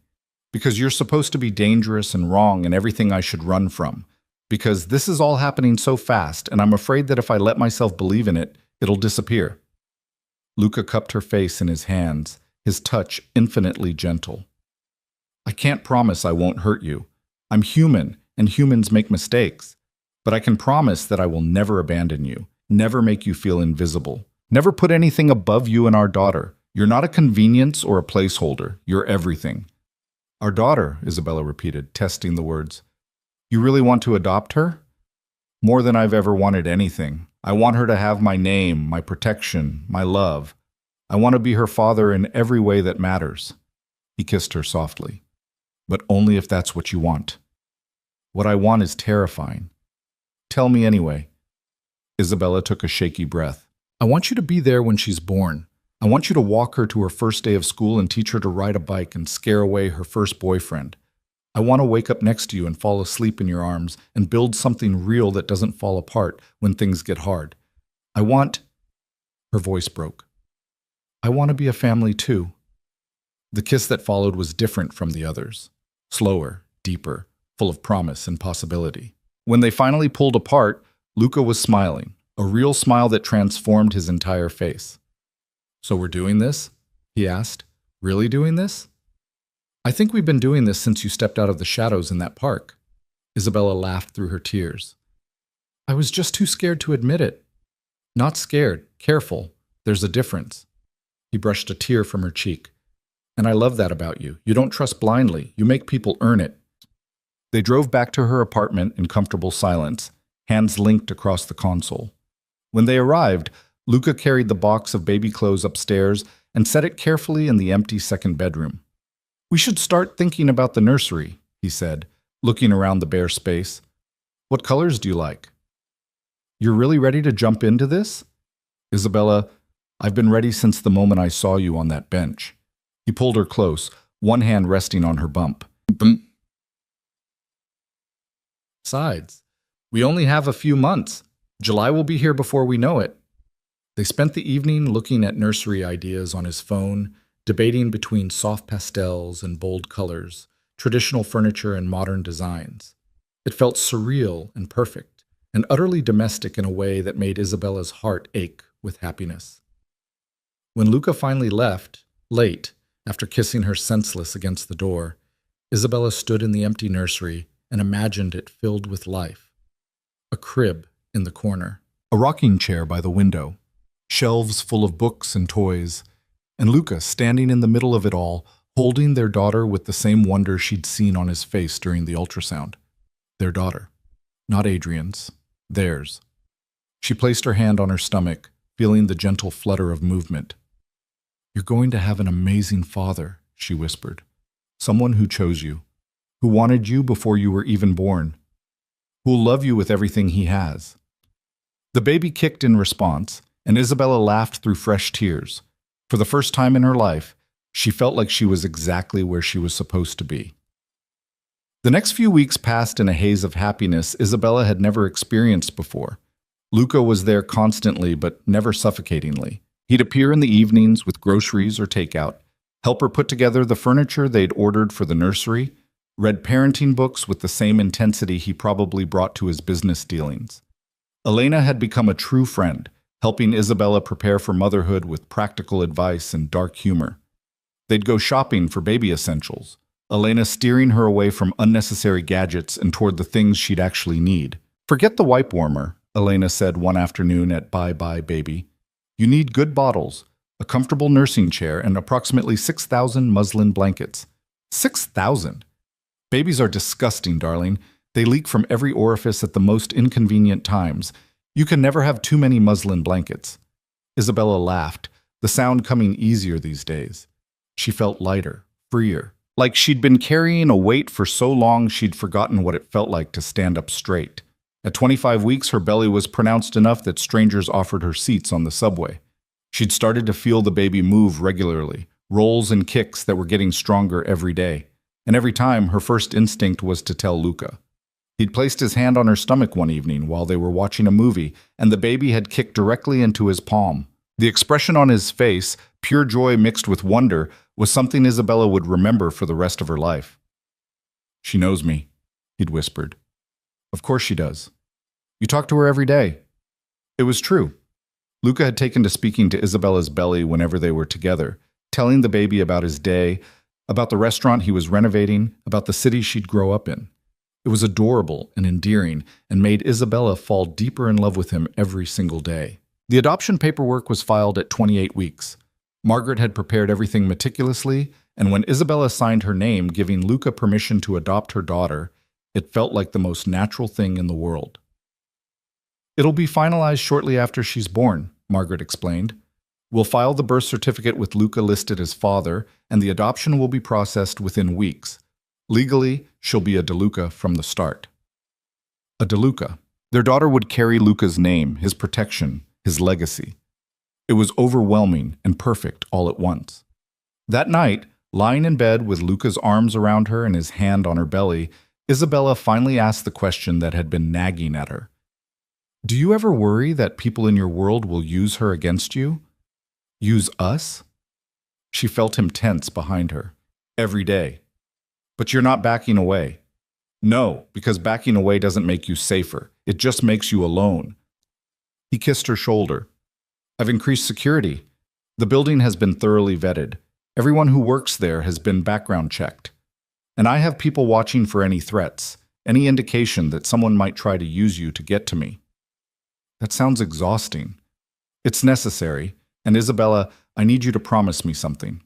Because you're supposed to be dangerous and wrong and everything I should run from. Because this is all happening so fast, and I'm afraid that if I let myself believe in it, it'll disappear. Luca cupped her face in his hands, his touch infinitely gentle. I can't promise I won't hurt you. I'm human, and humans make mistakes. But I can promise that I will never abandon you, never make you feel invisible, never put anything above you and our daughter. You're not a convenience or a placeholder. You're everything. Our daughter, Isabella repeated, testing the words. You really want to adopt her? More than I've ever wanted anything. I want her to have my name, my protection, my love. I want to be her father in every way that matters. He kissed her softly. But only if that's what you want. What I want is terrifying. Tell me anyway. Isabella took a shaky breath. I want you to be there when she's born. I want you to walk her to her first day of school and teach her to ride a bike and scare away her first boyfriend. I want to wake up next to you and fall asleep in your arms and build something real that doesn't fall apart when things get hard. I want... Her voice broke. I want to be a family too. The kiss that followed was different from the others. Slower, deeper, full of promise and possibility. When they finally pulled apart, Luca was smiling, a real smile that transformed his entire face. So we're doing this? He asked. Really doing this? I think we've been doing this since you stepped out of the shadows in that park. Isabella laughed through her tears. I was just too scared to admit it. Not scared, careful. There's a difference. He brushed a tear from her cheek. And I love that about you. You don't trust blindly. You make people earn it. They drove back to her apartment in comfortable silence, hands linked across the console. When they arrived, Luca carried the box of baby clothes upstairs and set it carefully in the empty second bedroom. We should start thinking about the nursery, he said, looking around the bare space. What colors do you like? You're really ready to jump into this? Isabella, I've been ready since the moment I saw you on that bench. He pulled her close, one hand resting on her bump. Besides, we only have a few months. July will be here before we know it. They spent the evening looking at nursery ideas on his phone, debating between soft pastels and bold colors, traditional furniture and modern designs. It felt surreal and perfect, and utterly domestic in a way that made Isabella's heart ache with happiness. When Luca finally left, late, after kissing her senseless against the door, Isabella stood in the empty nursery and imagined it filled with life. A crib in the corner, a rocking chair by the window, shelves full of books and toys, and Luca standing in the middle of it all, holding their daughter with the same wonder she'd seen on his face during the ultrasound. Their daughter. Not Adrian's. Theirs. She placed her hand on her stomach, feeling the gentle flutter of movement. "You're going to have an amazing father," she whispered. "Someone who chose you, who wanted you before you were even born, who'll love you with everything he has." The baby kicked in response, and Isabella laughed through fresh tears. For the first time in her life, she felt like she was exactly where she was supposed to be. The next few weeks passed in a haze of happiness Isabella had never experienced before. Luca was there constantly, but never suffocatingly. He'd appear in the evenings with groceries or takeout, help her put together the furniture they'd ordered for the nursery, read parenting books with the same intensity he probably brought to his business dealings. Elena had become a true friend, helping Isabella prepare for motherhood with practical advice and dark humor. They'd go shopping for baby essentials, Elena steering her away from unnecessary gadgets and toward the things she'd actually need. "Forget the wipe warmer," Elena said one afternoon at Bye Bye Baby. "You need good bottles, a comfortable nursing chair, and approximately 6,000 muslin blankets." 6,000! Babies are disgusting, darling. They leak from every orifice at the most inconvenient times. You can never have too many muslin blankets. Isabella laughed, the sound coming easier these days. She felt lighter, freer, like she'd been carrying a weight for so long she'd forgotten what it felt like to stand up straight. At 25 weeks, her belly was pronounced enough that strangers offered her seats on the subway. She'd started to feel the baby move regularly, rolls and kicks that were getting stronger every day. And every time, her first instinct was to tell Luca. He'd placed his hand on her stomach one evening while they were watching a movie, and the baby had kicked directly into his palm. The expression on his face, pure joy mixed with wonder, was something Isabella would remember for the rest of her life. "She knows me," he'd whispered. "Of course she does. You talk to her every day." It was true. Luca had taken to speaking to Isabella's belly whenever they were together, telling the baby about his day, about the restaurant he was renovating, about the city she'd grow up in. It was adorable and endearing, and made Isabella fall deeper in love with him every single day. The adoption paperwork was filed at 28 weeks. Margaret had prepared everything meticulously, and when Isabella signed her name giving Luca permission to adopt her daughter, it felt like the most natural thing in the world. "It'll be finalized shortly after she's born," Margaret explained. "We'll file the birth certificate with Luca listed as father, and the adoption will be processed within weeks. Legally, she'll be a DeLuca from the start." A DeLuca. Their daughter would carry Luca's name, his protection, his legacy. It was overwhelming and perfect all at once. That night, lying in bed with Luca's arms around her and his hand on her belly, Isabella finally asked the question that had been nagging at her. "Do you ever worry that people in your world will use her against you? Use us?" She felt him tense behind her. "Every day. But you're not backing away." "No, because backing away doesn't make you safer. It just makes you alone." He kissed her shoulder. "I've increased security. The building has been thoroughly vetted. Everyone who works there has been background checked. And I have people watching for any threats, any indication that someone might try to use you to get to me." "That sounds exhausting." "It's necessary. And Isabella, I need you to promise me something."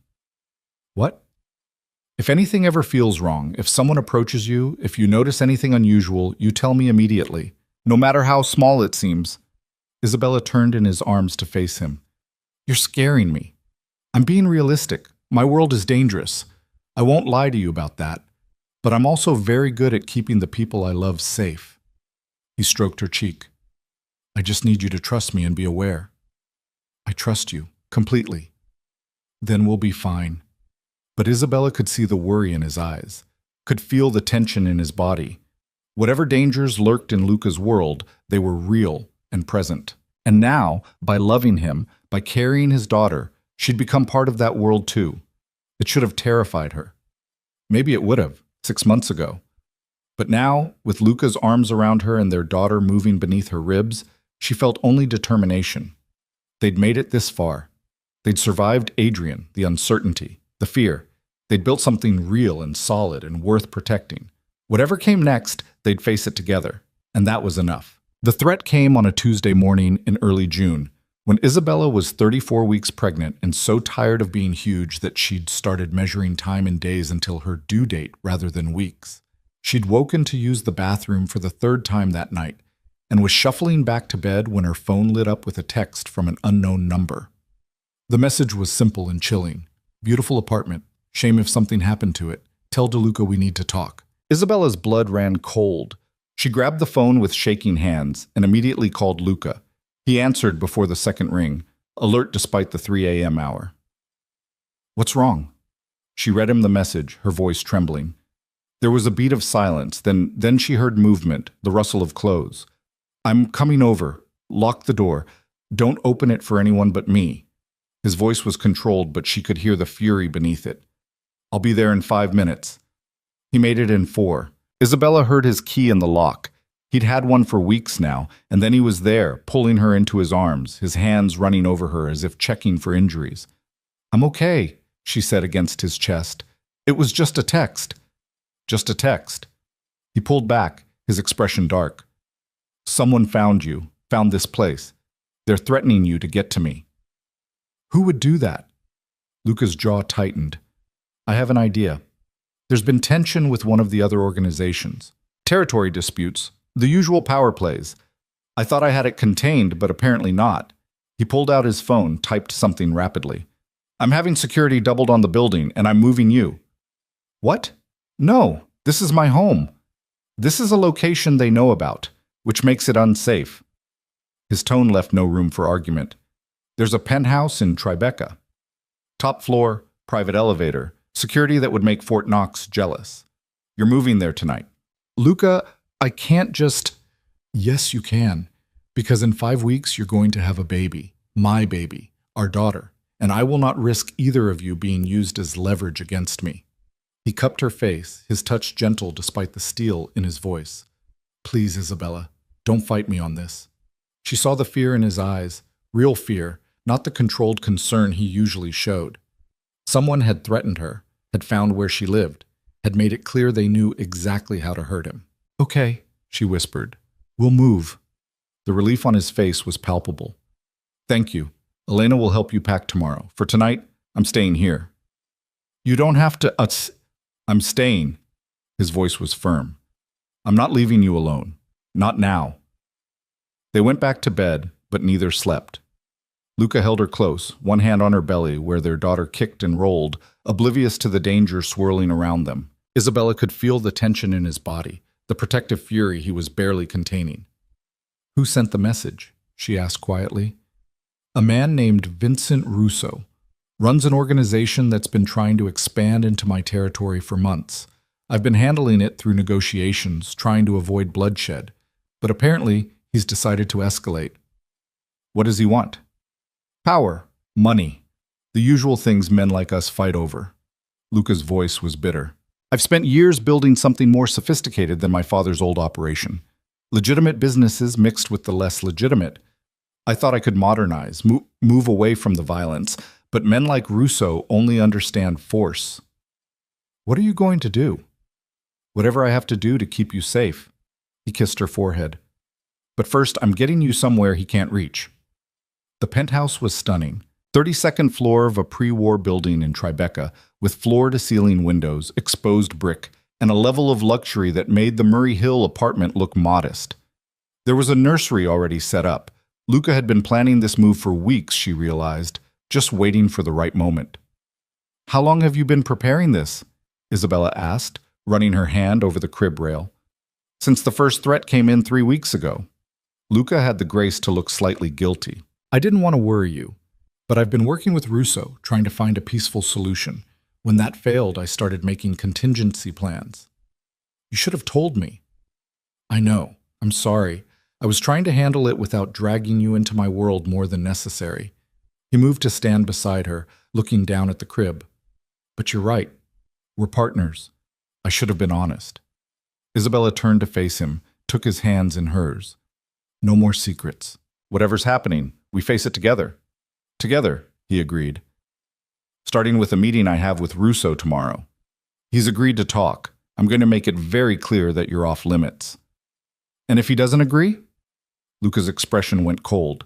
"What?" "If anything ever feels wrong, if someone approaches you, if you notice anything unusual, you tell me immediately, no matter how small it seems." Isabella turned in his arms to face him. "You're scaring me. I'm being realistic. My world is dangerous. I won't lie to you about that. But I'm also very good at keeping the people I love safe." He stroked her cheek. "I just need you to trust me and be aware." "I trust you, completely." "Then we'll be fine." But Isabella could see the worry in his eyes, could feel the tension in his body. Whatever dangers lurked in Luca's world, they were real and present. And now, by loving him, by carrying his daughter, she'd become part of that world too. It should have terrified her. Maybe it would have, 6 months ago. But now, with Luca's arms around her and their daughter moving beneath her ribs, she felt only determination. They'd made it this far. They'd survived Adrian, the uncertainty, the fear. They'd built something real and solid and worth protecting. Whatever came next, they'd face it together. And that was enough. The threat came on a Tuesday morning in early June, when Isabella was 34 weeks pregnant and so tired of being huge that she'd started measuring time in days until her due date rather than weeks. She'd woken to use the bathroom for the third time that night and was shuffling back to bed when her phone lit up with a text from an unknown number. The message was simple and chilling. Beautiful apartment. Shame if something happened to it. Tell DeLuca we need to talk. Isabella's blood ran cold. She grabbed the phone with shaking hands and immediately called Luca. He answered before the second ring, alert despite the 3 a.m. hour. What's wrong? She read him the message, her voice trembling. There was a beat of silence, then she heard movement, the rustle of clothes. I'm coming over. Lock the door. Don't open it for anyone but me. His voice was controlled, but she could hear the fury beneath it. I'll be there in 5 minutes. He made it in 4. Isabella heard his key in the lock. He'd had one for weeks now, and then he was there, pulling her into his arms, his hands running over her as if checking for injuries. I'm okay, she said against his chest. It was just a text. Just a text. He pulled back, his expression dark. Someone found you, found this place. They're threatening you to get to me. Who would do that? Luca's jaw tightened. I have an idea. There's been tension with one of the other organizations. Territory disputes, the usual power plays. I thought I had it contained, but apparently not. He pulled out his phone, typed something rapidly. I'm having security doubled on the building, and I'm moving you. What? No, this is my home. This is a location they know about, which makes it unsafe. His tone left no room for argument. There's a penthouse in Tribeca. Top floor, private elevator, security that would make Fort Knox jealous. You're moving there tonight. Luca, I can't just... Yes, you can. Because in 5 weeks, you're going to have a baby. My baby. Our daughter. And I will not risk either of you being used as leverage against me. He cupped her face, his touch gentle despite the steel in his voice. Please, Isabella, don't fight me on this. She saw the fear in his eyes, real fear, not the controlled concern he usually showed. Someone had threatened her, had found where she lived, had made it clear they knew exactly how to hurt him. Okay, she whispered. We'll move. The relief on his face was palpable. Thank you. Elena will help you pack tomorrow. For tonight, I'm staying here. You don't have to... I'm staying. His voice was firm. I'm not leaving you alone. Not now. They went back to bed, but neither slept. Luca held her close, one hand on her belly where their daughter kicked and rolled, oblivious to the danger swirling around them. Isabella could feel the tension in his body, the protective fury he was barely containing. Who sent the message? She asked quietly. A man named Vincent Russo. Runs an organization that's been trying to expand into my territory for months. I've been handling it through negotiations, trying to avoid bloodshed. But apparently, he's decided to escalate. What does he want? Power. Money. The usual things men like us fight over. Luca's voice was bitter. I've spent years building something more sophisticated than my father's old operation. Legitimate businesses mixed with the less legitimate. I thought I could modernize, move away from the violence, but men like Russo only understand force. What are you going to do? Whatever I have to do to keep you safe. He kissed her forehead. But first, I'm getting you somewhere he can't reach. The penthouse was stunning. 32nd floor of a pre-war building in Tribeca, with floor-to-ceiling windows, exposed brick, and a level of luxury that made the Murray Hill apartment look modest. There was a nursery already set up. Luca had been planning this move for weeks, she realized, just waiting for the right moment. How long have you been preparing this? Isabella asked, running her hand over the crib rail. Since the first threat came in 3 weeks ago. Luca had the grace to look slightly guilty. I didn't want to worry you, but I've been working with Russo, trying to find a peaceful solution. When that failed, I started making contingency plans. You should have told me. I know. I'm sorry. I was trying to handle it without dragging you into my world more than necessary. He moved to stand beside her, looking down at the crib. But you're right. We're partners. I should have been honest. Isabella turned to face him, took his hands in hers. No more secrets. Whatever's happening, we face it together. Together, he agreed. Starting with a meeting I have with Russo tomorrow. He's agreed to talk. I'm going to make it very clear that you're off limits. And if he doesn't agree? Luca's expression went cold.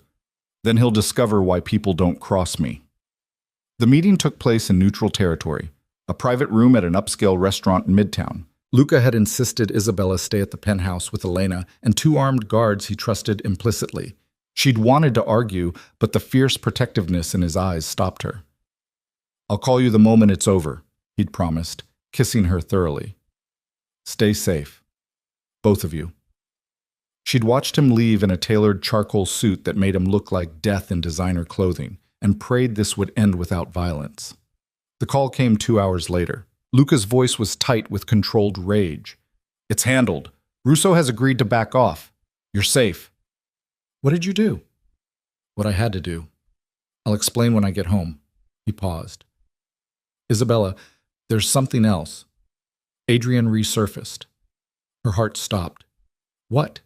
Then he'll discover why people don't cross me. The meeting took place in neutral territory, a private room at an upscale restaurant in Midtown. Luca had insisted Isabella stay at the penthouse with Elena and two armed guards he trusted implicitly. She'd wanted to argue, but the fierce protectiveness in his eyes stopped her. I'll call you the moment it's over, he'd promised, kissing her thoroughly. Stay safe. Both of you. She'd watched him leave in a tailored charcoal suit that made him look like death in designer clothing, and prayed this would end without violence. The call came 2 hours later. Luca's voice was tight with controlled rage. It's handled. Russo has agreed to back off. You're safe. What did you do? What I had to do. I'll explain when I get home. He paused. Isabella, there's something else. Adrian resurfaced. Her heart stopped. What?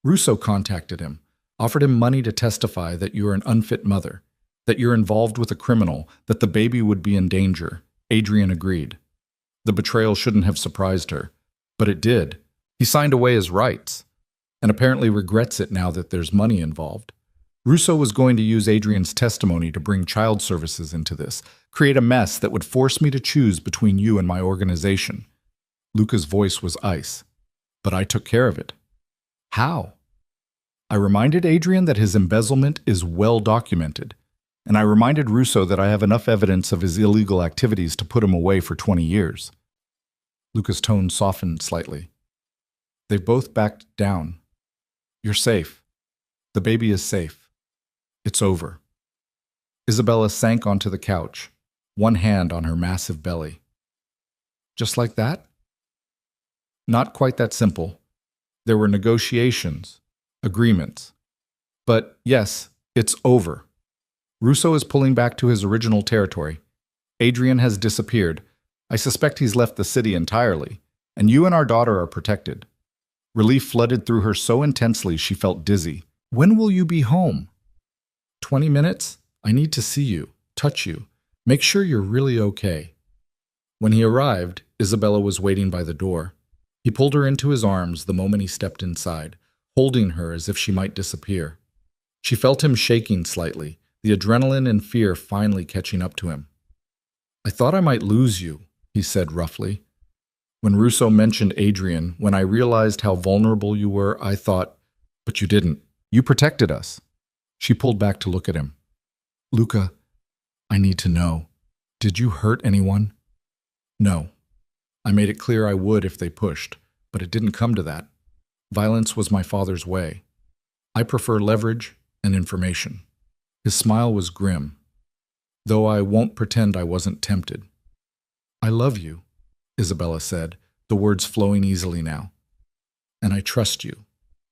Russo contacted him, offered him money to testify that you are an unfit mother, that you're involved with a criminal, that the baby would be in danger. Adrian agreed. The betrayal shouldn't have surprised her, but it did. He signed away his rights, and apparently regrets it now that there's money involved. Russo was going to use Adrian's testimony to bring child services into this, create a mess that would force me to choose between you and my organization. Luca's voice was ice, but I took care of it. How? I reminded Adrian that his embezzlement is well documented, and I reminded Russo that I have enough evidence of his illegal activities to put him away for 20 years. Luca's tone softened slightly. They both backed down. You're safe. The baby is safe. It's over. Isabella sank onto the couch, one hand on her massive belly. Just like that? Not quite that simple. There were negotiations, agreements. But yes, it's over. Russo is pulling back to his original territory. Adrian has disappeared. I suspect he's left the city entirely, and you and our daughter are protected. Relief flooded through her so intensely she felt dizzy. When will you be home? 20 minutes? I need to see you, touch you, make sure you're really okay. When he arrived, Isabella was waiting by the door. He pulled her into his arms the moment he stepped inside, holding her as if she might disappear. She felt him shaking slightly, the adrenaline and fear finally catching up to him. I thought I might lose you, he said roughly. When Russo mentioned Adrian, when I realized how vulnerable you were, I thought, but you didn't. You protected us. She pulled back to look at him. Luca, I need to know. Did you hurt anyone? No. I made it clear I would if they pushed, but it didn't come to that. Violence was my father's way. I prefer leverage and information. His smile was grim, though I won't pretend I wasn't tempted. I love you, Isabella said, the words flowing easily now. And I trust you,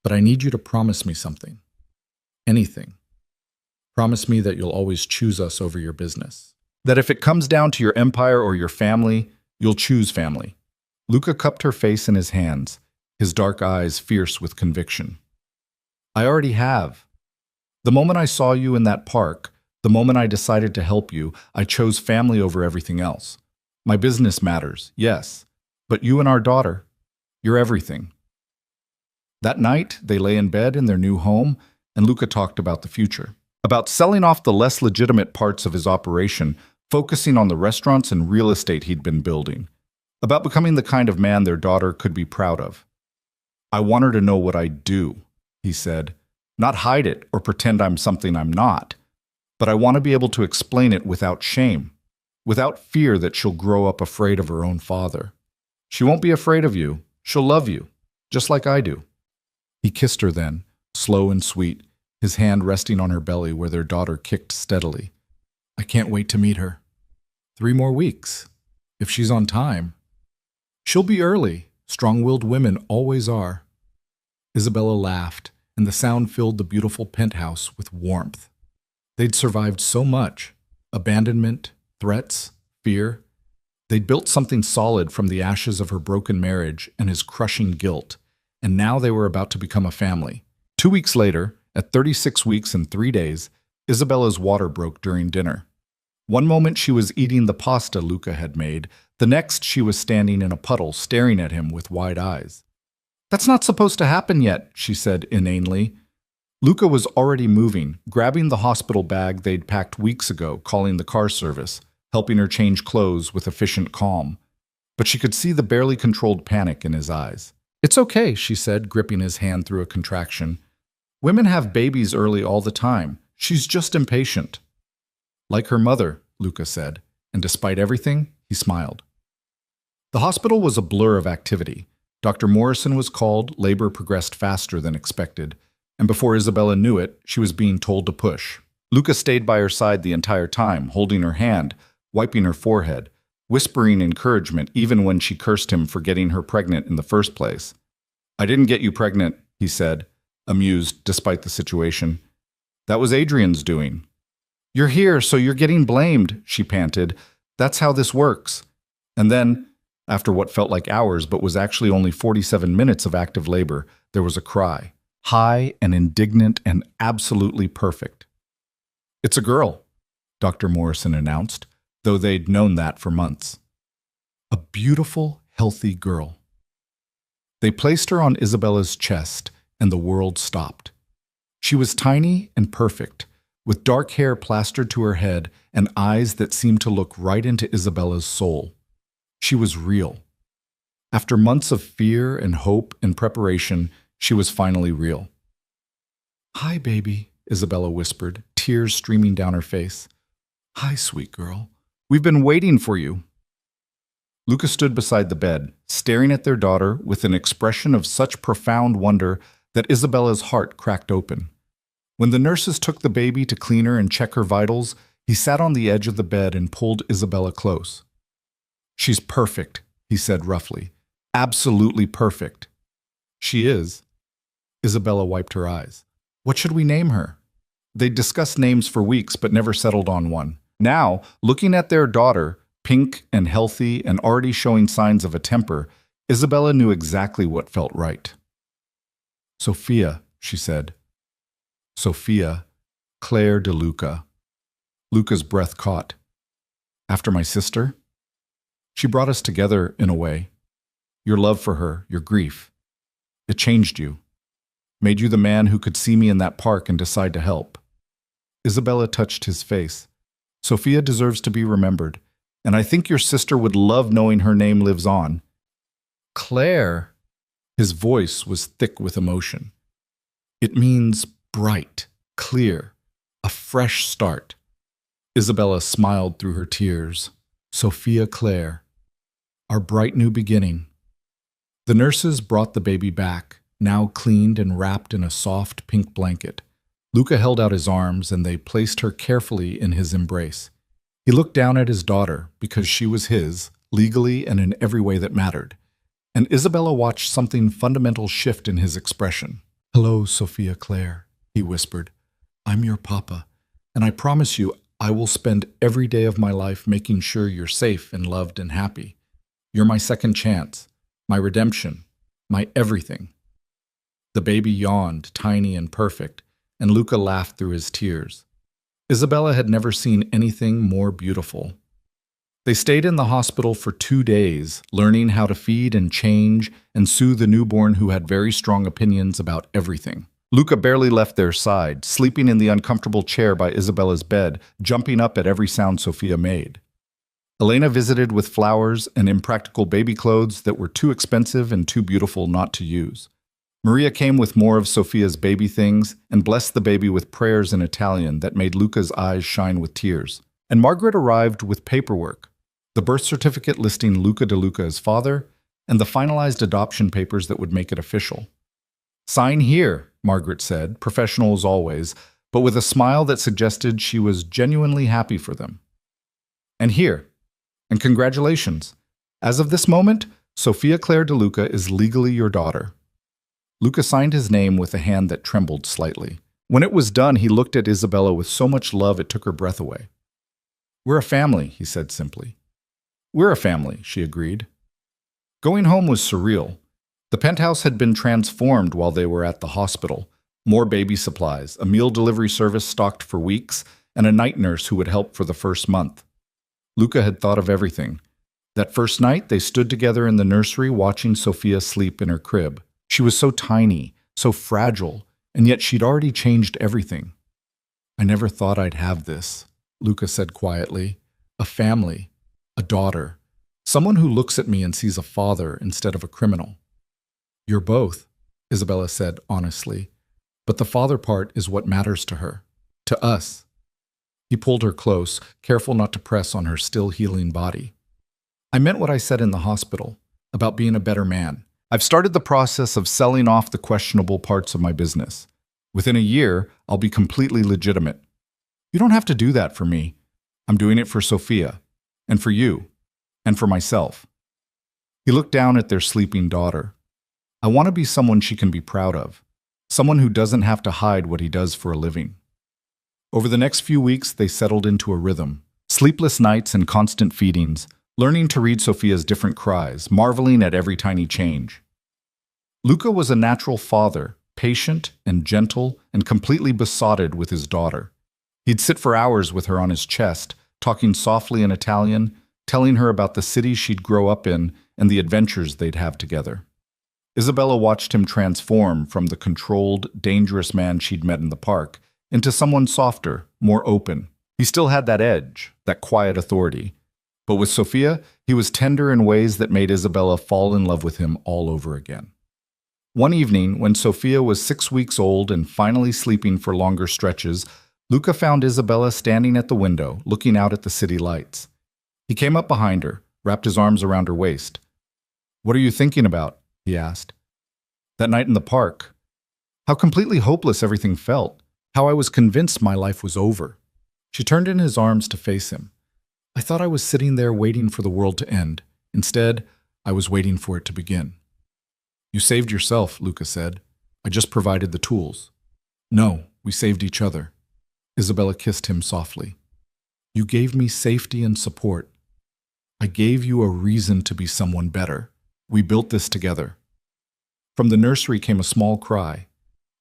but I need you to promise me something. Anything. Promise me that you'll always choose us over your business. That if it comes down to your empire or your family, you'll choose family. Luca cupped her face in his hands, his dark eyes fierce with conviction. I already have. The moment I saw you in that park, the moment I decided to help you, I chose family over everything else. My business matters, yes, but you and our daughter, you're everything. That night, they lay in bed in their new home, and Luca talked about the future, about selling off the less legitimate parts of his operation, focusing on the restaurants and real estate he'd been building, about becoming the kind of man their daughter could be proud of. I want her to know what I do, he said, not hide it or pretend I'm something I'm not, but I want to be able to explain it without shame, without fear that she'll grow up afraid of her own father. She won't be afraid of you. She'll love you, just like I do. He kissed her then, slow and sweet, his hand resting on her belly where their daughter kicked steadily. I can't wait to meet her. 3 more weeks. If she's on time. She'll be early. Strong-willed women always are. Isabella laughed, and the sound filled the beautiful penthouse with warmth. They'd survived so much. Abandonment, threats, fear. They'd built something solid from the ashes of her broken marriage and his crushing guilt, and now they were about to become a family. 2 weeks later, at 36 weeks and 3 days, Isabella's water broke during dinner. One moment she was eating the pasta Luca had made, the next she was standing in a puddle staring at him with wide eyes. "That's not supposed to happen yet," she said inanely. Luca was already moving, grabbing the hospital bag they'd packed weeks ago, calling the car service, helping her change clothes with efficient calm. But she could see the barely controlled panic in his eyes. "It's okay," she said, gripping his hand through a contraction. "Women have babies early all the time. She's just impatient." "Like her mother," Luca said, and despite everything, he smiled. The hospital was a blur of activity. Dr. Morrison was called, labor progressed faster than expected, and before Isabella knew it, she was being told to push. Luca stayed by her side the entire time, holding her hand, wiping her forehead, whispering encouragement even when she cursed him for getting her pregnant in the first place. "I didn't get you pregnant," he said, amused despite the situation. "That was Adrian's doing." "You're here, so you're getting blamed," she panted. "That's how this works." And then, after what felt like hours but was actually only 47 minutes of active labor, there was a cry, high and indignant and absolutely perfect. "It's a girl," Dr. Morrison announced, though they'd known that for months. A beautiful, healthy girl. They placed her on Isabella's chest, and the world stopped. She was tiny and perfect, with dark hair plastered to her head and eyes that seemed to look right into Isabella's soul. She was real. After months of fear and hope and preparation, she was finally real. "Hi, baby," Isabella whispered, tears streaming down her face. "Hi, sweet girl. We've been waiting for you." Luca stood beside the bed, staring at their daughter with an expression of such profound wonder that Isabella's heart cracked open. When the nurses took the baby to clean her and check her vitals, he sat on the edge of the bed and pulled Isabella close. "She's perfect," he said roughly. "Absolutely perfect." "She is." Isabella wiped her eyes. "What should we name her?" They'd discussed names for weeks but never settled on one. Now, looking at their daughter, pink and healthy and already showing signs of a temper, Isabella knew exactly what felt right. "Sophia," she said. "Sophia, Claire de Luca." Luca's breath caught. "After my sister?" "She brought us together in a way. Your love for her, your grief. It changed you. Made you the man who could see me in that park and decide to help." Isabella touched his face. "Sophia deserves to be remembered, and I think your sister would love knowing her name lives on." "Claire." His voice was thick with emotion. "It means bright, clear, a fresh start." Isabella smiled through her tears. "Sophia Claire, our bright new beginning." The nurses brought the baby back, now cleaned and wrapped in a soft pink blanket. Luca held out his arms and they placed her carefully in his embrace. He looked down at his daughter because she was his, legally and in every way that mattered. And Isabella watched something fundamental shift in his expression. "Hello, Sophia Claire," he whispered. "I'm your papa, and I promise you I will spend every day of my life making sure you're safe and loved and happy. You're my second chance, my redemption, my everything." The baby yawned, tiny and perfect, and Luca laughed through his tears. Isabella had never seen anything more beautiful. They stayed in the hospital for 2 days, learning how to feed and change and soothe the newborn who had very strong opinions about everything. Luca barely left their side, sleeping in the uncomfortable chair by Isabella's bed, jumping up at every sound Sophia made. Elena visited with flowers and impractical baby clothes that were too expensive and too beautiful not to use. Maria came with more of Sophia's baby things and blessed the baby with prayers in Italian that made Luca's eyes shine with tears. And Margaret arrived with paperwork, the birth certificate listing Luca de Luca as father, and the finalized adoption papers that would make it official. "Sign here," Margaret said, professional as always, but with a smile that suggested she was genuinely happy for them. "And here. And congratulations. As of this moment, Sophia Claire de Luca is legally your daughter." Luca signed his name with a hand that trembled slightly. When it was done, he looked at Isabella with so much love it took her breath away. "We're a family," he said simply. We're a family, she agreed. Going home was surreal. The penthouse had been transformed while they were at the hospital. More baby supplies, a meal delivery service stocked for weeks, and a night nurse who would help for the first month. Luca had thought of everything. That first night, they stood together in the nursery watching Sophia sleep in her crib. She was so tiny, so fragile, and yet she'd already changed everything. I never thought I'd have this, Luca said quietly. A family, a daughter, someone who looks at me and sees a father instead of a criminal. You're both, Isabella said honestly, but the father part is what matters to her, to us. He pulled her close, careful not to press on her still healing body. I meant what I said in the hospital, about being a better man. I've started the process of selling off the questionable parts of my business. Within a year, I'll be completely legitimate. You don't have to do that for me. I'm doing it for Sophia, and for you, and for myself. He looked down at their sleeping daughter. I want to be someone she can be proud of, someone who doesn't have to hide what he does for a living. Over the next few weeks, they settled into a rhythm. Sleepless nights and constant feedings, learning to read Sophia's different cries, marveling at every tiny change. Luca was a natural father, patient and gentle and completely besotted with his daughter. He'd sit for hours with her on his chest, talking softly in Italian, telling her about the city she'd grow up in and the adventures they'd have together. Isabella watched him transform from the controlled, dangerous man she'd met in the park into someone softer, more open. He still had that edge, that quiet authority. But with Sophia, he was tender in ways that made Isabella fall in love with him all over again. One evening, when Sophia was 6 weeks old and finally sleeping for longer stretches, Luca found Isabella standing at the window, looking out at the city lights. He came up behind her, wrapped his arms around her waist. "What are you thinking about?" he asked. "That night in the park. How completely hopeless everything felt. How I was convinced my life was over." She turned in his arms to face him. "I thought I was sitting there waiting for the world to end. Instead, I was waiting for it to begin." "You saved yourself," Luca said. "I just provided the tools." "No, we saved each other." Isabella kissed him softly. "You gave me safety and support. I gave you a reason to be someone better. We built this together." From the nursery came a small cry.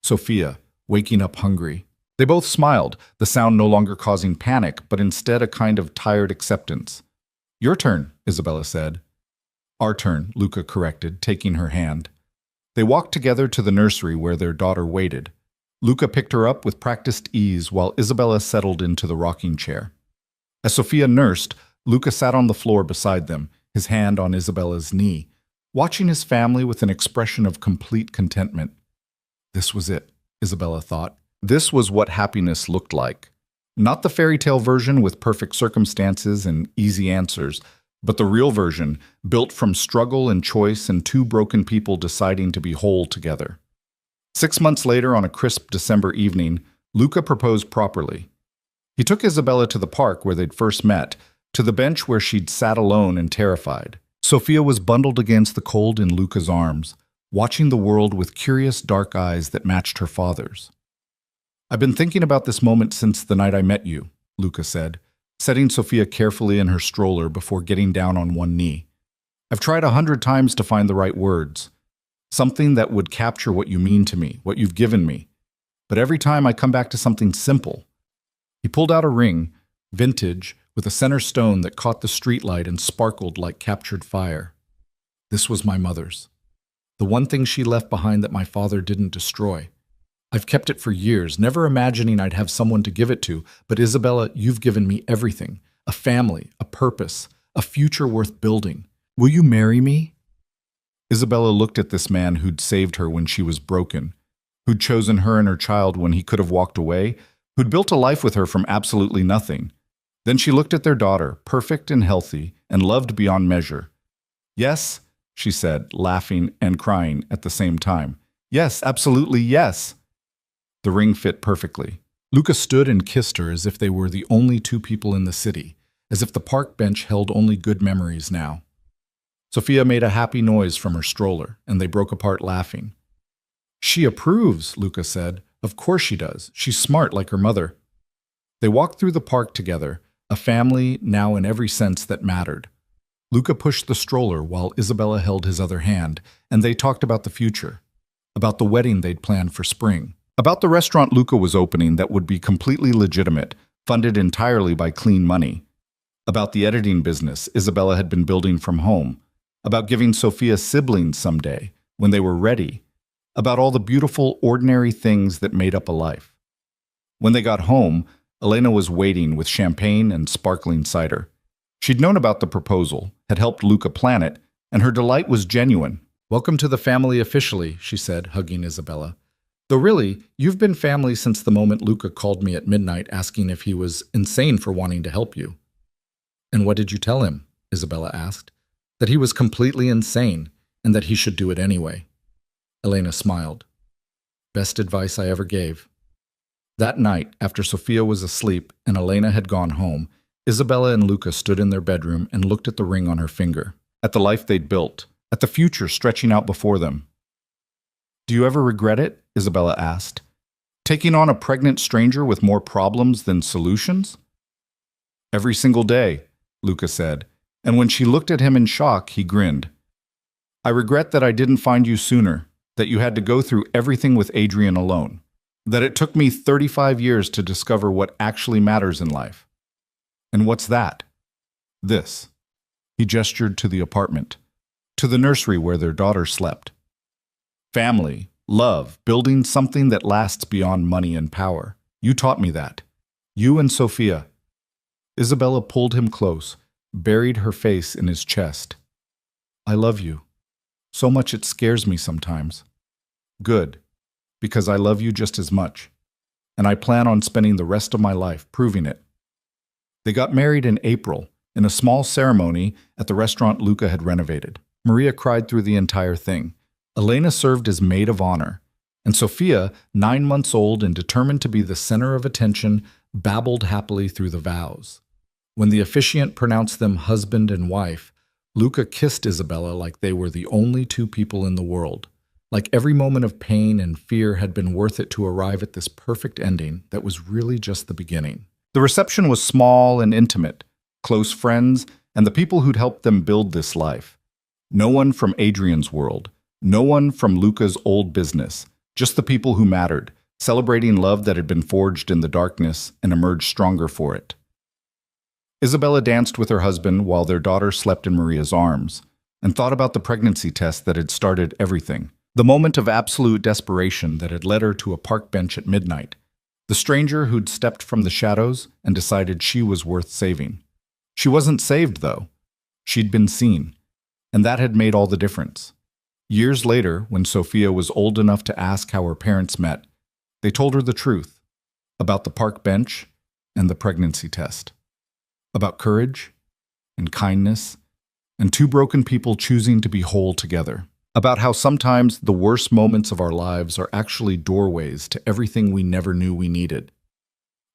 Sophia, waking up hungry. They both smiled, the sound no longer causing panic, but instead a kind of tired acceptance. "Your turn," Isabella said. "Our turn," Luca corrected, taking her hand. They walked together to the nursery where their daughter waited. Luca picked her up with practiced ease while Isabella settled into the rocking chair. As Sophia nursed, Luca sat on the floor beside them, his hand on Isabella's knee, watching his family with an expression of complete contentment. This was it, Isabella thought. This was what happiness looked like. Not the fairy tale version with perfect circumstances and easy answers, but the real version, built from struggle and choice and two broken people deciding to be whole together. 6 months later, on a crisp December evening, Luca proposed properly. He took Isabella to the park where they'd first met, to the bench where she'd sat alone and terrified. Sophia was bundled against the cold in Luca's arms, watching the world with curious dark eyes that matched her father's. "I've been thinking about this moment since the night I met you," Luca said, setting Sophia carefully in her stroller before getting down on one knee. "I've tried 100 times to find the right words, something that would capture what you mean to me, what you've given me. But every time I come back to something simple." He pulled out a ring, vintage, with a center stone that caught the streetlight and sparkled like captured fire. "This was my mother's. The one thing she left behind that my father didn't destroy. I've kept it for years, never imagining I'd have someone to give it to, but Isabella, you've given me everything. A family, a purpose, a future worth building. Will you marry me?" Isabella looked at this man who'd saved her when she was broken, who'd chosen her and her child when he could have walked away, who'd built a life with her from absolutely nothing. Then she looked at their daughter, perfect and healthy, and loved beyond measure. "Yes," she said, laughing and crying at the same time. "Yes, absolutely yes." The ring fit perfectly. Luca stood and kissed her as if they were the only two people in the city, as if the park bench held only good memories now. Sophia made a happy noise from her stroller, and they broke apart laughing. "She approves," Luca said. "Of course she does. She's smart like her mother." They walked through the park together, a family now in every sense that mattered. Luca pushed the stroller while Isabella held his other hand, and they talked about the future, about the wedding they'd planned for spring, about the restaurant Luca was opening that would be completely legitimate, funded entirely by clean money, about the editing business Isabella had been building from home, about giving Sophia siblings someday, when they were ready, about all the beautiful, ordinary things that made up a life. When they got home, Elena was waiting with champagne and sparkling cider. She'd known about the proposal, had helped Luca plan it, and her delight was genuine. "Welcome to the family officially," she said, hugging Isabella. "Though really, you've been family since the moment Luca called me at midnight asking if he was insane for wanting to help you." "And what did you tell him?" Isabella asked. "That he was completely insane, and that he should do it anyway." Elena smiled. "Best advice I ever gave." That night, after Sophia was asleep and Elena had gone home, Isabella and Luca stood in their bedroom and looked at the ring on her finger, at the life they'd built, at the future stretching out before them. "Do you ever regret it?" Isabella asked. "Taking on a pregnant stranger with more problems than solutions?" "Every single day," Luca said, and when she looked at him in shock, he grinned. "I regret that I didn't find you sooner, that you had to go through everything with Adrian alone, that it took me 35 years to discover what actually matters in life. And what's that? This." He gestured to the apartment, to the nursery where their daughter slept. "Family, love, building something that lasts beyond money and power. You taught me that. You and Sophia." Isabella pulled him close, buried her face in his chest. "I love you. So much it scares me sometimes." "Good, because I love you just as much, and I plan on spending the rest of my life proving it." They got married in April, in a small ceremony at the restaurant Luca had renovated. Maria cried through the entire thing. Elena served as maid of honor, and Sophia, 9 months old and determined to be the center of attention, babbled happily through the vows. When the officiant pronounced them husband and wife, Luca kissed Isabella like they were the only two people in the world, like every moment of pain and fear had been worth it to arrive at this perfect ending that was really just the beginning. The reception was small and intimate, close friends, and the people who'd helped them build this life. No one from Adrian's world, no one from Luca's old business, just the people who mattered, celebrating love that had been forged in the darkness and emerged stronger for it. Isabella danced with her husband while their daughter slept in Maria's arms, and thought about the pregnancy test that had started everything, the moment of absolute desperation that had led her to a park bench at midnight, the stranger who'd stepped from the shadows and decided she was worth saving. She wasn't saved, though. She'd been seen, and that had made all the difference. Years later, when Sophia was old enough to ask how her parents met, they told her the truth about the park bench and the pregnancy test, about courage and kindness and two broken people choosing to be whole together, about how sometimes the worst moments of our lives are actually doorways to everything we never knew we needed.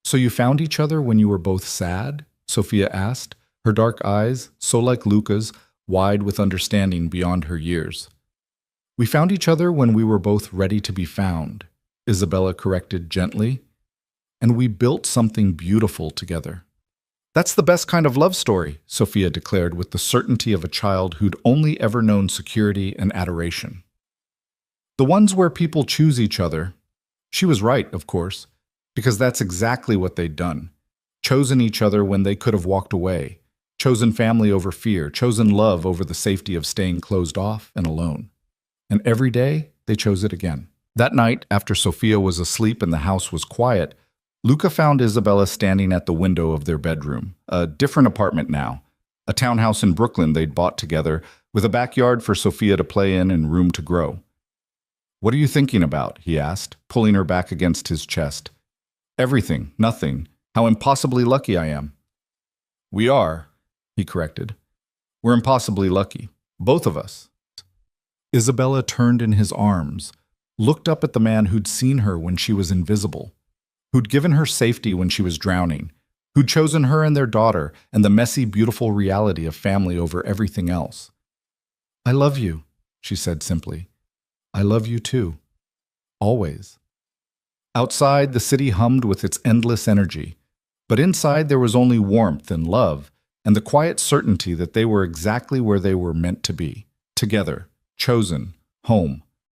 "So you found each other when you were both sad?" Sophia asked, her dark eyes, so like Luca's, wide with understanding beyond her years. "We found each other when we were both ready to be found," Isabella corrected gently, "and we built something beautiful together." "That's the best kind of love story," Sophia declared with the certainty of a child who'd only ever known security and adoration. "The ones where people choose each other." She was right, of course, because that's exactly what they'd done. Chosen each other when they could have walked away, chosen family over fear, chosen love over the safety of staying closed off and alone. And every day, they chose it again. That night, after Sophia was asleep and the house was quiet, Luca found Isabella standing at the window of their bedroom, a different apartment now, a townhouse in Brooklyn they'd bought together, with a backyard for Sophia to play in and room to grow. "What are you thinking about?" he asked, pulling her back against his chest. "Everything, nothing. How impossibly lucky I am." "We are," he corrected. "We're impossibly lucky, both of us." Isabella turned in his arms, looked up at the man who'd seen her when she was invisible, who'd given her safety when she was drowning, who'd chosen her and their daughter and the messy, beautiful reality of family over everything else. "I love you," she said simply. "I love you too. Always." Outside, the city hummed with its endless energy, but inside there was only warmth and love, and the quiet certainty that they were exactly where they were meant to be, together, chosen, home.